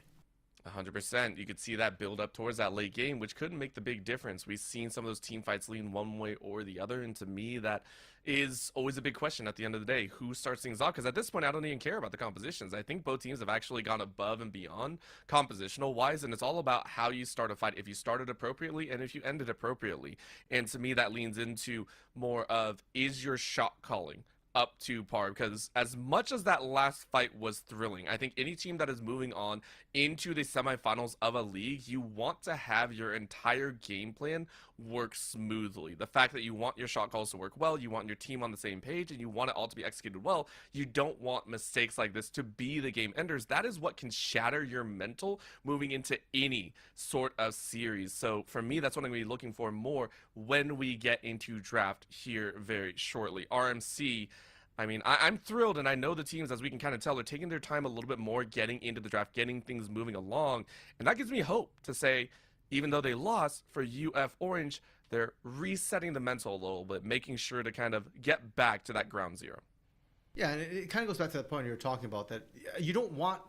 100%. You could see that build up towards that late game, which couldn't make the big difference. We've seen some of those team fights lean one way or the other, and to me, that is always a big question at the end of the day. Who starts things off? Because at this point, I don't even care about the compositions. I think both teams have actually gone above and beyond compositional-wise, and it's all about how you start a fight, if you started appropriately and if you ended appropriately. And to me, that leans into more of, is your shot calling up to par? Because as much as that last fight was thrilling, I think any team that is moving on into the semifinals of a league, you want to have your entire game plan work smoothly. The fact that you want your shot calls to work well, you want your team on the same page, and you want it all to be executed well. You don't want mistakes like this to be the game enders. That is what can shatter your mental moving into any sort of series. So for me, that's what I'm going to be looking for more when we get into draft here very shortly. RMC, I mean, I'm thrilled, and I know the teams, as we can kind of tell, are taking their time a little bit more getting into the draft, getting things moving along, and that gives me hope to say, even though they lost for UF Orange, they're resetting the mental a little bit, making sure to kind of get back to that ground zero. Yeah, and it kind of goes back to that point you were talking about, that you don't want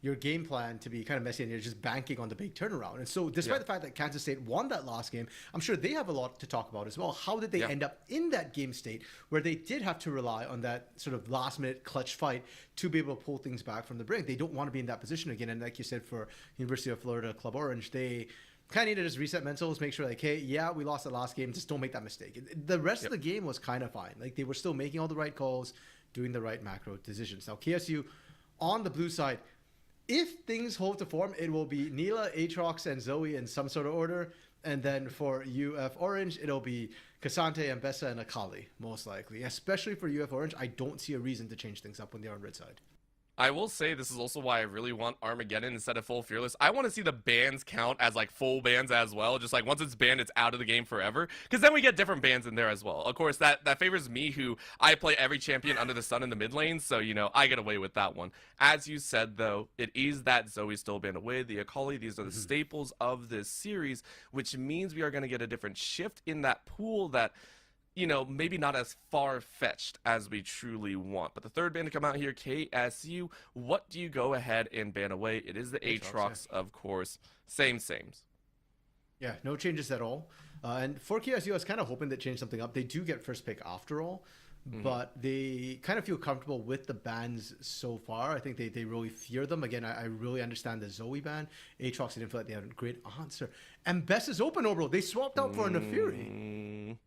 your game plan to be kind of messy and you're just banking on the big turnaround. And so despite the fact that Kansas State won that last game, I'm sure they have a lot to talk about as well. How did they end up in that game state where they did have to rely on that sort of last minute clutch fight to be able to pull things back from the brink? They don't want to be in that position again. And like you said, for University of Florida Club Orange, they kind of need to just reset mentals, make sure like, hey, yeah, we lost the last game, just don't make that mistake. The rest of the game was kind of fine. Like they were still making all the right calls, doing the right macro decisions. Now KSU on the blue side, if things hold to form, it will be Neela, Aatrox, and Zoe in some sort of order. And then for UF Orange, it'll be Kasante, Mbessa, and Akali, most likely. Especially for UF Orange, I don't see a reason to change things up when they're on red side. I will say this is also why I really want Armageddon instead of full Fearless. I want to see the bans count as like full bans as well. Just like once it's banned, it's out of the game forever. Because then we get different bans in there as well. Of course, that favors me, who I play every champion under the sun in the mid lane. So, you know, I get away with that one. As you said, though, it is that Zoe still banned away. The Akali, these are the staples of this series, which means we are going to get a different shift in that pool that, you know, maybe not as far-fetched as we truly want. But the third ban to come out here, KSU, what do you go ahead and ban away? It is the Aatrox, of course. Sames. Yeah, no changes at all. And for KSU, I was kind of hoping to change something up. They do get first pick after all, but they kind of feel comfortable with the bans so far. I think they really fear them. Again, I really understand the Zoe ban. Aatrox, didn't feel like they had a great answer. And Best is open overall. They swapped out for a Nefiri.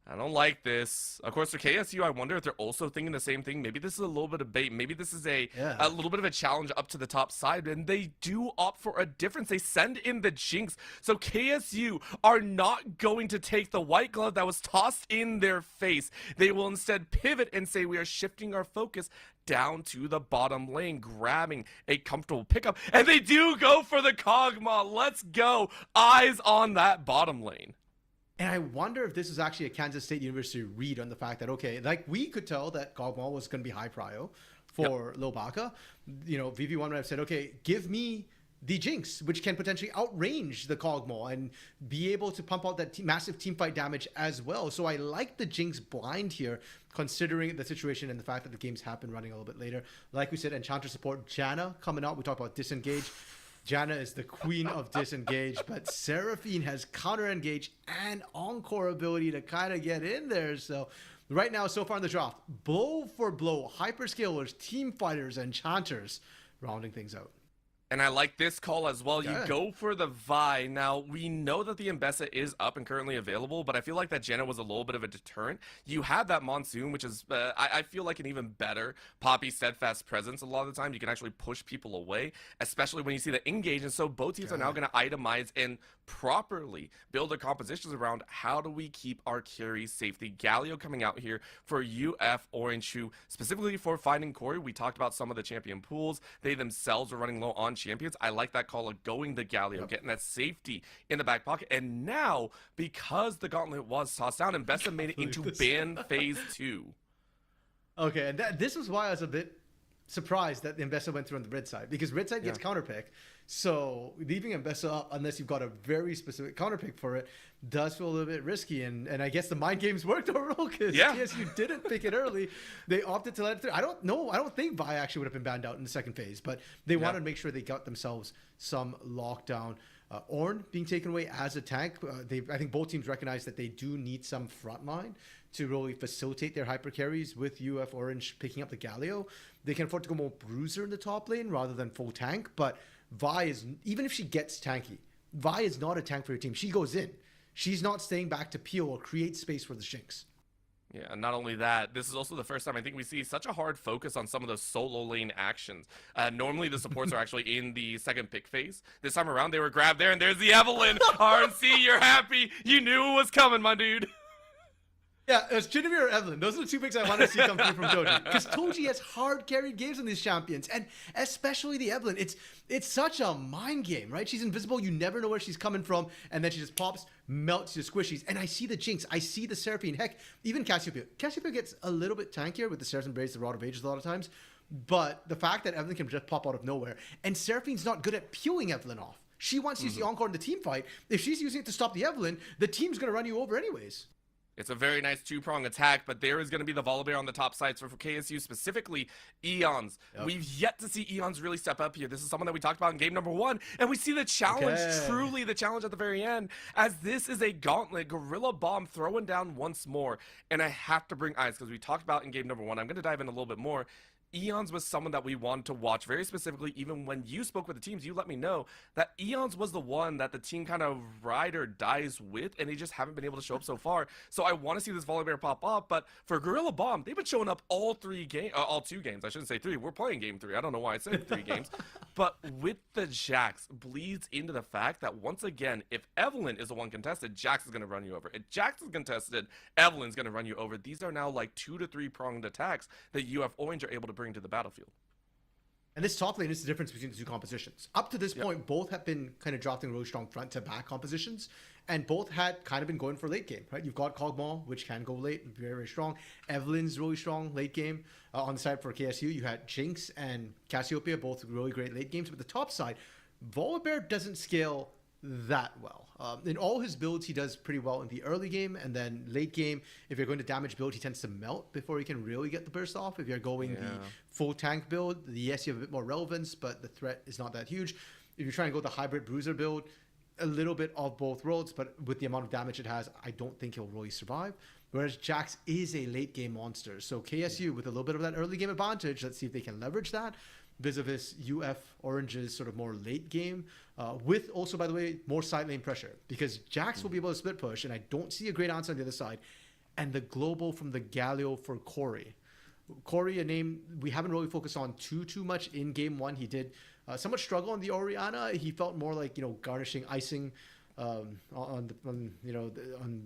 I don't like this. Of course, for KSU, I wonder if they're also thinking the same thing. Maybe this is a little bit of bait. Maybe this is a little bit of a challenge up to the top side. And they do opt for a difference. They send in the Jinx. So KSU are not going to take the white glove that was tossed in their face. They will instead pivot and say, we are shifting our focus down to the bottom lane, grabbing a comfortable pickup. And they do go for the Kog'Maw. Let's go. Eyes on that bottom lane. And I wonder if this is actually a Kansas State University read on the fact that, okay, like we could tell that Kog'Maw was going to be high prio for Lil Baka. You know, VV1 would have said, okay, give me the Jinx, which can potentially outrange the Kog'Maw and be able to pump out that massive teamfight damage as well. So I like the Jinx blind here, considering the situation and the fact that the games happen running a little bit later. Like we said, Enchanter support, Janna coming out. We talked about disengage. Janna is the queen of disengage, but Seraphine has counter engage and encore ability to kind of get in there. So right now, so far in the draft, blow for blow, hyperscalers, team fighters, enchanters rounding things out. And I like this call as well. You go for the Vi. Now, we know that the Mbessa is up and currently available, but I feel like that Janna was a little bit of a deterrent. You have that Monsoon, which is, I feel like, an even better Poppy steadfast presence. A lot of the time, you can actually push people away, especially when you see the engage. And so both teams are now going to itemize and properly build their compositions around how do we keep our carry safety. Galio coming out here for UF Orange, who specifically for finding Corey. We talked about some of the champion pools. They themselves are running low on champions. I like that call of going the Galio, getting that safety in the back pocket. And now, because the gauntlet was tossed down, and Mbessa made it into ban phase 2. Okay, and this is why I was a bit surprised that Mbessa went through on the red side, because red side gets counter pick. So leaving Mbessa up, unless you've got a very specific counter pick for it, does feel a little bit risky. And I guess the mind games worked overall, because TSU didn't pick it early. They opted to let it through. I don't know. I don't think Vi actually would have been banned out in the second phase, but they wanted to make sure they got themselves some lockdown. Ornn being taken away as a tank. I think both teams recognize that they do need some front line to really facilitate their hyper carries. With UF Orange picking up the Galio, they can afford to go more bruiser in the top lane rather than full tank. But Vi is, even if she gets tanky, Vi is not a tank for your team. She goes in. She's not staying back to peel or create space for the Jinx. Yeah, and not only that, this is also the first time I think we see such a hard focus on some of those solo lane actions. Normally the supports are actually in the second pick phase. This time around they were grabbed there, and there's the Evelynn. RNC, you're happy. You knew it was coming, my dude. Yeah, it was Trinivir or Evelynn. Those are the two picks I want to see come through from Toji. Because Toji has hard carried games in these champions, and especially the Evelynn. It's such a mind game, right? She's invisible. You never know where she's coming from, and then she just pops, melts the squishies. And I see the Jinx. I see the Seraphine. Heck, even Cassiopeia. Cassiopeia gets a little bit tankier with the Saracen Braids, the Rod of Ages a lot of times. But the fact that Evelynn can just pop out of nowhere, and Seraphine's not good at peeling Evelynn off. She wants to use the Encore in the team fight. If she's using it to stop the Evelynn, the team's going to run you over anyways. It's a very nice two-prong attack, but there is going to be the Volibear on the top side. So for KSU specifically, Eons. Yep. We've yet to see Eons really step up here. This is someone that we talked about in game number 1, and we see the challenge, truly the challenge at the very end, as this is a gauntlet. Gorilla Bomb throwing down once more, and I have to bring eyes, because we talked about in game number 1. I'm going to dive in a little bit more. Eons was someone that we wanted to watch very specifically. Even when you spoke with the teams, you let me know that Eons was the one that the team kind of ride or dies with, and they just haven't been able to show up so far. So I want to see this Volibear pop up, but for Gorilla Bomb, they've been showing up all 2 games. I shouldn't say 3. We're playing game 3. I don't know why I said 3 games. But with the Jax, bleeds into the fact that once again, if Evelynn is the one contested, Jax is going to run you over. If Jax is contested, Evelynn's going to run you over. These are now like 2 to 3 pronged attacks that UF Orange are able to bring to the battlefield. And this top lane is the difference between the two compositions. Up to this point, both have been kind of drafting really strong front to back compositions, and both had kind of been going for late game, right? You've got Kog'Maw, which can go late, very, very strong. Evelynn's really strong late game. On the side for KSU, you had Jinx and Cassiopeia, both really great late games. But the top side, Volibear doesn't scale that well. In all his builds, he does pretty well in the early game, and then late game, if you're going to damage build, he tends to melt before he can really get the burst off. If you're going the full tank build, yes, you have a bit more relevance, but the threat is not that huge. If you're trying to go the hybrid bruiser build, a little bit of both worlds, but with the amount of damage it has, I don't think he'll really survive. Whereas Jax is a late game monster. So KSU, with a little bit of that early game advantage, let's see if they can leverage that vis-a-vis UF Orange's sort of more late game, with also, by the way, more side lane pressure, because Jax will be able to split push, and I don't see a great answer on the other side. And the global from the Galio for Corey. Corey, a name we haven't really focused on too much in game 1. He did somewhat struggle on the Orianna. He felt more like, garnishing icing on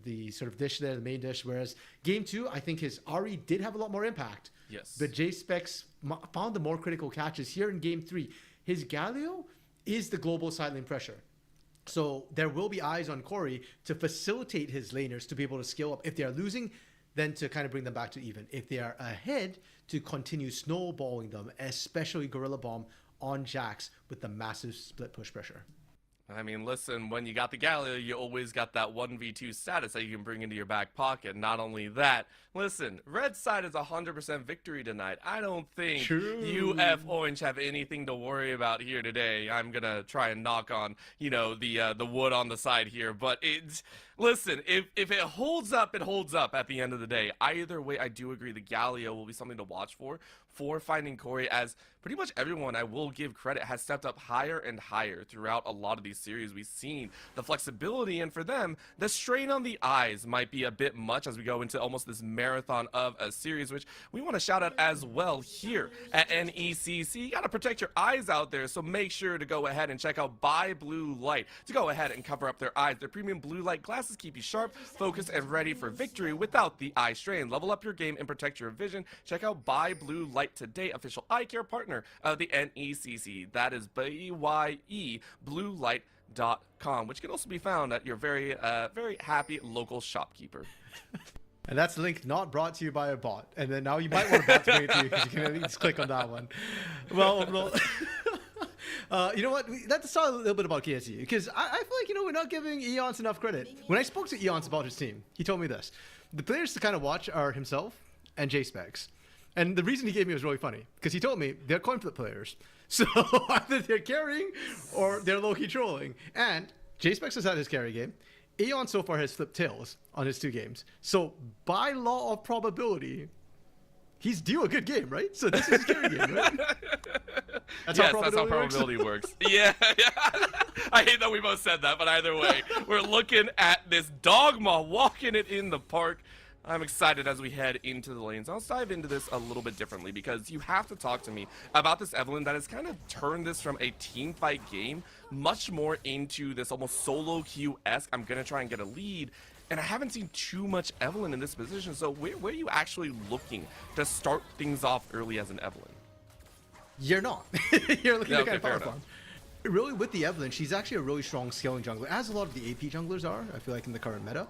the sort of dish there, the main dish. Whereas game 2, I think his Ari did have a lot more impact. Yes. But J-Specs found the more critical catches here in game 3. His Galio is the global side lane pressure. So there will be eyes on Corey to facilitate his laners to be able to scale up. If they are losing, then to kind of bring them back to even. If they are ahead, to continue snowballing them, especially Gorilla Bomb on Jax with the massive split push pressure. I mean, listen, when you got the Galio, you always got that 1v2 status that you can bring into your back pocket. Not only that, listen, red side is 100% victory tonight. I don't think UF Orange have anything to worry about here today. I'm going to try and knock on, the wood on the side here. But listen, if it holds up, it holds up at the end of the day. Either way, I do agree the Galio will be something to watch for finding Corey, as pretty much everyone, I will give credit, has stepped up higher and higher throughout a lot of these series. We've seen the flexibility, and for them, the strain on the eyes might be a bit much as we go into almost this marathon of a series, which we want to shout out as well here at NECC. You got to protect your eyes out there, so make sure to go ahead and check out Buy Blue Light to go ahead and cover up their eyes. Their premium blue light glasses keep you sharp, focused, and ready for victory without the eye strain. Level up your game and protect your vision. Check out Buy Blue Light today, official eye care partner of the NECC. That is BYE BlueLight.com, which can also be found at your very happy local shopkeeper. And that's the link not brought to you by a bot. And then now you might want a bot to bring it to you, because you can at least click on that one. Well, you know what? Let's talk a little bit about KSU, because I feel like, we're not giving Eons enough credit. When I spoke to Eons about his team, he told me this. The players to kind of watch are himself and J-Specs. And the reason he gave me was really funny, because he told me they're coin flip players. So either they're carrying or they're low-key trolling. And J-Specs has had his carry game. Aeon so far has flipped tails on his 2 games. So by law of probability, he's due a good game, right? So this is his carry game, right? That's how probability works. Yeah. I hate that we both said that, but either way, we're looking at this Dogma walking it in the park. I'm excited as we head into the lanes. Let's dive into this a little bit differently, because you have to talk to me about this Evelynn that has kind of turned this from a team fight game much more into this almost solo queue-esque, I'm going to try and get a lead. And I haven't seen too much Evelynn in this position, so where are you actually looking to start things off early as an Evelynn? You're not. You're looking to kind of power enough. farm. Really, with the Evelynn, she's actually a really strong scaling jungler, as a lot of the AP junglers are, I feel like, in the current meta.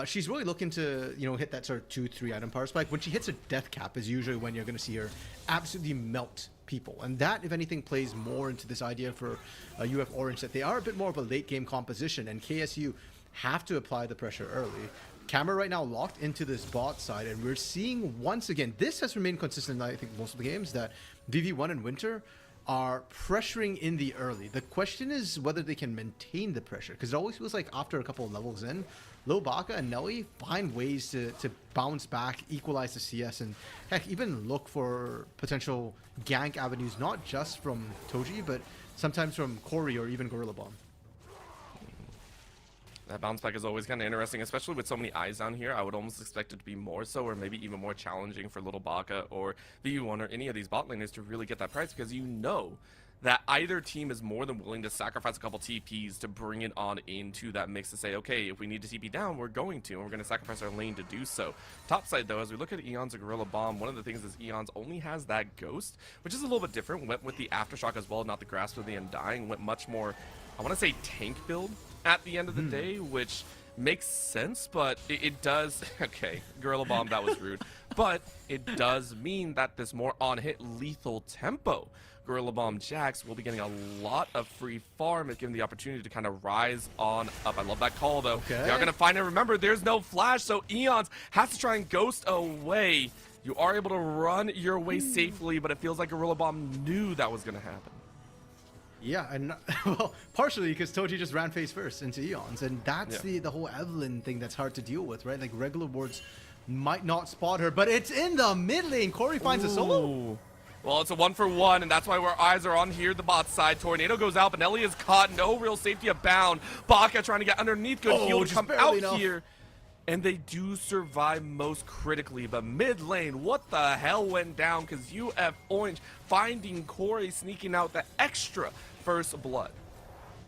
She's really looking to, hit that sort of 2-3 item power spike. When she hits a death cap is usually when you're going to see her absolutely melt people. And that, if anything, plays more into this idea for UF Orange, that they are a bit more of a late game composition, and KSU have to apply the pressure early. camera right now locked into this bot side, and we're seeing once again, this has remained consistent, I think, most of the games, that VV1 and Winter are pressuring in the early. The question is whether they can maintain the pressure, because it always feels like after a couple of levels in, Lil Baka and Nelly find ways to bounce back, equalize the CS, and heck, even look for potential gank avenues, not just from Toji, but sometimes from Corey or even Gorilla Bomb. That bounce back is always kind of interesting, especially with so many eyes down here. I would almost expect it to be more so, or maybe even more challenging for Little Baka or VV1 or any of these bot laners to really get that price, because you know that either team is more than willing to sacrifice a couple TPs to bring it on into that mix to say, okay, if we need to TP down, we're going to, and we're going to sacrifice our lane to do so. Top side, though, as we look at Eon's and Gorilla Bomb, one of the things is Eon's only has that Ghost, which is a little bit different. Went with the Aftershock as well, not the Grasp of the Undying. Went much more, I want to say, tank build at the end of the day, which makes sense, but it does, okay, Gorilla Bomb, that was rude, but it does mean that this more on-hit lethal tempo Gorilla Bomb Jax will be getting a lot of free farm and given the opportunity to kind of rise on up. I love that call, though. Okay. They are going to find it. Remember, there's no flash, so Eons has to try and ghost away. You are able to run your way safely, but it feels like Gorilla Bomb knew that was going to happen. Yeah, and well, partially because Toji just ran face first into Eons, and that's the whole Evelyn thing that's hard to deal with, right? Like, regular wards might not spot her, but it's in the mid lane. Corey finds a solo. Well, it's a 1-for-1, and that's why our eyes are on here, the bot side. Tornado goes out, but Nelly is caught. No real safety abound. Baka trying to get underneath. Good heal to come out here. And they do survive most critically, but mid lane, what the hell went down? Because UF Orange finding Corey sneaking out the extra first blood.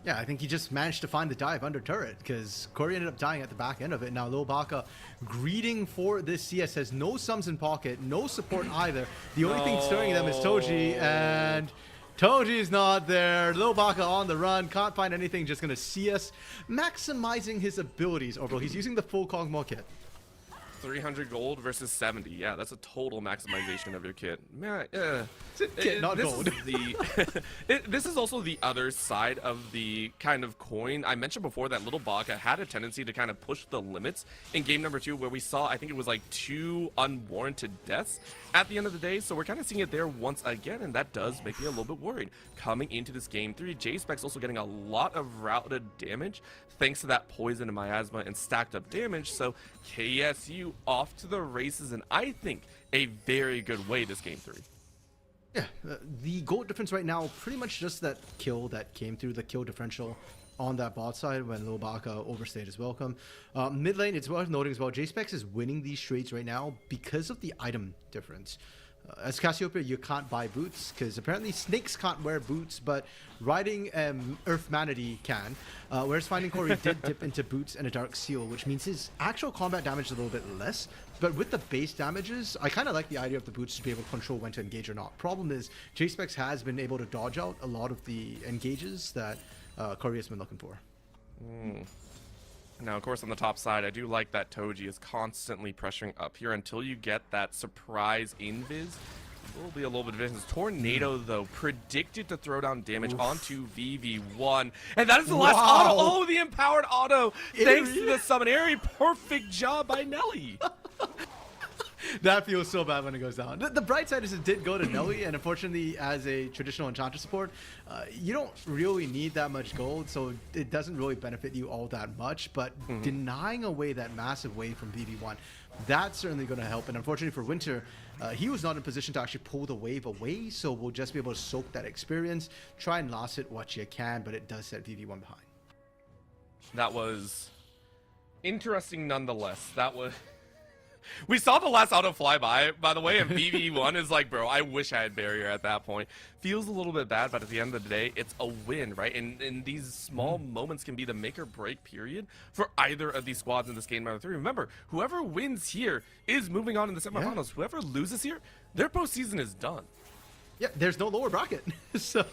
Yeah, I think he just managed to find the dive under turret, because Corey ended up dying at the back end of it. Now Lil Baka greeting for this CS, has no sums in pocket, no support either. The only thing stirring them is Toji, and Toji's not there. Lil Baka on the run, can't find anything, just gonna CS, maximizing his abilities. Oh, bro, he's using the full Kog'Maw kit. 300 gold versus 70. Yeah, that's a total maximization of your kit. Man, It's a kit, not gold. This is also the other side of the kind of coin. I mentioned before that Little Baka had a tendency to kind of push the limits in game number 2, where we saw, I think it was like 2 unwarranted deaths at the end of the day. So we're kind of seeing it there once again, and that does make me a little bit worried. Coming into this game 3, J-Spec's also getting a lot of routed damage thanks to that poison and miasma and stacked up damage. So KSU off to the races, and I think a very good way this game 3. Yeah, the gold difference right now, pretty much just that kill that came through, the kill differential on that bot side when Lil Baka overstayed his welcome. Mid lane, it's worth noting as well, J-Specs is winning these trades right now because of the item difference. As Cassiopeia, you can't buy boots, because apparently snakes can't wear boots, but riding Earth Manatee can. Whereas Finding Corey did dip into boots and a Dark Seal, which means his actual combat damage is a little bit less. But with the base damages, I kind of like the idea of the boots to be able to control when to engage or not. Problem is, J-Specs has been able to dodge out a lot of the engages that Corey has been looking for. Now, of course, on the top side, I do like that Toji is constantly pressuring up here until you get that surprise invis. It will be a little bit of business. Tornado, though, predicted to throw down damage onto VV1. And that is the last auto. Oh, the empowered auto. Thanks to the summon. Perfect job by Nelly. That feels so bad when it goes down. The bright side is it did go to Nelly, and unfortunately, as a traditional Enchanter support, you don't really need that much gold, so it doesn't really benefit you all that much. But denying away that massive wave from VV1, that's certainly going to help. And unfortunately for Winter, he was not in position to actually pull the wave away, so we'll just be able to soak that experience, try and last it what you can, but it does set VV1 behind. That was interesting nonetheless. That was... We saw the last auto fly by the way, and VV1 is like, bro, I wish I had barrier at that point. Feels a little bit bad, but at the end of the day, it's a win, right? And these small moments can be the make or break period for either of these squads in this game number 3. Remember, whoever wins here is moving on in the semifinals. Whoever loses here, their postseason is done. Yeah, there's no lower bracket. So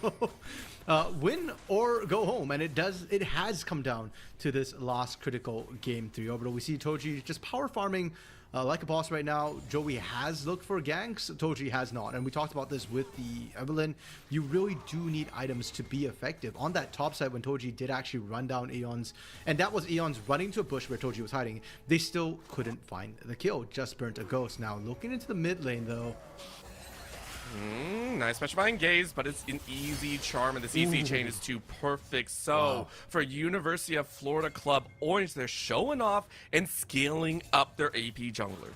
win or go home, and it has come down to this last critical game 3 orbital. We see Toji just power farming Like a boss right now, Joey has looked for ganks, Toji has not. And we talked about this with the Evelyn. You really do need items to be effective. On that top side, when Toji did actually run down Aeon's, and that was Aeon's running to a bush where Toji was hiding, they still couldn't find the kill, just burnt a ghost. Now, looking into the mid lane though, Nice Petrifying Gaze, but it's an easy charm, and the CC chain is too perfect. So, for University of Florida Club Orange, they're showing off and scaling up their AP jungler.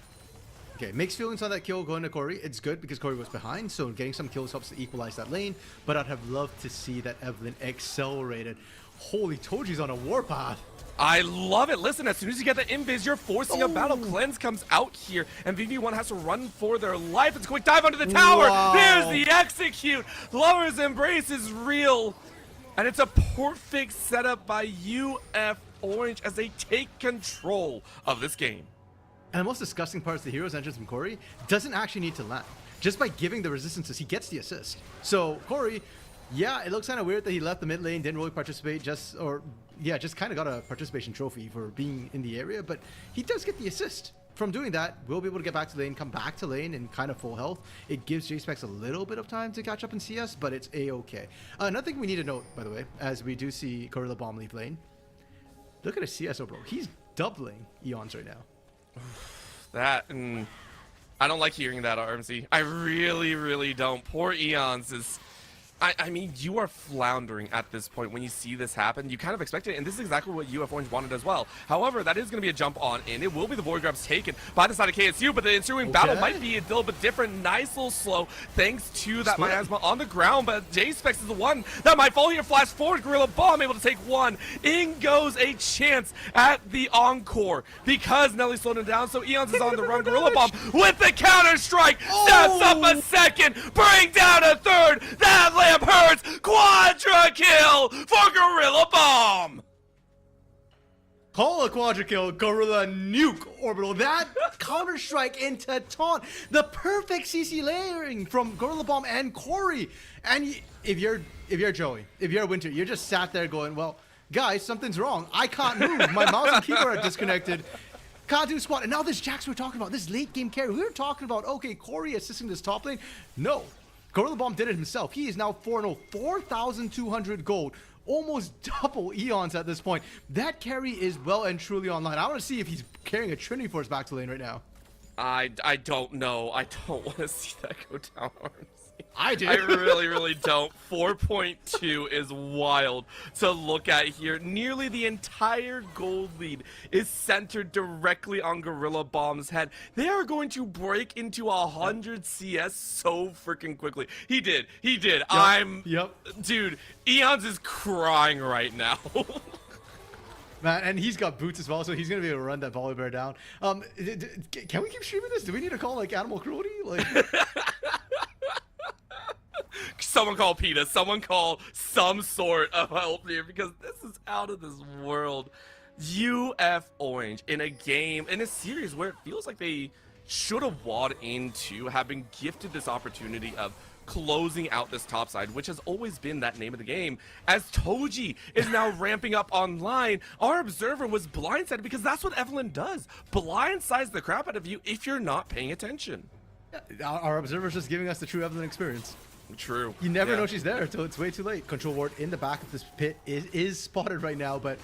okay, mixed feelings on that kill going to Corey. It's good because Corey was behind, so getting some kills helps to equalize that lane, but I'd have loved to see that Evelyn accelerated. Holy, Toji's on a warpath. I love it. Listen, as soon as you get the invis, you're forcing a battle. Cleanse comes out here, and VV1 has to run for their life. It's a quick dive under the tower. Wow. There's the execute. Lover's Embrace is real. And it's a perfect setup by UF Orange as they take control of this game. And the most disgusting part is the hero's entrance from Corey doesn't actually need to land. Just by giving the resistances, he gets the assist. So Corey, yeah, it looks kind of weird that he left the mid lane, didn't really participate, just kind of got a participation trophy for being in the area, but he does get the assist. From doing that, we'll be able to get back to lane, come back to lane in kind of full health. It gives J-Specs a little bit of time to catch up in CS, but it's A-okay. Another thing we need to note, by the way, as we do see Gorilla Bomb leave lane, look at his CSO, bro. He's doubling Eons right now. I don't like hearing that, RMC. I really, really don't. Poor Eons is... I mean, you are floundering at this point when you see this happen. You kind of expect it, and this is exactly what UF Orange wanted as well. However, that is going to be a jump on in. It will be the Void Grabs taken by the side of KSU, but the ensuing battle might be a little bit different. Nice little slow, thanks to that miasma on the ground, but J-Specs is the one that might fall here. Flash forward, Gorilla Bomb able to take one. In goes a chance at the encore because Nelly slowed him down, so Eons is on the run. Gorilla Bomb with the counter strike, steps up a second, bring down a third. That lamp hurts. Quadra kill for Gorilla Bomb. Call a quadra kill, Gorilla Nuke Orbital. That counter strike into taunt. The perfect CC layering from Gorilla Bomb and Corey. And if you're Joey, if you're Winter, you're just sat there going, well, guys, something's wrong. I can't move. My mouse and keyboard are disconnected. Can't do squat. And now this Jax we're talking about, this late game carry. We were talking about, okay, Corey assisting this top lane. No. Gorilla Bomb did it himself. He is now 4-0, 4,200 gold. Almost double Eons at this point. That carry is well and truly online. I want to see if he's carrying a Trinity Force back to lane right now. I don't know. I don't want to see that go down, RMC. I do. I really, really don't. 4.2 is wild to look at here. Nearly the entire gold lead is centered directly on Gorilla Bomb's head. They are going to break into 100 CS so freaking quickly. He did. Yep. Dude, Eons is crying right now. Man, and he's got boots as well, so he's gonna be able to run that volley bear down. Can we keep streaming this? Do we need to call like animal cruelty? Like, someone call PETA. Someone call some sort of help here because this is out of this world. UF Orange in a game, in a series where it feels like they should have walled into, have been gifted this opportunity of closing out this top side, which has always been that name of the game. As Toji is now ramping up online, our observer was blindsided because that's what Evelyn does. Blindsides the crap out of you if you're not paying attention. our observer's just giving us the true Evelyn experience. True. You never know she's there until it's way too late. Control ward in the back of this pit is spotted right now, but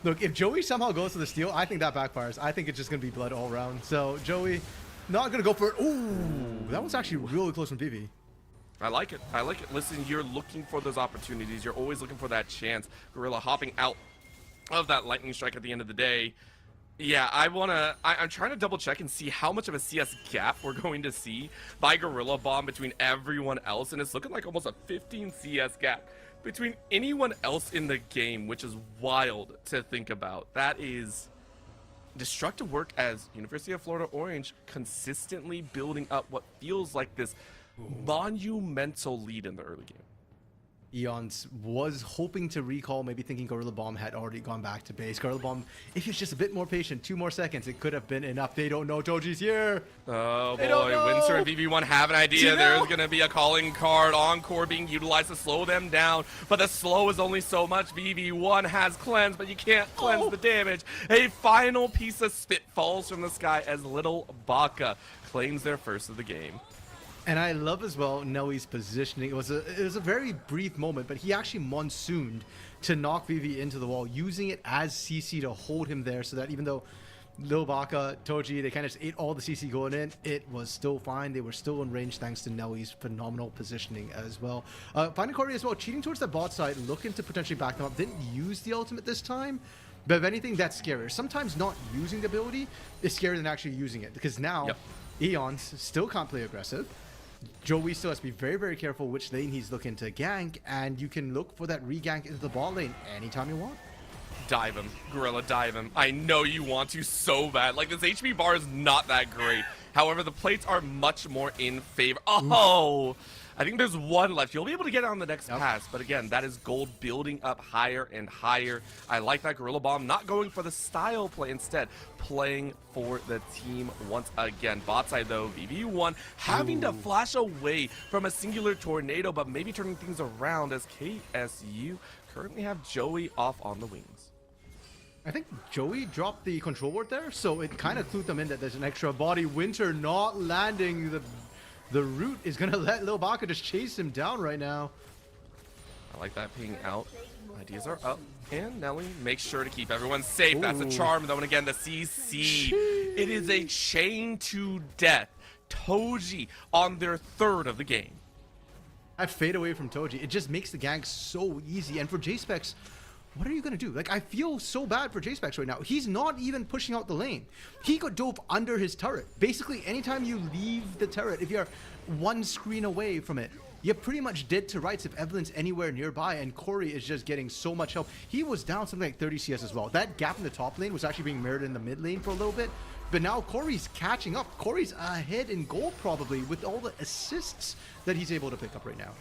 look, if Joey somehow goes to the steal, I think that backfires. I think it's just going to be blood all around. So Joey not going to go for it. Ooh, that was actually really close from Vivi. I like it. I like it. Listen, you're looking for those opportunities. You're always looking for that chance. Gorilla hopping out of that lightning strike at the end of the day. Yeah, I'm trying to double check and see how much of a CS gap we're going to see by Gorilla Bomb between everyone else. And it's looking like almost a 15 CS gap between anyone else in the game, which is wild to think about. That is destructive work as University of Florida Orange consistently building up what feels like this monumental lead in the early game. Eons was hoping to recall, maybe thinking Gorilla Bomb had already gone back to base. Gorilla Bomb, if he was just a bit more patient, 2 more seconds, it could have been enough. They don't know Toji's here. Oh boy, Windsor and VV1 have an idea. There's going to be a calling card, Encore being utilized to slow them down, but the slow is only so much. VV1 has cleanse, but you can't cleanse the damage. A final piece of spit falls from the sky as Little Baka claims their first of the game. And I love as well Nelly's positioning. It was a very brief moment, but he actually monsooned to knock Vivi into the wall, using it as CC to hold him there, so that even though Lil Baka, Toji, they kind of just ate all the CC going in, it was still fine. They were still in range thanks to Nelly's phenomenal positioning as well. Finding Corey as well, cheating towards the bot side, looking to potentially back them up. Didn't use the ultimate this time, but if anything, that's scarier. Sometimes not using the ability is scarier than actually using it, because now Eons still can't play aggressive. Joey still has to be very, very careful which lane he's looking to gank, and you can look for that re-gank into the bot lane anytime you want. Dive him. Gorilla, dive him. I know you want to so bad. Like, this HP bar is not that great. However, the plates are much more in favor. Oh! I think there's one left. You'll be able to get it on the next pass, but again, that is gold building up higher and higher. I like that Gorilla Bomb not going for the style play, instead playing for the team once again. Bot side though, VV1 having to flash away from a singular tornado, but maybe turning things around as KSU currently have Joey off on the wings. I think Joey dropped the control ward there, so it kind of clued them in that there's an extra body. Winter not landing the root is going to let Lil Baka just chase him down right now. I like that ping out. Ideas are up. And Nelly makes sure to keep everyone safe. Ooh. That's a charm, though. And again, the CC. It is a chain to death. Toji on their third of the game. That fade away from Toji, it just makes the gank so easy. And for J-Specs, what are you going to do? Like, I feel so bad for J-Specs right now. He's not even pushing out the lane. He got dove under his turret. Basically, anytime you leave the turret, if you're one screen away from it, you're pretty much dead to rights if Evelyn's anywhere nearby, and Corey is just getting so much help. He was down something like 30 CS as well. That gap in the top lane was actually being mirrored in the mid lane for a little bit, but now Corey's catching up. Corey's ahead in gold probably with all the assists that he's able to pick up right now.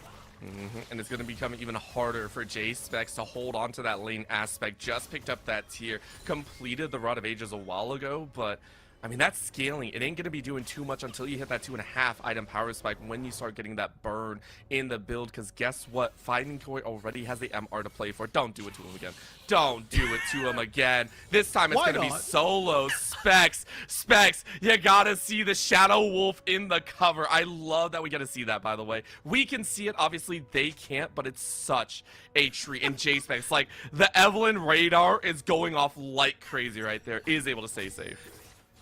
And it's going to become even harder for J-Specs to hold on to that lane aspect. Just picked up that tier, completed the Rod of Ages a while ago, but I mean, that's scaling. It ain't going to be doing too much until you hit that 2.5 item power spike when you start getting that burn in the build, because guess what? Fighting Toy already has the MR to play for. Don't do it to him again. Don't do it to him again. This time it's going to be solo. Specs, you got to see the Shadow Wolf in the cover. I love that we get to see that, by the way. We can see it. Obviously, they can't, but it's such a treat. And J-Specs, like, the Evelyn radar is going off like crazy right there. Is able to stay safe.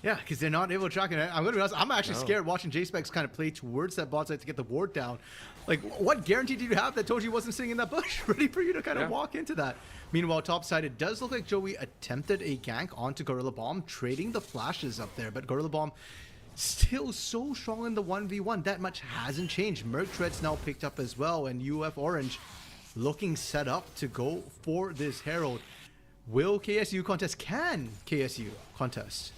Yeah, because they're not able to track it. I'm going to be honest, I'm actually scared watching J-Specs kind of play towards that bot side to get the ward down. Like, what guarantee did you have that Toji wasn't sitting in that bush ready for you to kind of walk into that? Meanwhile, top side, it does look like Joey attempted a gank onto Gorilla Bomb, trading the flashes up there, but Gorilla Bomb still so strong in the 1v1. That much hasn't changed. Merc Tread's now picked up as well, and UF Orange looking set up to go for this Herald. Will KSU contest? Can KSU contest?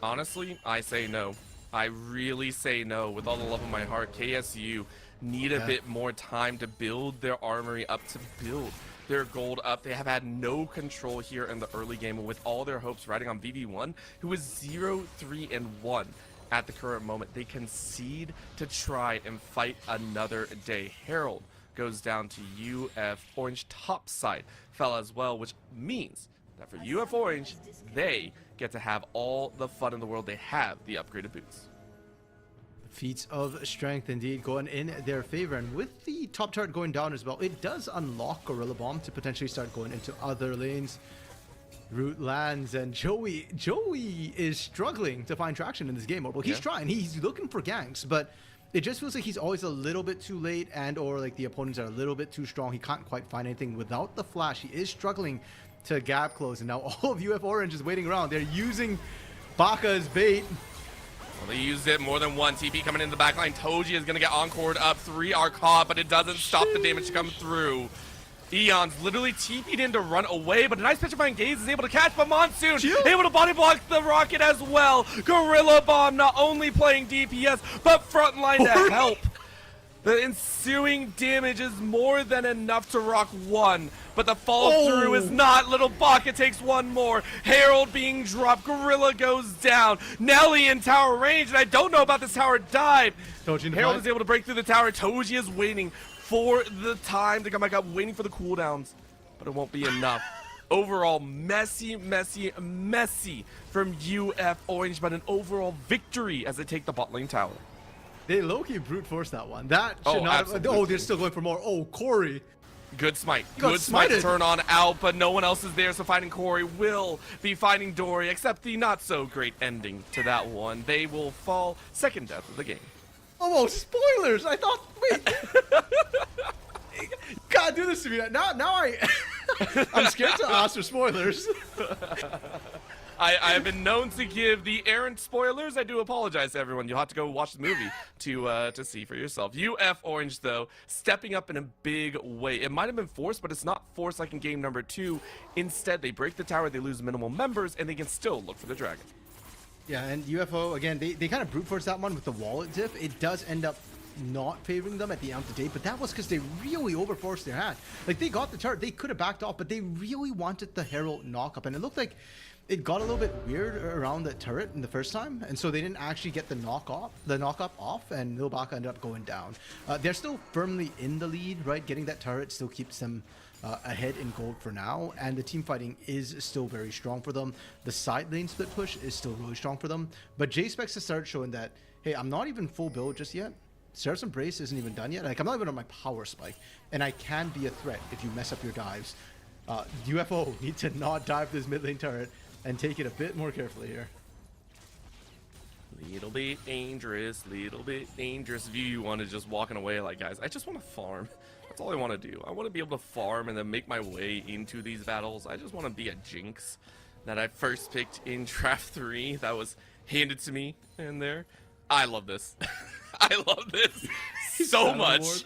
Honestly, I say no. I really say no. With all the love of my heart, KSU need a bit more time to build their armory up, to build their gold up. They have had no control here in the early game, with all their hopes riding on VV1, who is 0-3-1 at the current moment. They concede to try and fight another day. Herald goes down to UF Orange. Top side fell as well, which means that for UF Orange, they get to have all the fun in the world. They have the upgraded boots. Feats of strength indeed going in their favor, and with the top turret going down as well, it does unlock Gorilla Bomb to potentially start going into other lanes. Root lands, and Joey is struggling to find traction in this game. Well, he's trying, he's looking for ganks, but it just feels like he's always a little bit too late, and or like the opponents are a little bit too strong. He can't quite find anything without the flash. He is struggling to gap close, and now all of UF Orange is waiting around. They're using Baka as bait. Well, they used it more than one. TP coming in the backline. Toji is going to get encored up. 3 are caught, but it doesn't stop the damage to come through. Eons literally TP'd in to run away, but a nice Petrifying Gaze is able to catch, but Monsoon able to body block the rocket as well. Gorilla Bomb not only playing DPS, but frontline to help. The ensuing damage is more than enough to rock one, but the follow-through is not. Little Baka takes one more. Herald being dropped. Gorilla goes down. Nelly in tower range, and I don't know about this tower dive. Herald is able to break through the tower. Toji is waiting for the time to come back up, waiting for the cooldowns, but it won't be enough. Overall, messy from UF Orange, but an overall victory as they take the bot lane tower. They low-key brute force that one. That should not have, oh, they're still going for more. Oh, Corey. Good smite. Good smite to turn on out, but no one else is there, so finding Corey will be finding Dory, except the not-so-great ending to that one. They will fall second death of the game. Oh, spoilers! I thought, wait. You can't do this to me. Now I'm scared to ask for spoilers. I have been known to give the errant spoilers. I do apologize to everyone. You'll have to go watch the movie to see for yourself. UF Orange, though, stepping up in a big way. It might have been forced, but it's not forced like in game number 2. Instead, they break the tower, they lose minimal members, and they can still look for the dragon. Yeah, and UFO, again, they kind of brute force that one with the wallet diff. It does end up not favoring them at the end of the day, but that was because they really overforced their hand. Like, they got the turret, they could have backed off, but they really wanted the Herald knock up, and it looked like it got a little bit weird around that turret in the first time, and so they didn't actually get the knock up off, and Lil Baka ended up going down. They're still firmly in the lead, right? Getting that turret still keeps them ahead in gold for now, and the team fighting is still very strong for them. The side lane split push is still really strong for them, but J-Specs has started showing that, hey, I'm not even full build just yet. Serap's Embrace isn't even done yet. Like, I'm not even on my power spike, and I can be a threat if you mess up your dives. UFO need to not dive this mid lane turret and take it a bit more carefully here. Little bit dangerous if you want to just walking away like, guys, I just want to farm. That's all I want to do. I want to be able to farm and then make my way into these battles. I just want to be a Jinx that I first picked in draft 3 that was handed to me in there. I love this. I love this so much.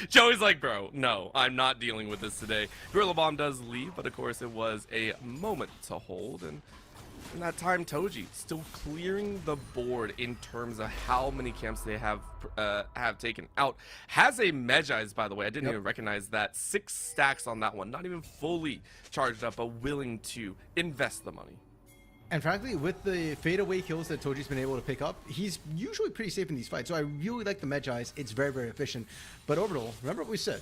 Joey's like, bro, no, I'm not dealing with this today. Gorilla Bomb does leave, but of course it was a moment to hold, and in that time, Toji still clearing the board in terms of how many camps they have taken out. Has a Medjai's, by the way. I didn't even recognize that. 6 stacks on that one. Not even fully charged up, but willing to invest the money. And frankly, with the fadeaway kills that Toji's been able to pick up, he's usually pretty safe in these fights. So I really like the Medjai's. It's very, very efficient. But overall, remember what we said.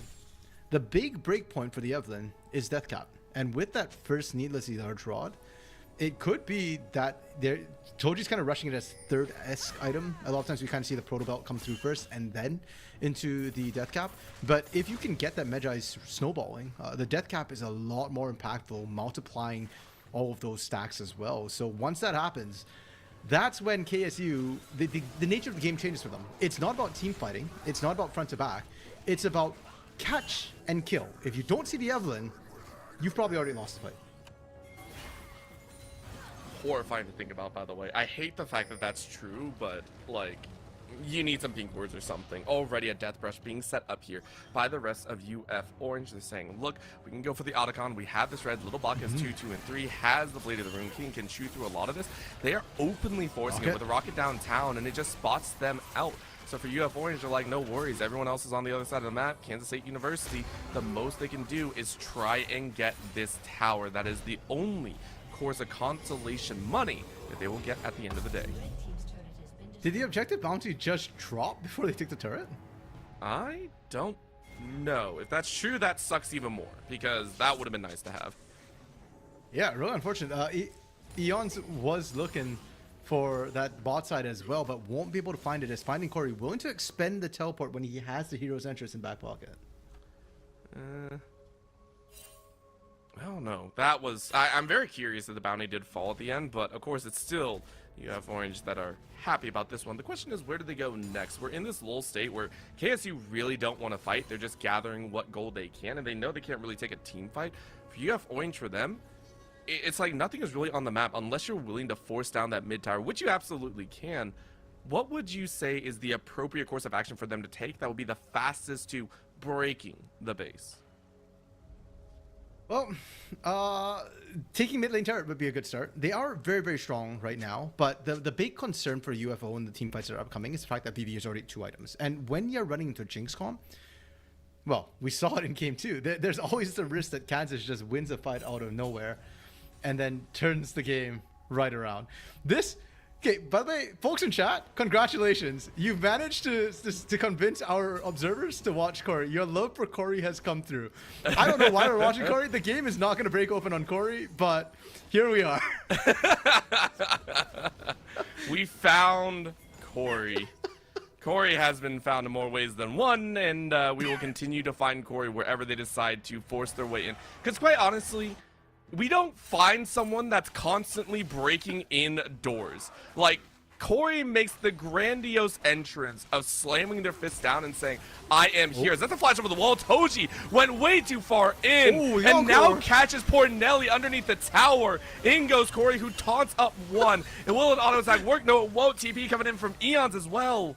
The big break point for the Evelyn is death cap. And with that first needlessly large rod, it could be that Toji's kind of rushing it as third-esque item. A lot of times we kind of see the proto belt come through first and then into the death cap. But if you can get that Medjai's snowballing, the death cap is a lot more impactful, multiplying all of those stacks as well. So once that happens, that's when KSU, the nature of the game changes for them. It's not about team fighting. It's not about front to back. It's about catch and kill. If you don't see the Evelyn, you've probably already lost the fight. Horrifying to think about, by the way. I hate the fact that that's true, but like, you need some pink words or something. Already a death brush being set up here by the rest of UF Orange. They're saying, look, we can go for the Otacon. We have this red. Little Baka has 2, 2, and 3. Has the Blade of the Rune King. Can shoot through a lot of this. They are openly forcing it with a rocket downtown, and it just spots them out. So for UF Orange, they're like, no worries. Everyone else is on the other side of the map. Kansas State University, the most they can do is try and get this tower. That is the only course of consolation money that they will get at the end of the day. Did the objective bounty just drop before they took the turret? I don't know. If that's true, that sucks even more, because that would have been nice to have. Yeah, really unfortunate. Eons was looking for that bot side as well, but won't be able to find it, as finding Corey willing to expend the teleport when he has the hero's entrance in back pocket. I don't know. That was... I'm very curious that the bounty did fall at the end, but of course it's still... You have Orange that are happy about this one. The question is, where do they go next? We're in this lull state where KSU really don't want to fight. They're just gathering what gold they can, and they know they can't really take a team fight. For UF Orange, for them, it's like nothing is really on the map unless you're willing to force down that mid tower, which you absolutely can. What would you say is the appropriate course of action for them to take that would be the fastest to breaking the base? Well, taking mid lane turret would be a good start. They are very, very strong right now, but the big concern for UFO and the team fights that are upcoming is the fact that BB is already 2 items. And when you're running into a Jinx comp, well, we saw it in game 2. There's always the risk that Kansas just wins a fight out of nowhere and then turns the game right around. Okay, by the way, folks in chat, congratulations. You've managed to convince our observers to watch Corey. Your love for Corey has come through. I don't know why we're watching Corey. The game is not going to break open on Corey, but here we are. We found Corey. Corey has been found in more ways than one, and we will continue to find Corey wherever they decide to force their way in. Because quite honestly, we don't find someone that's constantly breaking in doors. Like, Corey makes the grandiose entrance of slamming their fists down and saying, I am here. That's a flash over the wall. Toji went way too far in. Ooh, and now catches poor Nelly underneath the tower. In goes Corey, who taunts up one. And will an auto attack work? No, it won't. TP coming in from Eons as well.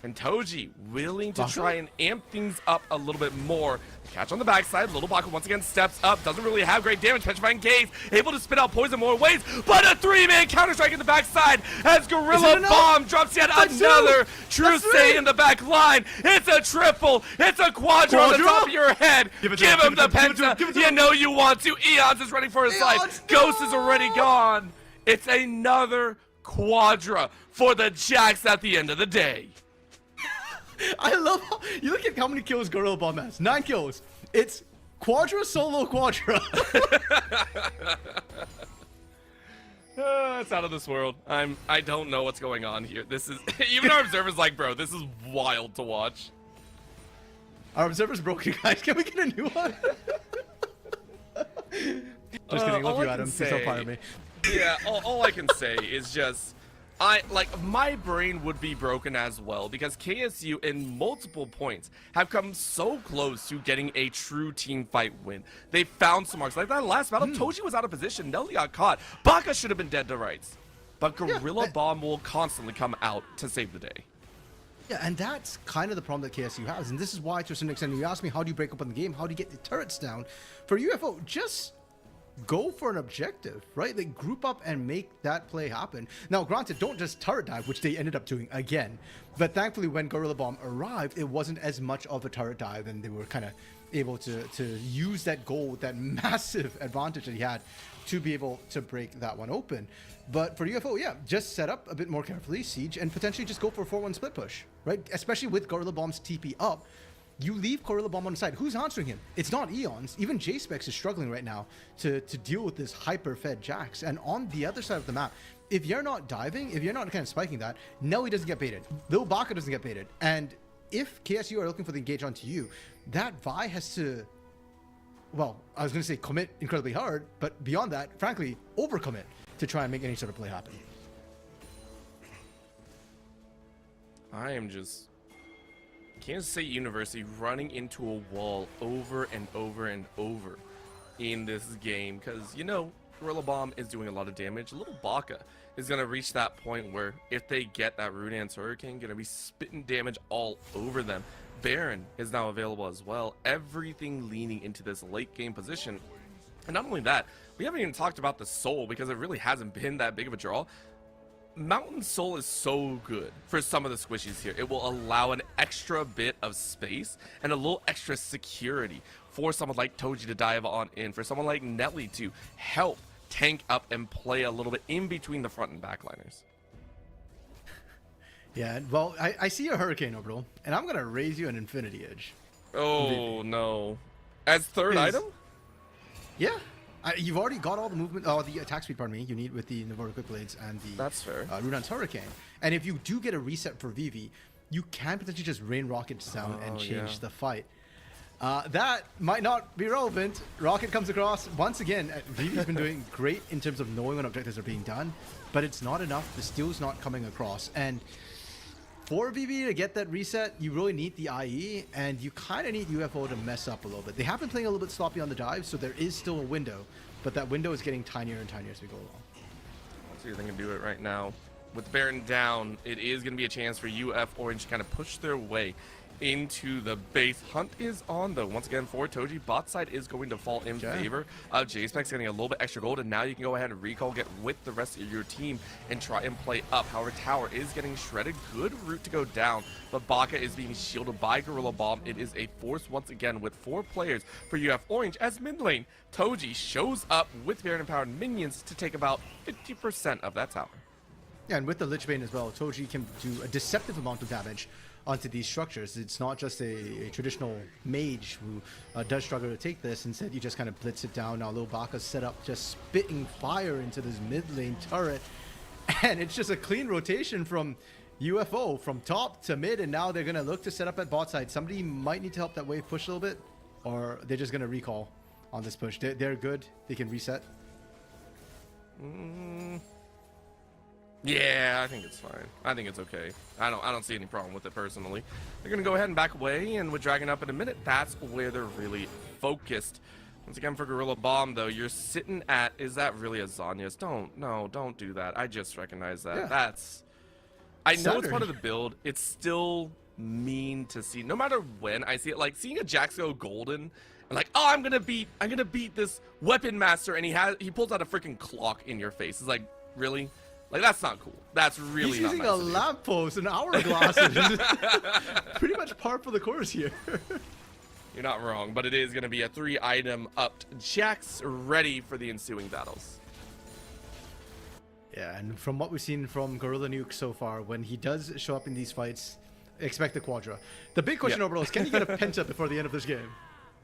And Toji willing to try and amp things up a little bit more. Catch on the backside. Little Baka once again steps up. Doesn't really have great damage. Petrifying Gaze. Able to spit out poison more ways. But a 3-man Counter-Strike in the backside as Gorilla Bomb drops yet another true say in the back line. It's a triple. It's a quadra on the top of your head. Give him the penta. You know you want to. Eons is running for his life. Ghost is already gone. It's another quadra for the Jacks at the end of the day. I love how you look at how many kills Gorilla Bomb has. 9 kills. It's quadra solo quadra. It's out of this world. I don't know what's going on here. This is even our observers like, bro, this is wild to watch. Our observer's broken, guys. Can we get a new one? Just kidding. Love you, Adam. Please don't fire me. Yeah, all I can say is just my brain would be broken as well, because KSU in multiple points have come so close to getting a true team fight win. They found some marks. Like that last battle, Toji was out of position. Nelly got caught. Baka should have been dead to rights. But Gorilla Bomb will constantly come out to save the day. Yeah, and that's kind of the problem that KSU has. And this is why, to a certain extent, you ask me, how do you break up on the game? How do you get the turrets down? For UFO, just go for an objective, right? Like, group up and make that play happen. Now, granted, don't just turret dive, which they ended up doing again. But thankfully, when Gorilla Bomb arrived, it wasn't as much of a turret dive, and they were kind of able to use that goal, that massive advantage that he had, to be able to break that one open. But for UFO, yeah, just set up a bit more carefully, siege, and potentially just go for a 4-1 split push, right? Especially with Gorilla Bomb's TP up. You leave Gorilla Bomb on the side. Who's answering him? It's not Eons. Even J-Specs is struggling right now to deal with this hyper-fed Jax. And on the other side of the map, if you're not diving, if you're not kind of spiking that, Nelly doesn't get baited. Lil Baka doesn't get baited. And if KSU are looking for the engage onto you, that Vi has to, well, I was going to say commit incredibly hard, but beyond that, frankly, overcommit to try and make any sort of play happen. I am just... Kansas State University running into a wall over and over and over in this game, because, you know, Gorilla Bomb is doing a lot of damage. Little Baka is going to reach that point where if they get that Runedanc's Hurricane, going to be spitting damage all over them. Baron is now available as well. Everything leaning into this late game position. And not only that, we haven't even talked about the Soul, because it really hasn't been that big of a draw. Mountain Soul is so good for some of the squishies here. It will allow an extra bit of space and a little extra security for someone like Toji to dive on in, for someone like Nelly to help tank up and play a little bit in between the front and backliners. Yeah, well, I see a Hurricane, Orbital, and I'm going to raise you an Infinity Edge. Oh, no. As third item? Yeah. You've already got all the movement, the attack speed, pardon me, you need with the Navora Quick Blades and the That's fair. Runedanc's Hurricane. And if you do get a reset for Vivi, you can potentially just rain Rockets down and change the fight. That might not be relevant. Rocket comes across once again. Vivi's been doing great in terms of knowing when objectives are being done, but it's not enough. The steal's not coming across. And for Vivi to get that reset, you really need the IE, and you kind of need UFO to mess up a little bit. They have been playing a little bit sloppy on the dive, so there is still a window, but that window is getting tinier and tinier as we go along. Let's see if they can do it right now. With Baron down, it is going to be a chance for UF Orange to kind of push their way into the base. Hunt is on, though. Once again, for Toji, bot side is going to fall in favor of JSpec's getting a little bit extra gold, and now you can go ahead and recall, get with the rest of your team, and try and play up. However, tower is getting shredded. Good route to go down, but Baka is being shielded by Gorilla Bomb. It is a force once again with 4 players for UF Orange as mid lane. Toji shows up with Baron Empowered minions to take about 50% of that tower. Yeah, and with the Lich Bane as well, Toji can do a deceptive amount of damage onto these structures. It's not just a traditional mage who does struggle to take this. Instead, you just kind of blitz it down. Now, Lil Baka's set up, just spitting fire into this mid lane turret. And it's just a clean rotation from UFO, from top to mid. And now they're going to look to set up at bot side. Somebody might need to help that wave push a little bit, or they're just going to recall on this push. They're good. They can reset. Yeah, I think it's fine. I think it's okay. I don't see any problem with it personally. They're gonna go ahead and back away, and with Dragon up in a minute, that's where they're really focused. Once again, for Gorilla Bomb, though, you're sitting at, is that really a Zhonya's? Don't do that. I just recognize that. Yeah. I know it's part of the build. It's still mean to see. No matter when I see it, like seeing a Jax go golden, and like, oh, I'm gonna beat this weapon master, and he pulls out a freaking clock in your face. It's like, really? Like, that's not cool. That's really He's not using nice a lamppost, an hourglass. Pretty much par for the course here. You're not wrong, but it is going to be a 3-item upped Jax ready for the ensuing battles. Yeah, and from what we've seen from Gorilla Nuke so far, when he does show up in these fights, expect the Quadra. The big question overall is, can he get a penta before the end of this game?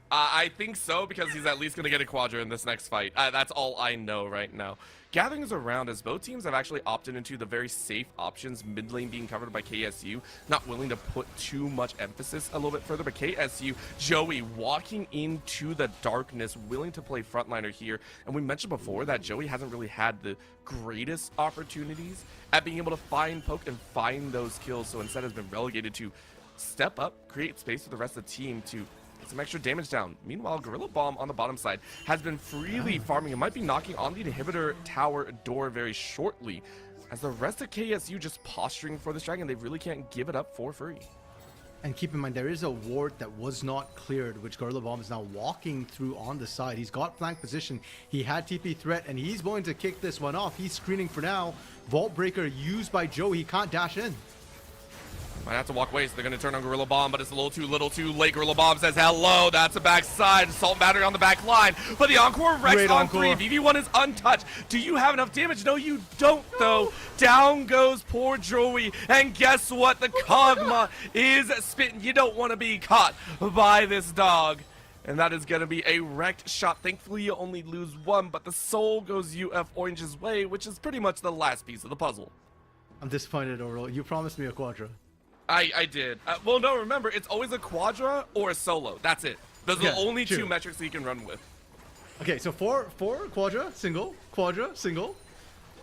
I think so, because he's at least going to get a Quadra in this next fight. That's all I know right now. Gatherings around as both teams have actually opted into the very safe options, mid lane being covered by KSU, not willing to put too much emphasis a little bit further, but KSU, Joey walking into the darkness, willing to play frontliner here. And we mentioned before that Joey hasn't really had the greatest opportunities at being able to find poke and find those kills, so instead has been relegated to step up, create space for the rest of the team to some extra damage down. Meanwhile, Gorilla Bomb on the bottom side has been freely farming and might be knocking on the inhibitor tower door very shortly, as the rest of KSU just posturing for this dragon. They really can't give it up for free. And keep in mind, there is a ward that was not cleared, which Gorilla Bomb is now walking through on the side. He's got flank position. He had TP threat, and he's going to kick this one off. He's screening for now. Vault Breaker used by Joe. He can't dash in. Might have to walk away, so they're going to turn on Gorilla Bomb, but it's a little too late. Gorilla Bomb says hello. That's a backside. Assault Battery on the back line. But the Encore Rex on 3. VV1 is untouched. Do you have enough damage? No, you don't, though. Down goes poor Joey. And guess what? The Kog'Maw is spitting. You don't want to be caught by this dog. And that is going to be a wrecked shot. Thankfully, you only lose 1, but the soul goes UF Orange's way, which is pretty much the last piece of the puzzle. I'm disappointed, Oral. You promised me a Quadra. I did. Well, no, remember, it's always a Quadra or a solo. That's it. Those are the only two metrics that you can run with. Okay, so four Quadra, single, Quadra, single.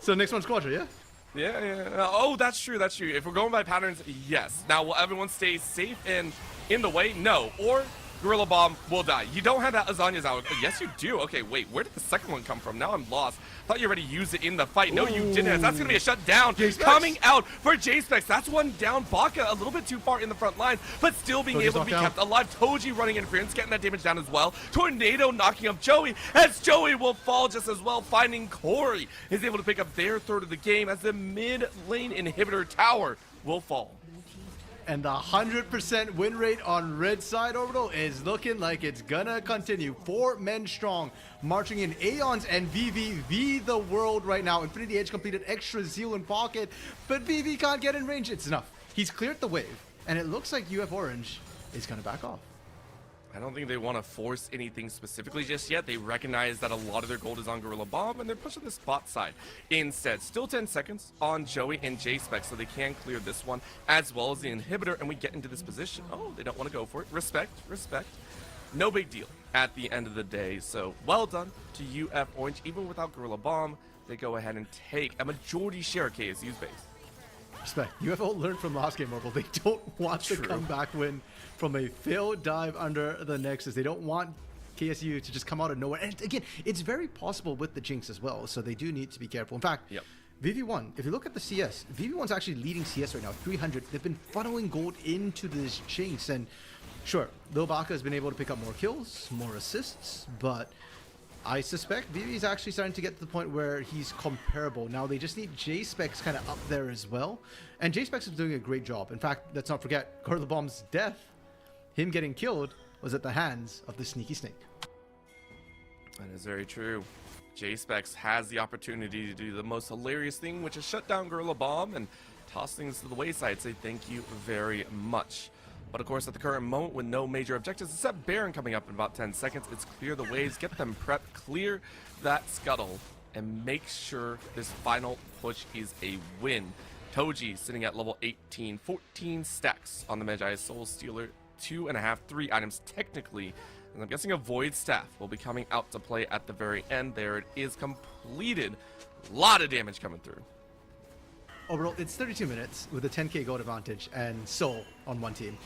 So next one's Quadra, yeah? Yeah. Oh, that's true. If we're going by patterns, yes. Now, will everyone stay safe and in the way? No. Or Gorilla Bomb will die. You don't have that Azanya's out. Yes, you do. Okay, wait. Where did the second one come from? Now I'm lost. Thought you already used it in the fight. No, you didn't. That's going to be a shutdown coming out for JSpec. That's one down. Baka a little bit too far in the front line, but still being able to be kept alive. Toji running interference, getting that damage down as well. Tornado knocking up Joey, as Joey will fall just as well. Finding Corey is able to pick up their third of the game as the mid lane inhibitor tower will fall. And the 100% win rate on red side, Orbital, is looking like it's gonna continue. 4 men strong, marching in Aeons and VV the world right now. Infinity Edge completed extra zeal in pocket, but VV can't get in range. It's enough. He's cleared the wave, and it looks like UF Orange is gonna back off. I don't think they want to force anything specifically just yet. They recognize that a lot of their gold is on Gorilla Bomb, and they're pushing the spot side instead. Still 10 seconds on Joey and JSpec, so they can clear this one as well as the inhibitor, and we get into this position. Oh, they don't want to go for it. Respect. No big deal at the end of the day. So well done to UF Orange. Even without Gorilla Bomb, they go ahead and take a majority share of KSU's base. Respect. UFO learned from last game, Orbital. They don't want the comeback win from a failed dive under the Nexus. They don't want KSU to just come out of nowhere. And again, it's very possible with the Jinx as well, so they do need to be careful. In fact, VV1, if you look at the CS, VV1's actually leading CS right now, 300. They've been funneling gold into this chase, and sure, Lil Baka has been able to pick up more kills, more assists, but I suspect VV is actually starting to get to the point where he's comparable. Now they just need J-Specs kind of up there as well, and J-Specs is doing a great job. In fact, let's not forget, Gorilla Bomb's death, him getting killed, was at the hands of the Sneaky Snake. That is very true. J-Specs has the opportunity to do the most hilarious thing, which is shut down Gorilla Bomb and toss things to the wayside. Say thank you very much. But of course, at the current moment, with no major objectives except Baron coming up in about 10 seconds, it's clear the waves, get them prepped, clear that scuttle, and make sure this final push is a win. Toji sitting at level 18, 14 stacks on the Magi Soul Stealer, 2.5, 3 items technically. And I'm guessing a Void Staff will be coming out to play at the very end. There it is, completed. A lot of damage coming through. Overall, it's 32 minutes with a 10k gold advantage and Soul on one team.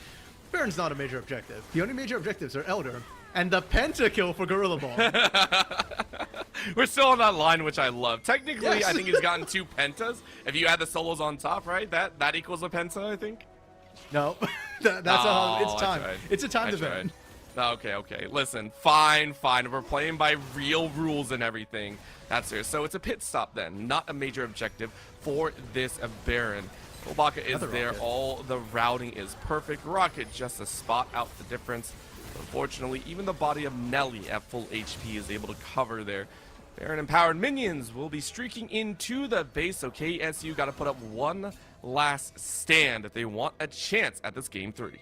Baron's not a major objective. The only major objectives are Elder and the pentakill for Gorilla Bomb. We're still on that line, which I love. Technically, Yes. I think he's gotten 2 pentas. If you add the solos on top, right? That equals a penta, I think. No, that's how it's I time. tried. It's a timed I event. tried. Okay. Listen, fine. We're playing by real rules and everything. That's fair. So it's a pit stop then, not a major objective for this Baron. Obaka is Another there. rocket. All the routing is perfect. Rocket just to spot out the difference. Unfortunately, even the body of Nelly at full HP is able to cover there. Baron empowered minions will be streaking into the base. So KSU got to put up one last stand if they want a chance at this game 3.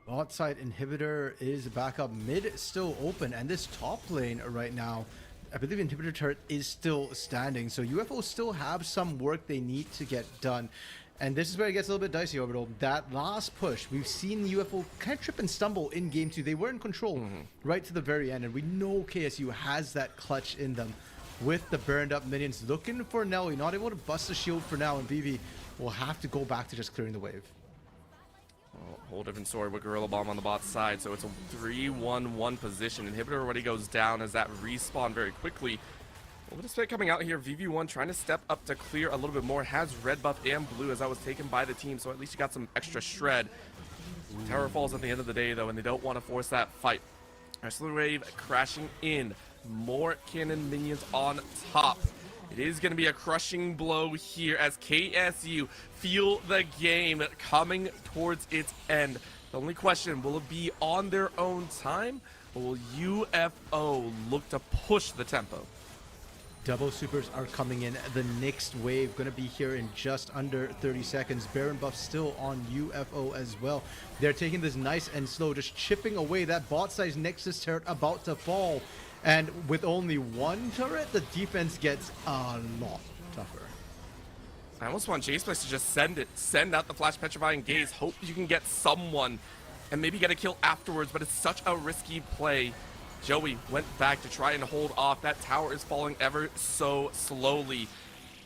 Bot side inhibitor is back up mid, still open, and this top lane right now, I believe inhibitor turret is still standing, so UFO still have some work they need to get done. And this is where it gets a little bit dicey, Orbital. That last push, we've seen UFO kind of trip and stumble in game 2. They were in control right to the very end, and we know KSU has that clutch in them with the burned up minions looking for Nelly, not able to bust the shield for now, and BB will have to go back to just clearing the wave. Whole different story with Gorilla Bomb on the bot side, so it's a 3-1-1 position. Inhibitor already goes down as that respawn very quickly. A little bit coming out here, VV1 trying to step up to clear a little bit more, has red buff and blue as that was taken by the team, so at least you got some extra shred. Tower falls at the end of the day though, and they don't want to force that fight. Wrestler Wave crashing in, more cannon minions on top. It is going to be a crushing blow here as KSU feel the game coming towards its end. The only question, will it be on their own time, or will UFO look to push the tempo? Double supers are coming in. The next wave going to be here in just under 30 seconds. Baron buff still on UFO as well. They're taking this nice and slow, just chipping away. That bot size Nexus turret about to fall. And with only one turret, the defense gets a lot tougher. I almost want J-Specs to just send out the Flash Petrifying Gaze, hope you can get someone and maybe get a kill afterwards, but it's such a risky play. Joey went back to try and hold off. That tower is falling ever so slowly.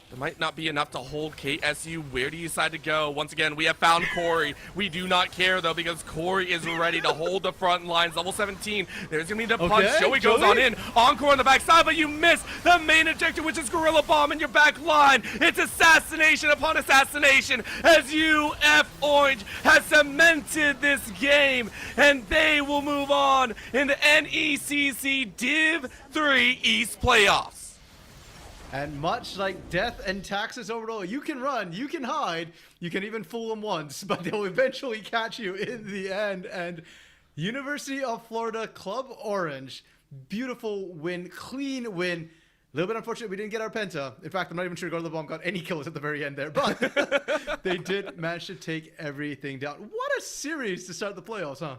There might not be enough to hold KSU. Where do you decide to go? Once again, we have found Corey. We do not care, though, because Corey is ready to hold the front lines. Level 17. There's going to be the punch. Okay, Joey goes on in. Encore on the backside, but you miss the main objective, which is Gorilla Bomb in your back line. It's assassination upon assassination as UF Orange has cemented this game, and they will move on in the NECC Div 3 East Playoffs. And much like death and taxes overall, you can run, you can hide, you can even fool them once, but they'll eventually catch you in the end. And University of Florida Club Orange, beautiful win, clean win. A little bit unfortunate we didn't get our penta. In fact, I'm not even sure Gorilla Bomb got any kills at the very end there, but they did manage to take everything down. What a series to start the playoffs, huh?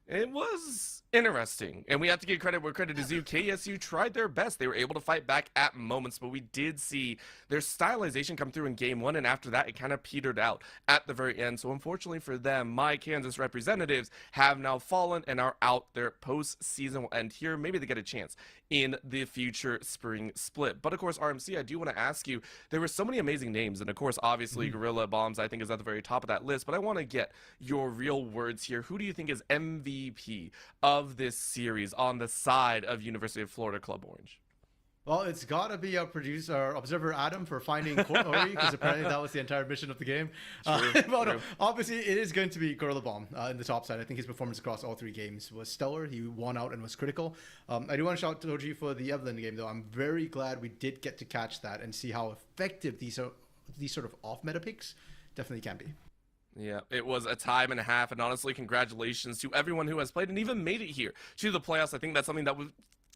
It was interesting, and we have to give credit where credit is due. KSU tried their best. They were able to fight back at moments, but we did see their stylization come through in game 1, and after that, it kind of petered out at the very end. So unfortunately for them, my Kansas representatives have now fallen and are out. Their postseason will end here. Maybe they get a chance in the future spring split. But of course, RMC, I do want to ask you, there were so many amazing names, and of course, obviously, Gorilla Bombs, I think, is at the very top of that list, but I want to get your real words here. Who do you think is MVP of this series on the side of University of Florida Club Orange? Well, it's got to be our producer, our observer Adam, for finding Ori, because apparently that was the entire mission of the game. Well, no, obviously it is going to be Gorilla Bomb in the top side. I think his performance across all 3 games was stellar. He won out and was critical. I do want to shout out to Toji for the Evelyn game, though. I'm very glad we did get to catch that and see how effective these sort of off-meta picks definitely can be. Yeah, it was a time and a half, and honestly, congratulations to everyone who has played and even made it here to the playoffs. I think that's something that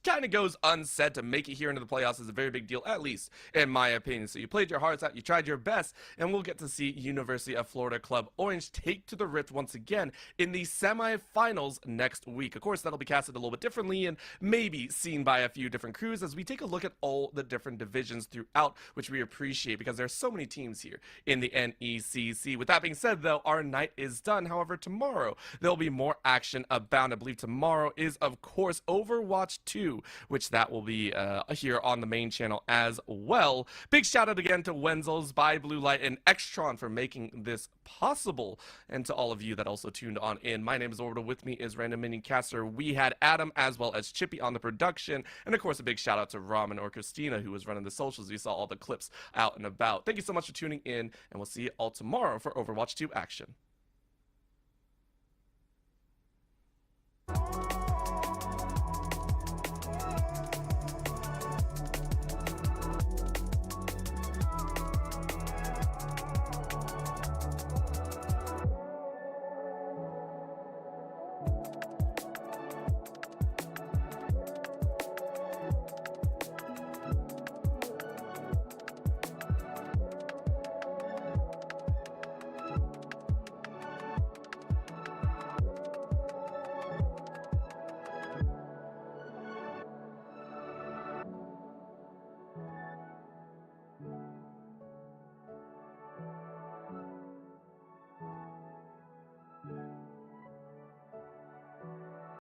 kind of goes unsaid. To make it here into the playoffs is a very big deal, at least in my opinion. So you played your hearts out, you tried your best, and we'll get to see University of Florida Club Orange take to the Rift once again in the semifinals next week. Of course, that'll be casted a little bit differently and maybe seen by a few different crews as we take a look at all the different divisions throughout, which we appreciate because there's so many teams here in the NECC. With that being said, though, our night is done. However, tomorrow there'll be more action abound. I believe tomorrow is, of course, Overwatch 2, which that will be here on the main channel as well. Big shout out again to Wenzel's, By Blue Light, and Extron for making this possible, and to all of you that also tuned on in. My name is Orbital. With me is Random Minion Caster. We had Adam as well as Chippy on the production, and of course a big shout out to Ramen or Christina, who was running the socials. You saw all the clips out and about. Thank you so much for tuning in, and we'll see you all tomorrow for Overwatch 2 action.